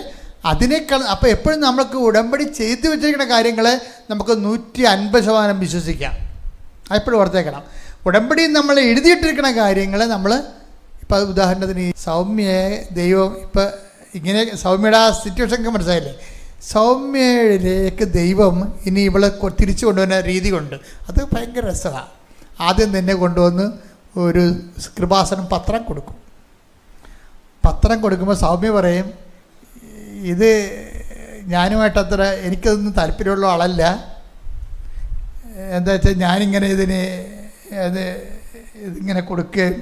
അതിനേക്കാൾ അപ്പോൾ എപ്പോഴും നമ്മൾക്ക് ഉടമ്പടി ചെയ്തു വെച്ചിരിക്കുന്ന കാര്യങ്ങൾ നമുക്ക് 150% വിശ്വസിക്കാം. എപ്പോഴും ഓർത്തേക്കണം. ഉടമ്പടി നമ്മൾ എഴുതിയിട്ടിരിക്കുന്ന കാര്യങ്ങൾ നമ്മൾ ഇപ്പോൾ ഉദാഹരണത്തിന് ഈ സൗമ്യയെ ദൈവം ഇപ്പം ഇങ്ങനെ സൗമ്യയുടെ ആ സിറ്റുവേഷനൊക്കെ മനസ്സിലായില്ലേ? സൗമ്യയിലേക്ക് ദൈവം ഇനി ഇവളെ തിരിച്ചു കൊണ്ടുവരുന്ന രീതി കൊണ്ട് അത് ഭയങ്കര രസമാണ്. ആദ്യം തന്നെ കൊണ്ടുവന്ന് ഒരു കൃപാസനം പത്രം കൊടുക്കും. പത്രം കൊടുക്കുമ്പോൾ സൗമ്യ പറയും, ഇത് ഞാനുമായിട്ടത്ര എനിക്കതൊന്നും താല്പര്യമുള്ള ആളല്ല, എന്താ വെച്ചാൽ ഞാനിങ്ങനെ ഇതിങ്ങനെ കൊടുക്കുകയും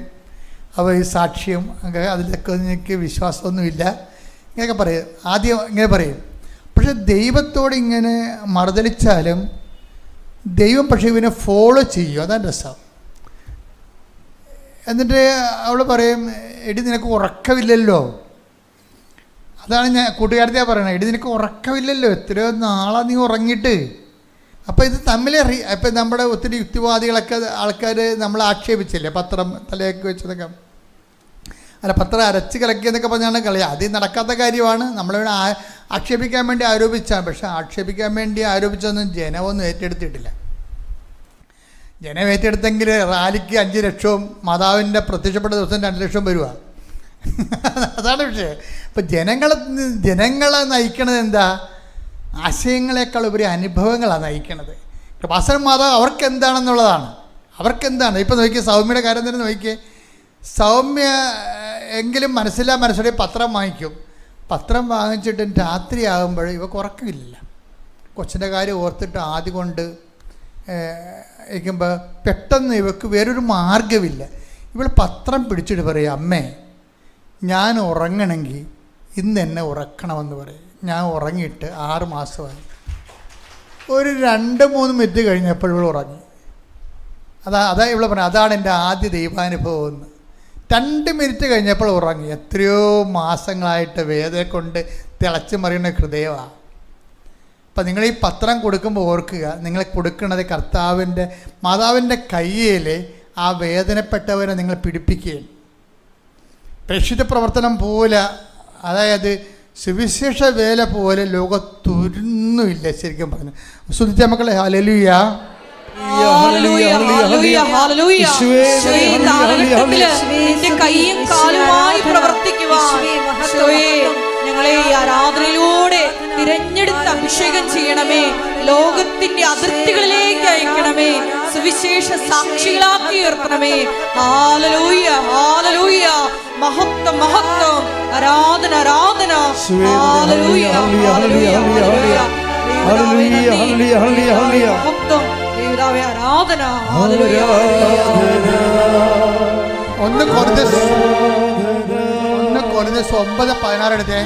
അപ്പോൾ ഈ സാക്ഷ്യം അതിലൊക്കെ എനിക്ക് വിശ്വാസമൊന്നുമില്ല ഇങ്ങനെയൊക്കെ പറയും. ആദ്യം ഇങ്ങനെ പറയും. പക്ഷെ ദൈവത്തോട് ഇങ്ങനെ മറുതലിച്ചാലും ദൈവം പക്ഷേ ഇവനെ ഫോളോ ചെയ്യും. അതാണ് രസം. എന്നിട്ട് അവൾ പറയും, എടി നിനക്ക് ഉറക്കമില്ലല്ലോ. അതാണ് ഞാൻ കൂട്ടുകാരത്തെ പറയണത്, എടി നിനക്ക് ഉറക്കമില്ലല്ലോ, എത്രയോ നാളാണ് നീ ഉറങ്ങിയിട്ട്. അപ്പോൾ ഇത് തമ്മിൽ ഇപ്പം നമ്മുടെ ഒത്തിരി യുക്തിവാദികളൊക്കെ ആൾക്കാർ നമ്മളെ ആക്ഷേപിച്ചില്ലേ, പത്രം തലയൊക്കെ വെച്ചതൊക്കെ. അല്ല, പത്രം അരച്ച് കലക്കിയെന്നൊക്കെ പറഞ്ഞാണ് കളി. അത് നടക്കാത്ത കാര്യമാണ്. നമ്മളിവിടെ ആക്ഷേപിക്കാൻ വേണ്ടി ആരോപിച്ചാൽ, പക്ഷെ ആക്ഷേപിക്കാൻ വേണ്ടി ആരോപിച്ചൊന്നും ജനമൊന്നും ഏറ്റെടുത്തിട്ടില്ല. ജനം ഏറ്റെടുത്തെങ്കിൽ റാലിക്ക് 5 ലക്ഷവും മാതാവിൻ്റെ പ്രത്യക്ഷപ്പെട്ട ദിവസം 2 ലക്ഷം വരുക. അതാണ് വിഷയം. ഇപ്പം ജനങ്ങളെ നയിക്കണത് എന്താ? ആശയങ്ങളെക്കാൾ ഉപരി അനുഭവങ്ങളാണ് നയിക്കണത്. കൃപാസനം മാതാവ് അവർക്ക് എന്താണെന്നുള്ളതാണ്. അവർക്കെന്താണ് ഇപ്പം നോക്കിയേ, സൗമ്യയുടെ കാര്യം തന്നെ നോക്കിയേ. സൗമ്യ എങ്കിലും മനസ്സിലോടെ പത്രം വാങ്ങിക്കും. പത്രം വാങ്ങിച്ചിട്ട് രാത്രി ആകുമ്പോൾ ഇവക്ക് ഉറക്കമില്ല. കൊച്ചിൻ്റെ കാര്യം ഓർത്തിട്ട് ആദ്യം കൊണ്ട് ഇരിക്കുമ്പോൾ പെട്ടെന്ന് ഇവക്ക് വേറൊരു മാർഗ്ഗമില്ല. ഇവൾ പത്രം പിടിച്ചിട്ട് പറയും, അമ്മേ ഞാൻ ഉറങ്ങണമെങ്കിൽ ഇന്ന് എന്നെ ഉറക്കണമെന്ന് പറയും. ഞാൻ ഉറങ്ങിയിട്ട് 6 മാസമായി. ഒരു 2-3 മിനിറ്റ് കഴിഞ്ഞപ്പോൾ ഇവൾ ഉറങ്ങി. അതാ ഇവൾ പറഞ്ഞു, അതാണ് എൻ്റെ ആദ്യ ദൈവാനുഭവം എന്ന്. 2 മിനിറ്റ് കഴിഞ്ഞപ്പോൾ ഉറങ്ങി. എത്രയോ മാസങ്ങളായിട്ട് വേദന കൊണ്ട് തിളച്ച് മറിയുന്ന ഹൃദയമാണ്. അപ്പം നിങ്ങൾ ഈ പത്രം കൊടുക്കുമ്പോൾ ഓർക്കുക, നിങ്ങൾ കൊടുക്കുന്നത് കർത്താവിൻ്റെ മാതാവിൻ്റെ കയ്യിൽ ആ വേദനപ്പെട്ടവരെ നിങ്ങൾ പിടിപ്പിക്കുകയും പ്രേക്ഷിത പ്രവർത്തനം പോലെ, അതായത് സുവിശേഷ വേല പോലെ ലോകത്തൊരുന്നുമില്ല ശരിക്കും പറഞ്ഞു. സുനിത മക്കളെ ഹല്ലേലൂയ. കൈയും കാലുമായി പ്രവർത്തിക്കുവാൻ ഞങ്ങളെ ഈ ആരാധനയിലൂടെ തിരഞ്ഞെടുത്ത് അഭിഷേകം ചെയ്യണമേ. ലോകത്തിന്റെ അതിർത്തികളിലേക്ക് അയക്കണമേ. സുവിശേഷ സാക്ഷികളാക്കി ഉയർത്തണമേ. ഹല്ലേലൂയ, ഹല്ലേലൂയ. മഹത്വം, മഹത്വം. ആരാധന, ആരാധന. ഹല്ലേലൂയ, ഹല്ലേലൂയ, ഹല്ലേലൂയ. മഹത്വം ദൈവമേ, ആരാധന. ഹല്ലേലൂയ. ഒന്ന് കൊരിന്ത്യസ് 9:16 എടുത്തേ.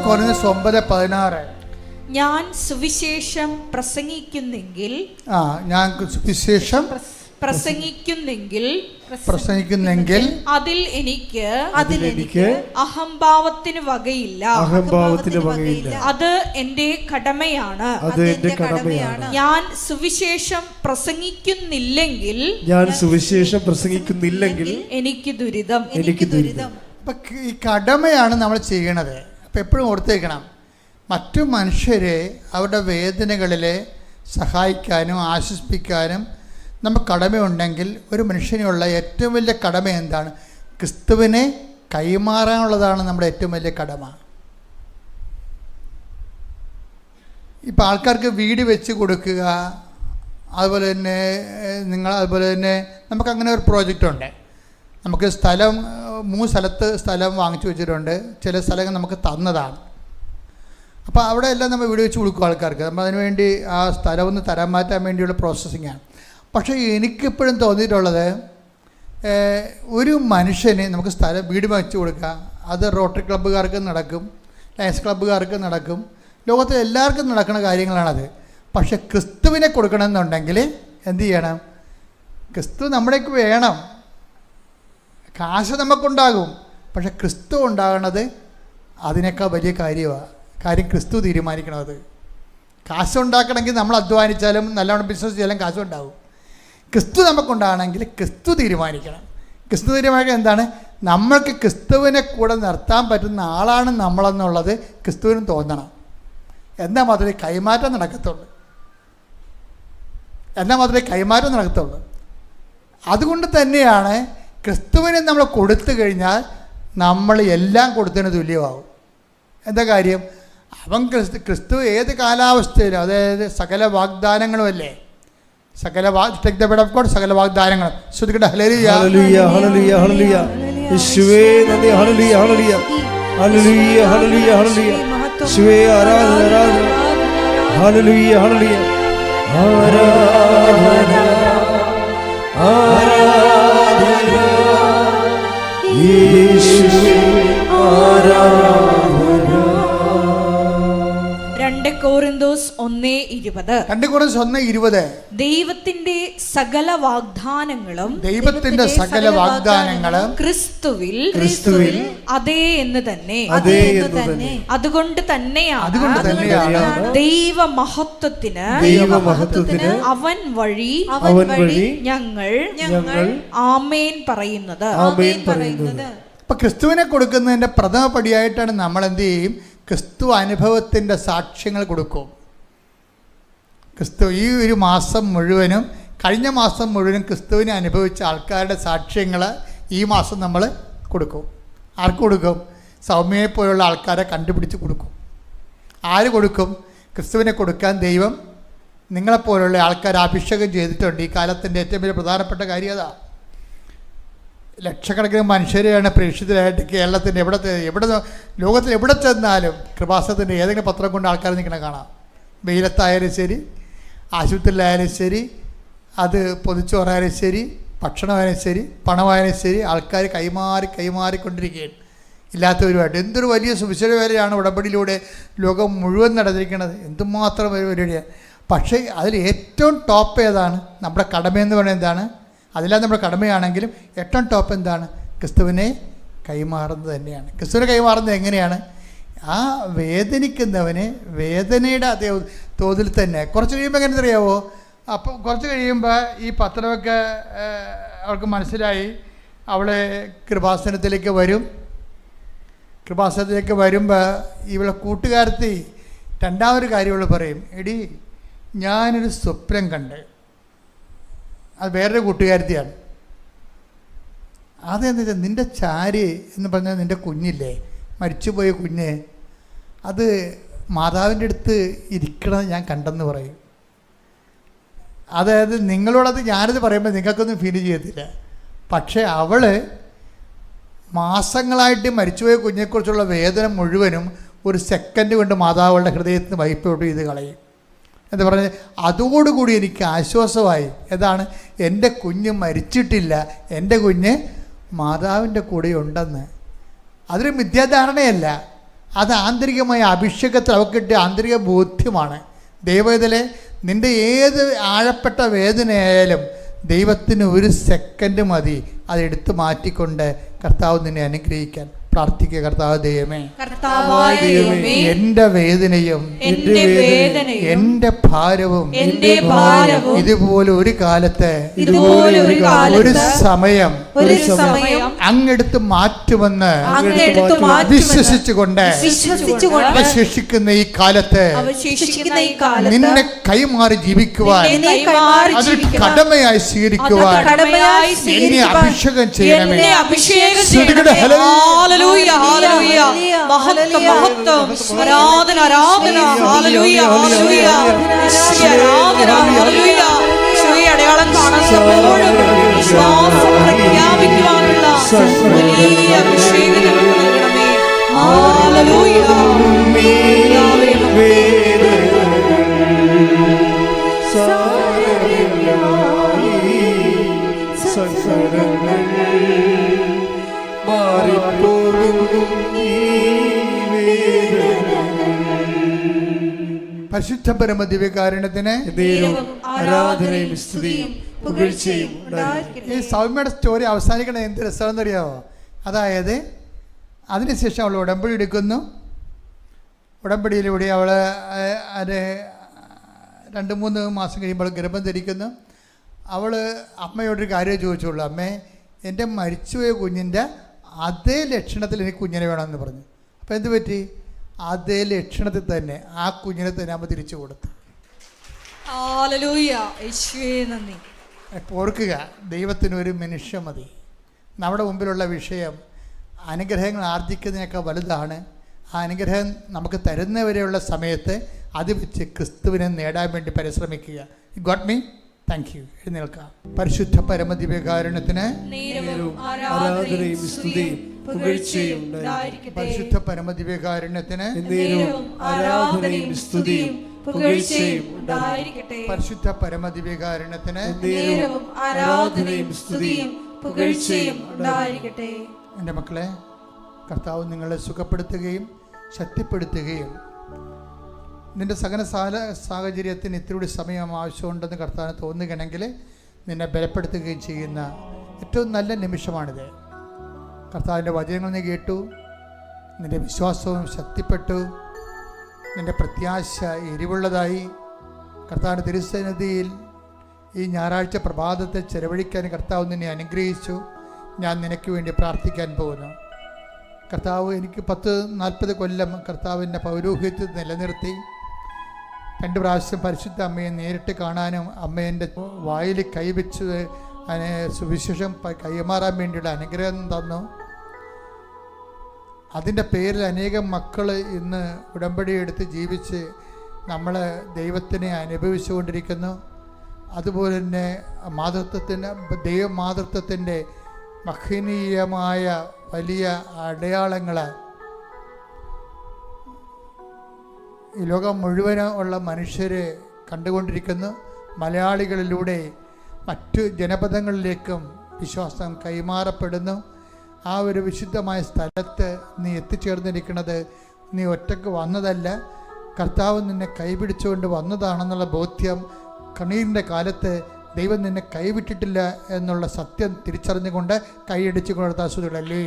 കൊരിന്ത്യസ് 9:16. ഞാൻ സുവിശേഷം പ്രസംഗിക്കുന്നെങ്കിൽ പ്രസംഗിക്കുന്നെങ്കിൽ അതിൽ എനിക്ക് അഹംഭാവത്തിന് വകയില്ല. അത് എന്റെ കടമയാണ്. ഞാൻ സുവിശേഷം പ്രസംഗിക്കുന്നില്ലെങ്കിൽ എനിക്ക് ദുരിതം. അപ്പം ഈ കടമയാണ് നമ്മൾ ചെയ്യണത്. അപ്പം എപ്പോഴും ഓർത്തേക്കണം, മറ്റു മനുഷ്യരെ അവരുടെ വേദനകളിലെ സഹായിക്കാനും ആശ്വസിപ്പിക്കാനും നമുക്ക് കടമയുണ്ടെങ്കിൽ ഒരു മനുഷ്യനുള്ള ഏറ്റവും വലിയ കടമ എന്താണ്? ക്രിസ്തുവിനെ കൈമാറാനുള്ളതാണ് നമ്മുടെ ഏറ്റവും വലിയ കടമ. ഇപ്പം ആൾക്കാർക്ക് വീട് വെച്ച് കൊടുക്കുക, അതുപോലെ തന്നെ നമുക്കങ്ങനെ ഒരു പ്രോജക്റ്റുണ്ട്. നമുക്ക് 3 സ്ഥലത്ത് സ്ഥലം വാങ്ങിച്ചു വെച്ചിട്ടുണ്ട്. ചില സ്ഥലങ്ങൾ നമുക്ക് തന്നതാണ്. അപ്പോൾ അവിടെ എല്ലാം നമ്മൾ വീട് വെച്ച് കൊടുക്കും ആൾക്കാർക്ക്. നമ്മൾ അതിനുവേണ്ടി ആ സ്ഥലം ഒന്ന് തരാൻ മാറ്റാൻ വേണ്ടിയുള്ള പ്രോസസ്സിങ്ങാണ്. പക്ഷേ എനിക്കെപ്പോഴും തോന്നിയിട്ടുള്ളത്, ഒരു മനുഷ്യന് നമുക്ക് വീട് വെച്ച് കൊടുക്കുക, അത് റോട്ടറി ക്ലബ്ബുകാർക്ക് നടക്കും, ലയൺസ് ക്ലബ്ബുകാർക്ക് നടക്കും, ലോകത്തിൽ എല്ലാവർക്കും നടക്കുന്ന കാര്യങ്ങളാണത്. പക്ഷേ ക്രിസ്തുവിനെ കൊടുക്കണമെന്നുണ്ടെങ്കിൽ എന്ത് ചെയ്യണം? ക്രിസ്തു നമ്മുടേക്ക് വേണം. കാശ് നമുക്കുണ്ടാകും, പക്ഷെ ക്രിസ്തു ഉണ്ടാകണത് അതിനേക്കാൾ വലിയ കാര്യമാണ്. കാര്യം ക്രിസ്തു തീരുമാനിക്കണത്. കാശുണ്ടാക്കണമെങ്കിൽ നമ്മൾ അധ്വാനിച്ചാലും നല്ലവണ്ണം ബിസിനസ് ചെയ്താലും കാശുണ്ടാകും. ക്രിസ്തു നമുക്കുണ്ടാകണമെങ്കിൽ ക്രിസ്തു തീരുമാനിക്കണം. ക്രിസ്തു തീരുമാനിക്കണം എന്താണ്? നമ്മൾക്ക് ക്രിസ്തുവിനെ കൂടെ നിർത്താൻ പറ്റുന്ന ആളാണ് നമ്മളെന്നുള്ളത് ക്രിസ്തുവിനും തോന്നണം. എന്നാൽ മാത്രമേ കൈമാറ്റം നടക്കത്തുള്ളൂ. അതുകൊണ്ട് തന്നെയാണ് ക്രിസ്തുവിനെ നമ്മൾ കൊടുത്തു കഴിഞ്ഞാൽ നമ്മൾ എല്ലാം കൊടുത്തതിന് തുല്യമാകും. എന്താ കാര്യം? അവൻ ക്രിസ്തു ഏത് കാലാവസ്ഥയിലും, അതായത് സകല വാഗ്ദാനങ്ങളുമല്ലേ, സകല വാഗ്ദാനങ്ങളും ശ്രദ്ധിക്കട്ടെ. ഹല്ലേലൂയ ഹല്ലേലൂയ ഹല്ലേലൂയ ഹല്ലേലൂയ യേശുവേ നന്ദി. ഹല്ലേലൂയ ഹല്ലേലൂയ ഹല്ലേലൂയ ഹല്ലേലൂയ ഹല്ലേലൂയ യേശുവേ ആരാധന ആരാധന. ഹല്ലേലൂയ ഹല്ലേലൂയ ആരാധന ആരാധന യേശുവേ ആരാധന. 2 Korinthos 1:20 ദൈവത്തിന്റെ സകല വാഗ്ദാനങ്ങളും ക്രിസ്തുവിൽ അതേ എന്ന് തന്നെ. അതുകൊണ്ട് തന്നെയാണ് ദൈവമഹത്വത്തിന് അവൻ വഴി ഞങ്ങൾ ആമേൻ പറയുന്നത്. അപ്പൊ ക്രിസ്തുവിനെ കൊടുക്കുന്നതിന്റെ പ്രഥമ പടിയായിട്ടാണ് നമ്മൾ എന്ത് ചെയ്യും? ക്രിസ്തു അനുഭവത്തിൻ്റെ സാക്ഷ്യങ്ങൾ കൊടുക്കും. ക്രിസ്തു ഈ ഒരു മാസം മുഴുവനും, കഴിഞ്ഞ മാസം മുഴുവനും ക്രിസ്തുവിനെ അനുഭവിച്ച ആൾക്കാരുടെ സാക്ഷ്യങ്ങൾ ഈ മാസം നമ്മൾ കൊടുക്കും. ആർക്ക് കൊടുക്കും? സൗമ്യയെ പോലുള്ള ആൾക്കാരെ കണ്ടുപിടിച്ച് കൊടുക്കും. ആര് കൊടുക്കും? ക്രിസ്തുവിനെ കൊടുക്കാൻ ദൈവം നിങ്ങളെപ്പോലുള്ള ആൾക്കാരെ അഭിഷേകം ചെയ്തിട്ടുണ്ട്. ഈ കാലത്തിൻ്റെ ഏറ്റവും വലിയ പ്രധാനപ്പെട്ട കാര്യം അതാ. ലക്ഷക്കണക്കിന് മനുഷ്യരെയാണ് പ്രേക്ഷിതരായിട്ട് കേരളത്തിൻ്റെ എവിടെ ലോകത്തിൽ എവിടെ ചെന്നാലും കൃപാസനത്തിൻ്റെ ഏതെങ്കിലും പത്രം കൊണ്ട് ആൾക്കാർ നിൽക്കണ കാണാം. വെയിലത്തായാലും ശരി, ആശുപത്രിയിലായാലും ശരി, അത് പൊതിച്ചോറായാലും ശരി, ഭക്ഷണമായാലും ശരി, പണമായാലും ശരി, ആൾക്കാർ കൈമാറിക്കൊണ്ടിരിക്കുകയാണ് ഇല്ലാത്തവരുമായിട്ട്. എന്തൊരു വലിയ സുവിശേഷ വേലയാണ് ഉടമ്പടിയിലൂടെ ലോകം മുഴുവൻ നടന്നിരിക്കുന്നത്. എന്തുമാത്രം ഒരു പരിപാടിയാണ്. പക്ഷേ അതിൽ ഏറ്റവും ടോപ്പ് ഏതാണ്? നമ്മുടെ കടമയെന്ന് പറയുന്നത് എന്താണ്? അതെല്ലാം നമ്മുടെ കടമയാണെങ്കിലും ഏറ്റവും ടോപ്പ് എന്താണ്? ക്രിസ്തുവിനെ കൈമാറുന്നത് തന്നെയാണ്. ക്രിസ്തുവിനെ കൈമാറുന്നത് എങ്ങനെയാണ്? ആ വേദനിക്കുന്നവന് വേദനയുടെ അതേ തോതിൽ തന്നെ. കുറച്ച് കഴിയുമ്പോൾ എങ്ങനെ അറിയാവോ? അപ്പോൾ കുറച്ച് കഴിയുമ്പോൾ ഈ പത്രമൊക്കെ അവർക്ക് മനസ്സിലായി. അവളെ കൃപാസനത്തിലേക്ക് വരുമ്പോൾ ഇവളെ കൂട്ടുകാരത്തി രണ്ടാമതൊരു കാര്യം അവൾ പറയും, എടി ഞാനൊരു സ്വപ്നം കണ്ട്. അത് വേറൊരു കൂട്ടുകാരത്തിയാണ്. അതെന്ന് വെച്ചാൽ നിൻ്റെ ചാരി എന്ന് പറഞ്ഞാൽ നിൻ്റെ കുഞ്ഞില്ലേ, മരിച്ചുപോയ കുഞ്ഞ്, അത് മാതാവിൻ്റെ അടുത്ത് ഇരിക്കണം ഞാൻ കണ്ടെന്ന് പറയും. അതായത് നിങ്ങളോടത് ഞാനത് പറയുമ്പോൾ നിങ്ങൾക്കൊന്നും ഫീൽ ചെയ്യത്തില്ല. പക്ഷേ അവൾ മാസങ്ങളായിട്ട് മരിച്ചുപോയ കുഞ്ഞിനെക്കുറിച്ചുള്ള വേദന മുഴുവനും ഒരു സെക്കൻഡ് കൊണ്ട് മാതാവുകളുടെ ഹൃദയത്തിൽ നിന്ന് വൈപ്പ് ഔട്ട് ചെയ്ത് കളയും. എന്താ പറഞ്ഞത്? അതോടുകൂടി എനിക്ക് ആശ്വാസമായി. ഏതാണ്? എൻ്റെ കുഞ്ഞ് മരിച്ചിട്ടില്ല, എൻ്റെ കുഞ്ഞ് മാതാവിൻ്റെ കൂടെ ഉണ്ടെന്ന്. അതൊരു മിഥ്യാധാരണയല്ല, അത് ആന്തരികമായ അഭിഷേകത്തിൽ അവർക്ക് കിട്ടിയ ആന്തരിക ബോധ്യമാണ്. ദൈവവേദനയിലെ നിൻ്റെ ഏത് ആഴപ്പെട്ട വേദനയായാലും ദൈവത്തിന് ഒരു സെക്കൻഡ് മതി അതെടുത്ത് മാറ്റിക്കൊണ്ട് കർത്താവ് നിന്നെ അനുഗ്രഹിക്കാൻ. പ്രാർത്ഥിക്കുക. കർത്താവ് ദൈവമേ, എൻ്റെ വേദനയും എൻ്റെ ഭാരവും ഇതുപോലെ ഒരു കാലത്ത് ഒരു സമയം അങ്ങെടുത്ത് മാറ്റുമെന്ന് വിശ്വസിച്ചുകൊണ്ട് അവശേഷിക്കുന്ന ഈ കാലത്ത് നിന്നെ കൈമാറി ജീവിക്കുവാൻ, അതൊരു കടമയായി സ്വീകരിക്കുവാൻ എന്നെ അഭിഷേകം ചെയ്യണമേ. ഹല്ലേലൂയ ഹല്ലേലൂയ മഹത്വം മഹത്വം ആരാധന ആരാധന ഹല്ലേലൂയ ഹല്ലേലൂയ ആരാധന ഹല്ലേലൂയ. ഈശോയെ അടയാളം കാണുമ്പോഴും വിശ്വാസം പ്രഖ്യാപിക്കുവാനുള്ള വലിയ അഭിഷേകം നൽകണമേ. ഹല്ലേലൂയ. പരിശുദ്ധ പരമ ദിവ്യകാരുണ്യത്തിന് ആരാധനയും സ്തുതിയും പുകഴ്ചയും ഈ സൗമ്യയുടെ സ്റ്റോറി അവസാനിക്കണത് എന്ത് രസമാണെന്ന് അറിയാമോ? അതായത് അതിനുശേഷം അവൾ ഉടമ്പടി എടുക്കുന്നു. ഉടമ്പടിയിലൂടെ അവൾ അത് 2-3 മാസം കഴിയുമ്പോൾ ഗർഭം ധരിക്കുന്നു. അവൾ അമ്മയോടൊരു കാര്യം ചോദിച്ചുള്ളൂ, അമ്മേ എൻ്റെ മരിച്ചുപോയ കുഞ്ഞിൻ്റെ അതേ ലക്ഷണത്തിൽ എനിക്ക് കുഞ്ഞിനെ വേണമെന്ന് പറഞ്ഞു. അപ്പോൾ എന്ത് പറ്റി? അതേ ലക്ഷണത്തിൽ തന്നെ ആ കുഞ്ഞിനെ തന്നെ അമ്മ തിരിച്ചു കൊടുത്തു. ഓർക്കുക, ദൈവത്തിനൊരു മനുഷ്യ മതി. നമ്മുടെ മുമ്പിലുള്ള വിഷയം അനുഗ്രഹങ്ങൾ ആർജിക്കുന്നതിനേക്കാൾ വലുതാണ്. ആ അനുഗ്രഹം നമുക്ക് തരുന്നവരെയുള്ള സമയത്ത് അത് വെച്ച് ക്രിസ്തുവിനെ നേടാൻ വേണ്ടി പരിശ്രമിക്കുക. Got me? Thank you. എഴുന്നേൽക്കാം. പരിശുദ്ധ പരമദിവ്യകാരുണ്യത്തിന് ആരാധനയും സ്തുതിയും പുകഴ്ചയും പരിശുദ്ധ പരമദിവ്യകാരുണ്യത്തിന് ആരാധനയും സ്തുതിയും പുകഴ്ചയും പരിശുദ്ധ പരമദിവ്യകാരുണ്യത്തിന് ആരാധനയും സ്തുതിയും പുകഴ്ചയും ഉണ്ടായിരിക്കട്ടെ. എൻ്റെ മക്കളെ, കർത്താവ് നിങ്ങളെ സുഖപ്പെടുത്തുകയും ശക്തിപ്പെടുത്തുകയും നിൻ്റെ സകല സാഹചര്യത്തിന് ഇത്തിരി സമയം ആവശ്യമുണ്ടെന്ന് കർത്താവിന് തോന്നുകയാണെങ്കിൽ നിന്നെ ബലപ്പെടുത്തുകയും ചെയ്യുന്ന ഏറ്റവും നല്ല നിമിഷമാണിത്. കർത്താവിൻ്റെ വചനങ്ങൾ നീ കേട്ടു, നിൻ്റെ വിശ്വാസവും ശക്തിപ്പെട്ടു, നിൻ്റെ പ്രത്യാശ എരിവുള്ളതായി. കർത്താവിൻ്റെ തിരുസന്നിധിയിൽ ഈ ഞായറാഴ്ച പ്രഭാതത്തെ ചെലവഴിക്കാൻ കർത്താവ് നിന്നെ അനുഗ്രഹിച്ചു. ഞാൻ നിനക്ക് വേണ്ടി പ്രാർത്ഥിക്കാൻ പോകുന്നു. കർത്താവ് എനിക്ക് 40 കൊല്ലം കർത്താവിൻ്റെ പൗരോഹിത്യത്തിൽ നിലനിർത്തി 2 പ്രാവശ്യം പരിശുദ്ധ അമ്മയെ നേരിട്ട് കാണാനും അമ്മേൻ്റെ വായിൽ കൈവച്ച് അതിനെ സുവിശേഷം കൈമാറാൻ വേണ്ടിയുള്ള അനുഗ്രഹം തന്നു. അതിൻ്റെ പേരിൽ അനേകം മക്കൾ ഇന്ന് ഉടമ്പടി എടുത്ത് ജീവിച്ച് നമ്മൾ ദൈവത്തിനെ അനുഭവിച്ചുകൊണ്ടിരിക്കുന്നു. അതുപോലെ തന്നെ ദൈവമാതൃത്വത്തിൻ്റെ മഹനീയമായ വലിയ അടയാളങ്ങൾ ഈ ലോകം മുഴുവനും ഉള്ള മനുഷ്യർ കണ്ടുകൊണ്ടിരിക്കുന്നു. മലയാളികളിലൂടെ മറ്റു ജനപദങ്ങളിലേക്കും വിശ്വാസം കൈമാറപ്പെടുന്നു. ആ ഒരു വിശുദ്ധമായ സ്ഥലത്ത് നീ എത്തിച്ചേർന്നിരിക്കുന്നത് നീ ഒറ്റയ്ക്ക് വന്നതല്ല, കർത്താവ് നിന്നെ കൈപിടിച്ചുകൊണ്ട് വന്നതാണെന്നുള്ള ബോധ്യം. കണ്ണീരിൻ്റെ കാലത്ത് ദൈവം നിന്നെ കൈവിട്ടിട്ടില്ല എന്നുള്ള സത്യം തിരിച്ചറിഞ്ഞുകൊണ്ട് കൈയടിച്ചു കൊടുത്താൽ സുഖമല്ലേ.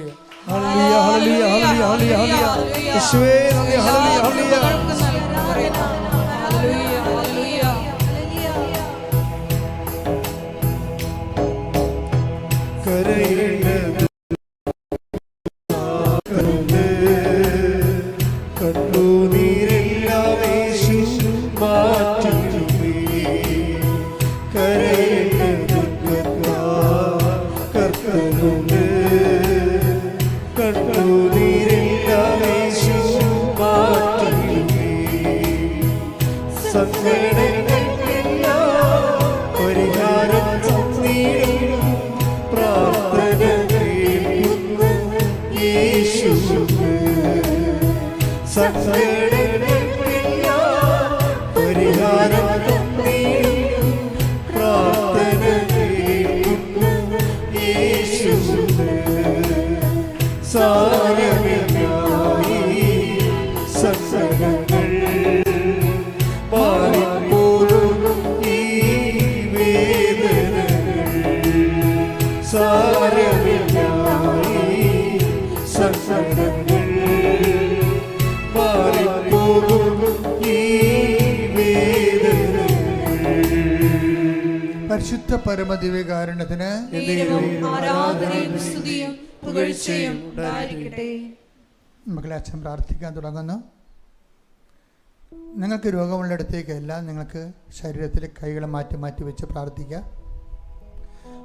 പരിശുദ്ധ പരമദിവ്യകാരുണ്യത്തിന് ആരാധനയും സ്തുതിയും പുകഴ്ചയും ഉണ്ടായിരിക്കട്ടെ. മക്കളെ, അച്ഛൻ പ്രാർത്ഥിക്കാൻ തുടങ്ങുന്നു. നിങ്ങൾക്ക് രോഗമുള്ളിടത്തേക്കല്ല, നിങ്ങൾക്ക് ശരീരത്തിൽ കൈകൾ മാറ്റി മാറ്റി വെച്ച് പ്രാർത്ഥിക്കുക.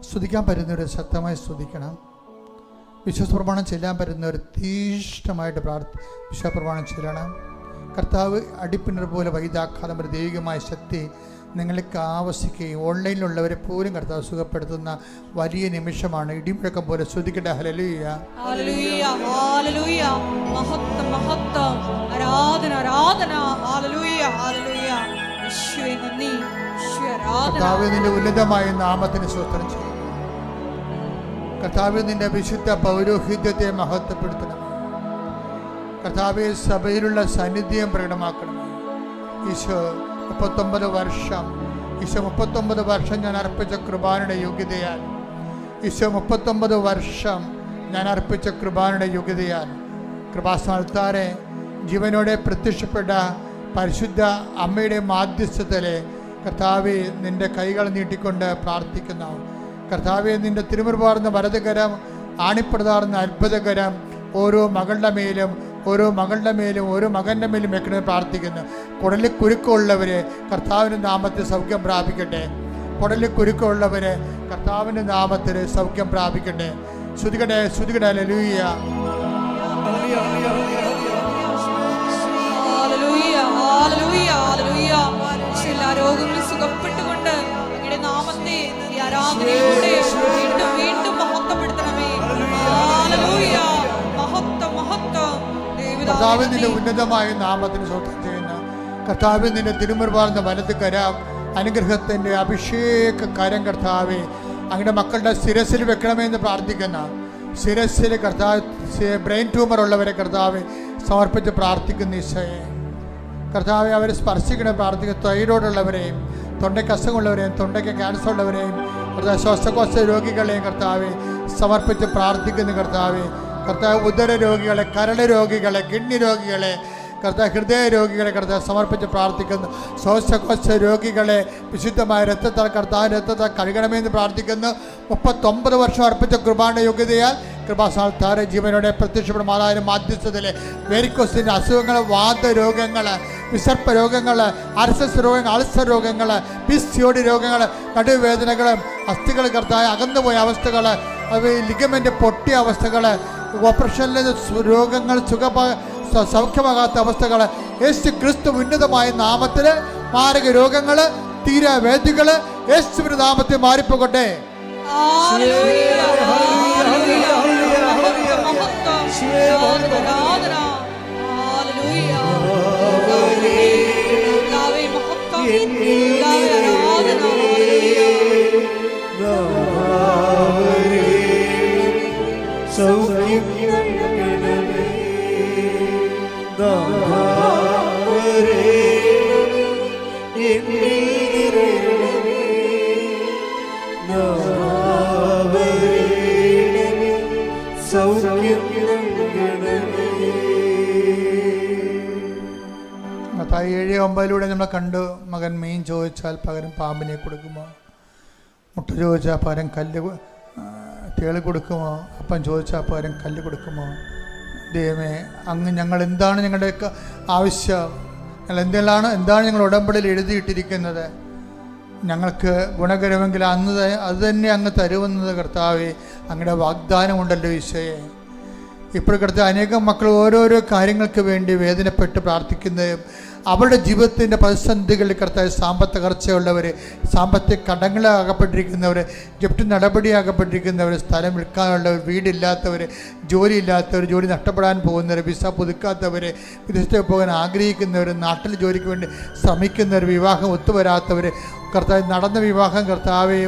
സ്തുതിക്കാൻ പറ്റുന്നവർ ശക്തമായി സ്തുതിക്കണം. വിശ്വാസപ്രമാണം ചെല്ലാൻ പറ്റുന്നവർ തീഷ്ണമായിട്ട് വിശ്വാസപ്രമാണം ചെല്ലണം. കർത്താവ് അടിപ്പിണർ പോലെ വൈദാഘാതം ഒരു ദൈവികമായ ശക്തി നിങ്ങൾക്ക് ആവശ്യിക്കുകയും ഓൺലൈനിലുള്ളവരെ പോലും കർത്താവ് സുഖപ്പെടുത്തുന്ന വലിയ നിമിഷമാണ്. ഇടിമുഴക്കം പോലെ സ്തുതിക്കട്ടെ. ഹല്ലേലൂയ, ഹല്ലേലൂയ, ഹല്ലേലൂയ. മഹത്വം, മഹത്വം, ആരാധന, ആരാധന. ഹല്ലേലൂയ, ഹല്ലേലൂയ. യേശുവേ നന്ദി, യേശുവേ ആരാധന. കർത്താവേ, നിന്റെ ഉന്നതമായ നാമത്തിന് സ്തോത്രം ചെയ്യുന്നു. കർത്താവേ, നിന്റെ വിശുദ്ധ പൗരോഹിത്യത്തെ മഹത്വപ്പെടുത്തണം. കർത്താവേ, സഭയിലുള്ള സാന്നിധ്യം പ്രകടമാക്കണം. ഈശോ 39 വർഷം ഈശോ 39 വർഷം ഞാൻ അർപ്പിച്ച കൃപാനയുടെ യോഗ്യതയാൽ, ഈശോ 39 വർഷം ഞാൻ അർപ്പിച്ച കൃപാനയുടെ യോഗ്യതയാൽ കൃപാസ്ഥാനത്താരെ ജീവനോടെ പ്രത്യക്ഷപ്പെട്ട പരിശുദ്ധ അമ്മയുടെ മാധ്യസ്ഥതയിലെ കർത്താവെ നിൻ്റെ കൈകൾ നീട്ടിക്കൊണ്ട് പ്രാർത്ഥിക്കുന്നു. കർത്താവെ നിൻ്റെ തിരുമുറുപാർന്ന വലതുകരം, ആണിപ്രതാർന്ന അത്ഭുതകരം ഓരോ മകളുടെ മേലും ഓരോ മകൻ്റെ മേലും വെക്കണമെന്ന് പ്രാർത്ഥിക്കുന്നു. കുടലിൽ കുരുക്കമുള്ളവരെ കർത്താവിൻ്റെ നാമത്തിൽ സൗഖ്യം പ്രാപിക്കട്ടെ. കുടലിൽ കുരുക്കമുള്ളവരെ കർത്താവിൻ്റെ നാമത്തിൽ സൗഖ്യം പ്രാപിക്കട്ടെ. ശ്രുതികട്ടെ ഹല്ലേലൂയ. എല്ലാ രോഗങ്ങളും സുഖപ്പെട്ടുകൊണ്ട് അങ്ങയുടെ നാമത്തെ ഈ ആരാധനയിലൂടെ വീണ്ടും വീണ്ടും മഹത്വപ്പെടുത്തണമേ. ഹല്ലേലൂയ. മഹത്വം മഹത്വം. കർത്താവിൽ നിന്റെ ഉന്നതമായ നാമത്തിന് സ്വന്തം ചെയ്യുന്ന കർത്താവിൽ നിന്റെ തിരുമുറുപാർന്ന വലത് കരം, അനുഗ്രഹത്തിൻ്റെ അഭിഷേക കരം കർത്താവെ അങ്ങയുടെ മക്കളുടെ ശിരസിൽ വെക്കണമെന്ന് പ്രാർത്ഥിക്കുന്ന ശിരസിൽ കർത്താവ് ബ്രെയിൻ ട്യൂമർ ഉള്ളവരെ കർത്താവെ സമർപ്പിച്ച് പ്രാർത്ഥിക്കുന്ന ഈശോയെ കർത്താവെ അവരെ സ്പർശിക്കണ പ്രാർത്ഥിക്കുന്ന തൈറോയ്ഡ് ഉള്ളവരെയും തൊണ്ടയ്ക്ക് അസുഖമുള്ളവരെയും തൊണ്ടയ്ക്ക് ക്യാൻസർ ഉള്ളവരെയും കർത്താവ് ശ്വാസകോശ രോഗികളെയും കർത്താവെ സമർപ്പിച്ച് പ്രാർത്ഥിക്കുന്ന കർത്താവ് ഉദര രോഗികളെ, കരൾ രോഗികളെ, കിഡ്നി രോഗികളെ കർത്താവ്, ഹൃദയ രോഗികളെ കർത്താവ് സമർപ്പിച്ച് പ്രാർത്ഥിക്കുന്നു. ശ്വാസകോശ രോഗികളെ വിശുദ്ധമായ രക്തത്താൽ രക്തത്താൽ കഴുകണമെന്ന് പ്രാർത്ഥിക്കുന്നു. 39 വർഷം അർപ്പിച്ച കൃപാന്റെ യോഗ്യതയാൽ കൃപാസ്ഥാനത്താരെ ജീവനോടെ പ്രത്യക്ഷപ്പെടും മാതാവിന്റെ മാധ്യസ്ഥതയിലെ വെരിക്കോസിൻ്റെ അസുഖങ്ങൾ, വാതരോഗങ്ങൾ, വിസർപ്പ രോഗങ്ങൾ, അർസസ് രോഗങ്ങൾ, അൾസർ രോഗങ്ങൾ, പിസിഒഡി രോഗങ്ങൾ, നടുവേദനകൾ, അസ്ഥികൾ കർത്താവ് അകന്നുപോയ അവസ്ഥകൾ, ലിഗമെന്റ് പൊട്ടിയ അവസ്ഥകൾ, ഓപ്പറേഷനിലെ രോഗങ്ങൾ സൗഖ്യമാകാത്ത അവസ്ഥകൾ യേശു ക്രിസ്തു ഉന്നതമായ നാമത്തിൽ മാരക രോഗങ്ങൾ, തീരാവേദികൾ യേശുവിന്റെ നാമത്തിൽ മാറിപ്പോകട്ടെ. മത്തായി 7:9 നമ്മൾ കണ്ടു. മകൻ മീൻ ചോദിച്ചാൽ പകരം പാമ്പിനെ കൊടുക്കുമോ? മുട്ട ചോദിച്ചാൽ പകരം തേള് കൊടുക്കുമോ? അപ്പം ചോദിച്ചാൽ പകരം കല്ല് കൊടുക്കുമോ? ദൈവമേ, അങ്ങ് ഞങ്ങൾ എന്താണ് ഞങ്ങളുടെയൊക്കെ ആവശ്യം, ഞങ്ങൾ എന്താണ് ഞങ്ങൾ ഉടമ്പടിയിൽ എഴുതിയിട്ടിരിക്കുന്നത്, ഞങ്ങൾക്ക് ഗുണകരമെങ്കിൽ അത് തന്നെ അങ്ങ് തരുമെന്നത് കർത്താവേ അങ്ങയുടെ വാഗ്ദാനമുണ്ടല്ലോ ഈശോയെ. ഇപ്പോൾ കർത്താവ് അനേകം മക്കൾ ഓരോരോ കാര്യങ്ങൾക്ക് വേണ്ടി വേദനപ്പെട്ട് പ്രാർത്ഥിക്കുന്നതും അവരുടെ ജീവിതത്തിൻ്റെ പ്രതിസന്ധികളിൽ കർത്താവ് സാമ്പത്തികർച്ചയുള്ളവർ, സാമ്പത്തിക കടങ്ങളിൽ അകപ്പെട്ടിരിക്കുന്നവർ, ജപ്തി നടപടിയാകപ്പെട്ടിരിക്കുന്നവർ, സ്ഥലം വിൽക്കാനുള്ളവർ, വീടില്ലാത്തവർ, ജോലിയില്ലാത്തവർ, ജോലി നഷ്ടപ്പെടാൻ പോകുന്നവർ, വിസ പുതുക്കാത്തവർ, വിദേശത്തേക്ക് പോകാൻ ആഗ്രഹിക്കുന്നവർ, നാട്ടിൽ ജോലിക്ക് വേണ്ടി ശ്രമിക്കുന്നവർ, വിവാഹം ഒത്തുവരാത്തവർ, കർത്താവ് നടന്ന വിവാഹം കർത്താവെ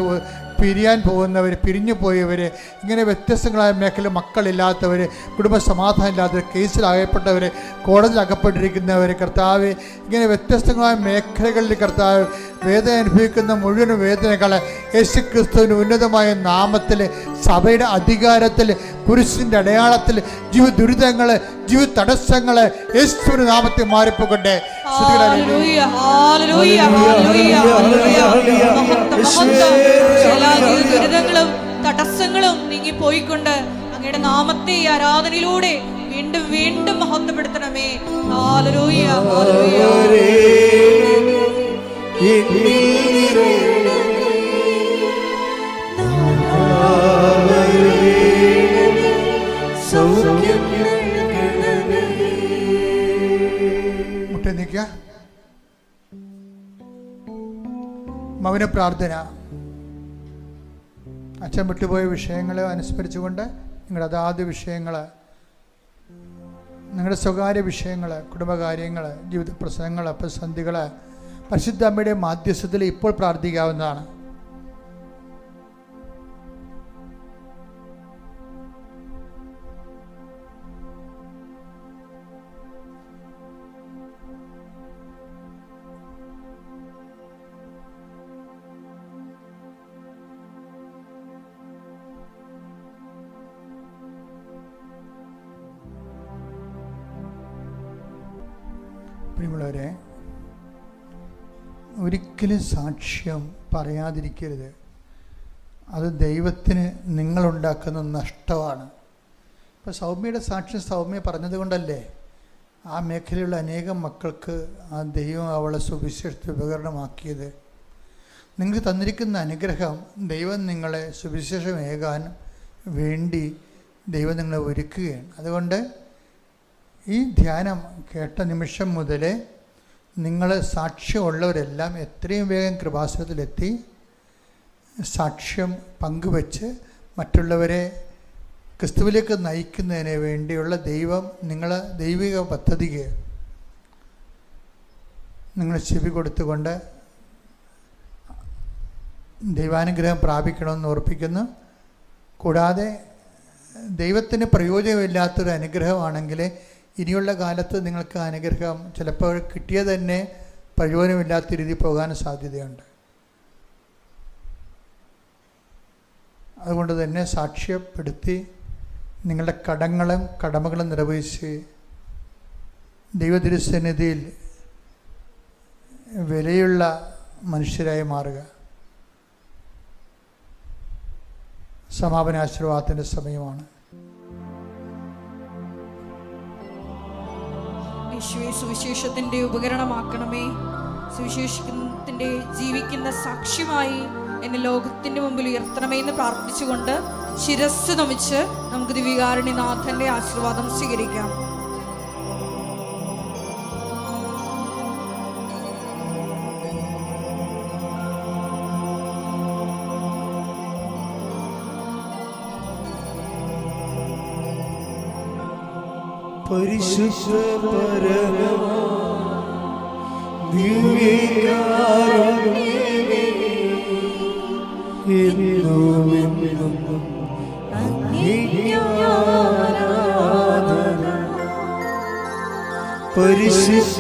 പിരിയാൻ പോകുന്നവർ, പിരിഞ്ഞു പോയവർ, ഇങ്ങനെ വ്യത്യസ്തങ്ങളായ മേഖല മക്കളില്ലാത്തവർ, കുടുംബ സമാധാനം ഇല്ലാത്തവർ, കേസിലകപ്പെട്ടവർ, കോടതിയിൽ അകപ്പെട്ടിരിക്കുന്നവർ കർത്താവ്, ഇങ്ങനെ വ്യത്യസ്തങ്ങളായ മേഖലകളിൽ കർത്താവ് വേദന അനുഭവിക്കുന്ന മുഴുവൻ വേദനകളെ യേശു ക്രിസ്തുവിൻ്റെ ഉന്നതമായ നാമത്തിൽ, സഭയുടെ അധികാരത്തിൽ, കുരിശിൻ്റെ അടയാളത്തിൽ, ജീവിത ദുരിതങ്ങൾ, ജീവിത തടസ്സങ്ങൾ യേശുവിൻ്റെ നാമത്തിൽ മാറിപ്പോകട്ടെ. ദുരിതങ്ങളും തടസ്സങ്ങളും നീങ്ങിപ്പോയിക്കൊണ്ട് അങ്ങയുടെ നാമത്തെ ഈ ആരാധനയിലൂടെ വീണ്ടും വീണ്ടും മഹത്വപ്പെടുത്തണമേ. Hallelujah, hallelujah. മുട്ടനിക്ക മൗന പ്രാർത്ഥന. അച്ഛൻ വിട്ടുപോയ വിഷയങ്ങൾ അനുസ്മരിച്ചുകൊണ്ട് നിങ്ങളുടെ അതാത് വിഷയങ്ങൾ, നിങ്ങളുടെ സ്വകാര്യ വിഷയങ്ങൾ, കുടുംബകാര്യങ്ങൾ, ജീവിത പ്രശ്നങ്ങൾ, പ്രതിസന്ധികൾ പരിശുദ്ധ അമ്മയുടെ മാധ്യസ്ഥത്തിൽ ഇപ്പോൾ പ്രാർത്ഥിക്കാവുന്നതാണ്. പ്രിയമുള്ളവരെ, ഒരിക്കലും സാക്ഷ്യം പറയാതിരിക്കരുത്. അത് ദൈവത്തിന് നിങ്ങളുണ്ടാക്കുന്ന നഷ്ടമാണ്. ഇപ്പോൾ സൗമ്യയുടെ സാക്ഷ്യം സൗമ്യ പറഞ്ഞതുകൊണ്ടല്ലേ ആ മേഖലയിലുള്ള അനേകം മക്കൾക്ക് ആ ദൈവം അവളെ സുവിശേഷത്തെ ഉപകരണമാക്കിയത്. നിങ്ങൾക്ക് തന്നിരിക്കുന്ന അനുഗ്രഹം ദൈവം നിങ്ങളെ സുവിശേഷമേകാൻ വേണ്ടി ദൈവം നിങ്ങളെ ഒരുക്കുകയാണ്. അതുകൊണ്ട് ഈ ധ്യാനം കേട്ട നിമിഷം മുതൽ നിങ്ങൾ സാക്ഷ്യമുള്ളവരെല്ലാം എത്രയും വേഗം കൃപാസനത്തിലെത്തി സാക്ഷ്യം പങ്കുവെച്ച് മറ്റുള്ളവരെ ക്രിസ്തുവിലേക്ക് നയിക്കുന്നതിന് വേണ്ടിയുള്ള നിങ്ങളെ ദൈവിക പദ്ധതിക്ക് നിങ്ങൾ ചെവി കൊടുത്തുകൊണ്ട് ദൈവാനുഗ്രഹം പ്രാപിക്കണമെന്ന് ഓർപ്പിക്കുന്നു. കൂടാതെ ദൈവത്തിന് പ്രയോജനമില്ലാത്തൊരു അനുഗ്രഹമാണെങ്കിൽ ഇനിയുള്ള കാലത്ത് നിങ്ങൾക്ക് അനുഗ്രഹം ചിലപ്പോൾ കിട്ടിയത് തന്നെ പ്രയോജനമില്ലാത്ത രീതിയിൽ പോകാൻ സാധ്യതയുണ്ട്. അതുകൊണ്ട് തന്നെ സാക്ഷ്യപ്പെടുത്തി നിങ്ങളുടെ കടമകളും നിർവഹിച്ച് ദൈവതിരുസന്നിധിയിൽ വിലയുള്ള മനുഷ്യരായി മാറുക. സമാപന ആശീർവാദത്തിൻ്റെ സമയമാണ്. യേശുവേ, സുവിശേഷത്തിൻ്റെ ഉപകരണമാക്കണമേ. സുവിശേഷത്തിൻ്റെ ജീവിക്കുന്ന സാക്ഷ്യമായി എന്നെ ലോകത്തിൻ്റെ മുമ്പിൽ ഉയർത്തണമേ എന്ന് പ്രാർത്ഥിച്ചുകൊണ്ട് ശിരസ്സ് നമിച്ച് നമുക്ക് ദിവ്യകാരുണ്യനാഥൻ്റെ ആശീർവാദം സ്വീകരിക്കാം. പരിശുദ്ധ പരമ ദിവ്യകാരുണ്യമേ, എന്നും അങ്ങേക്ക് ആരാധന. പരിശുദ്ധ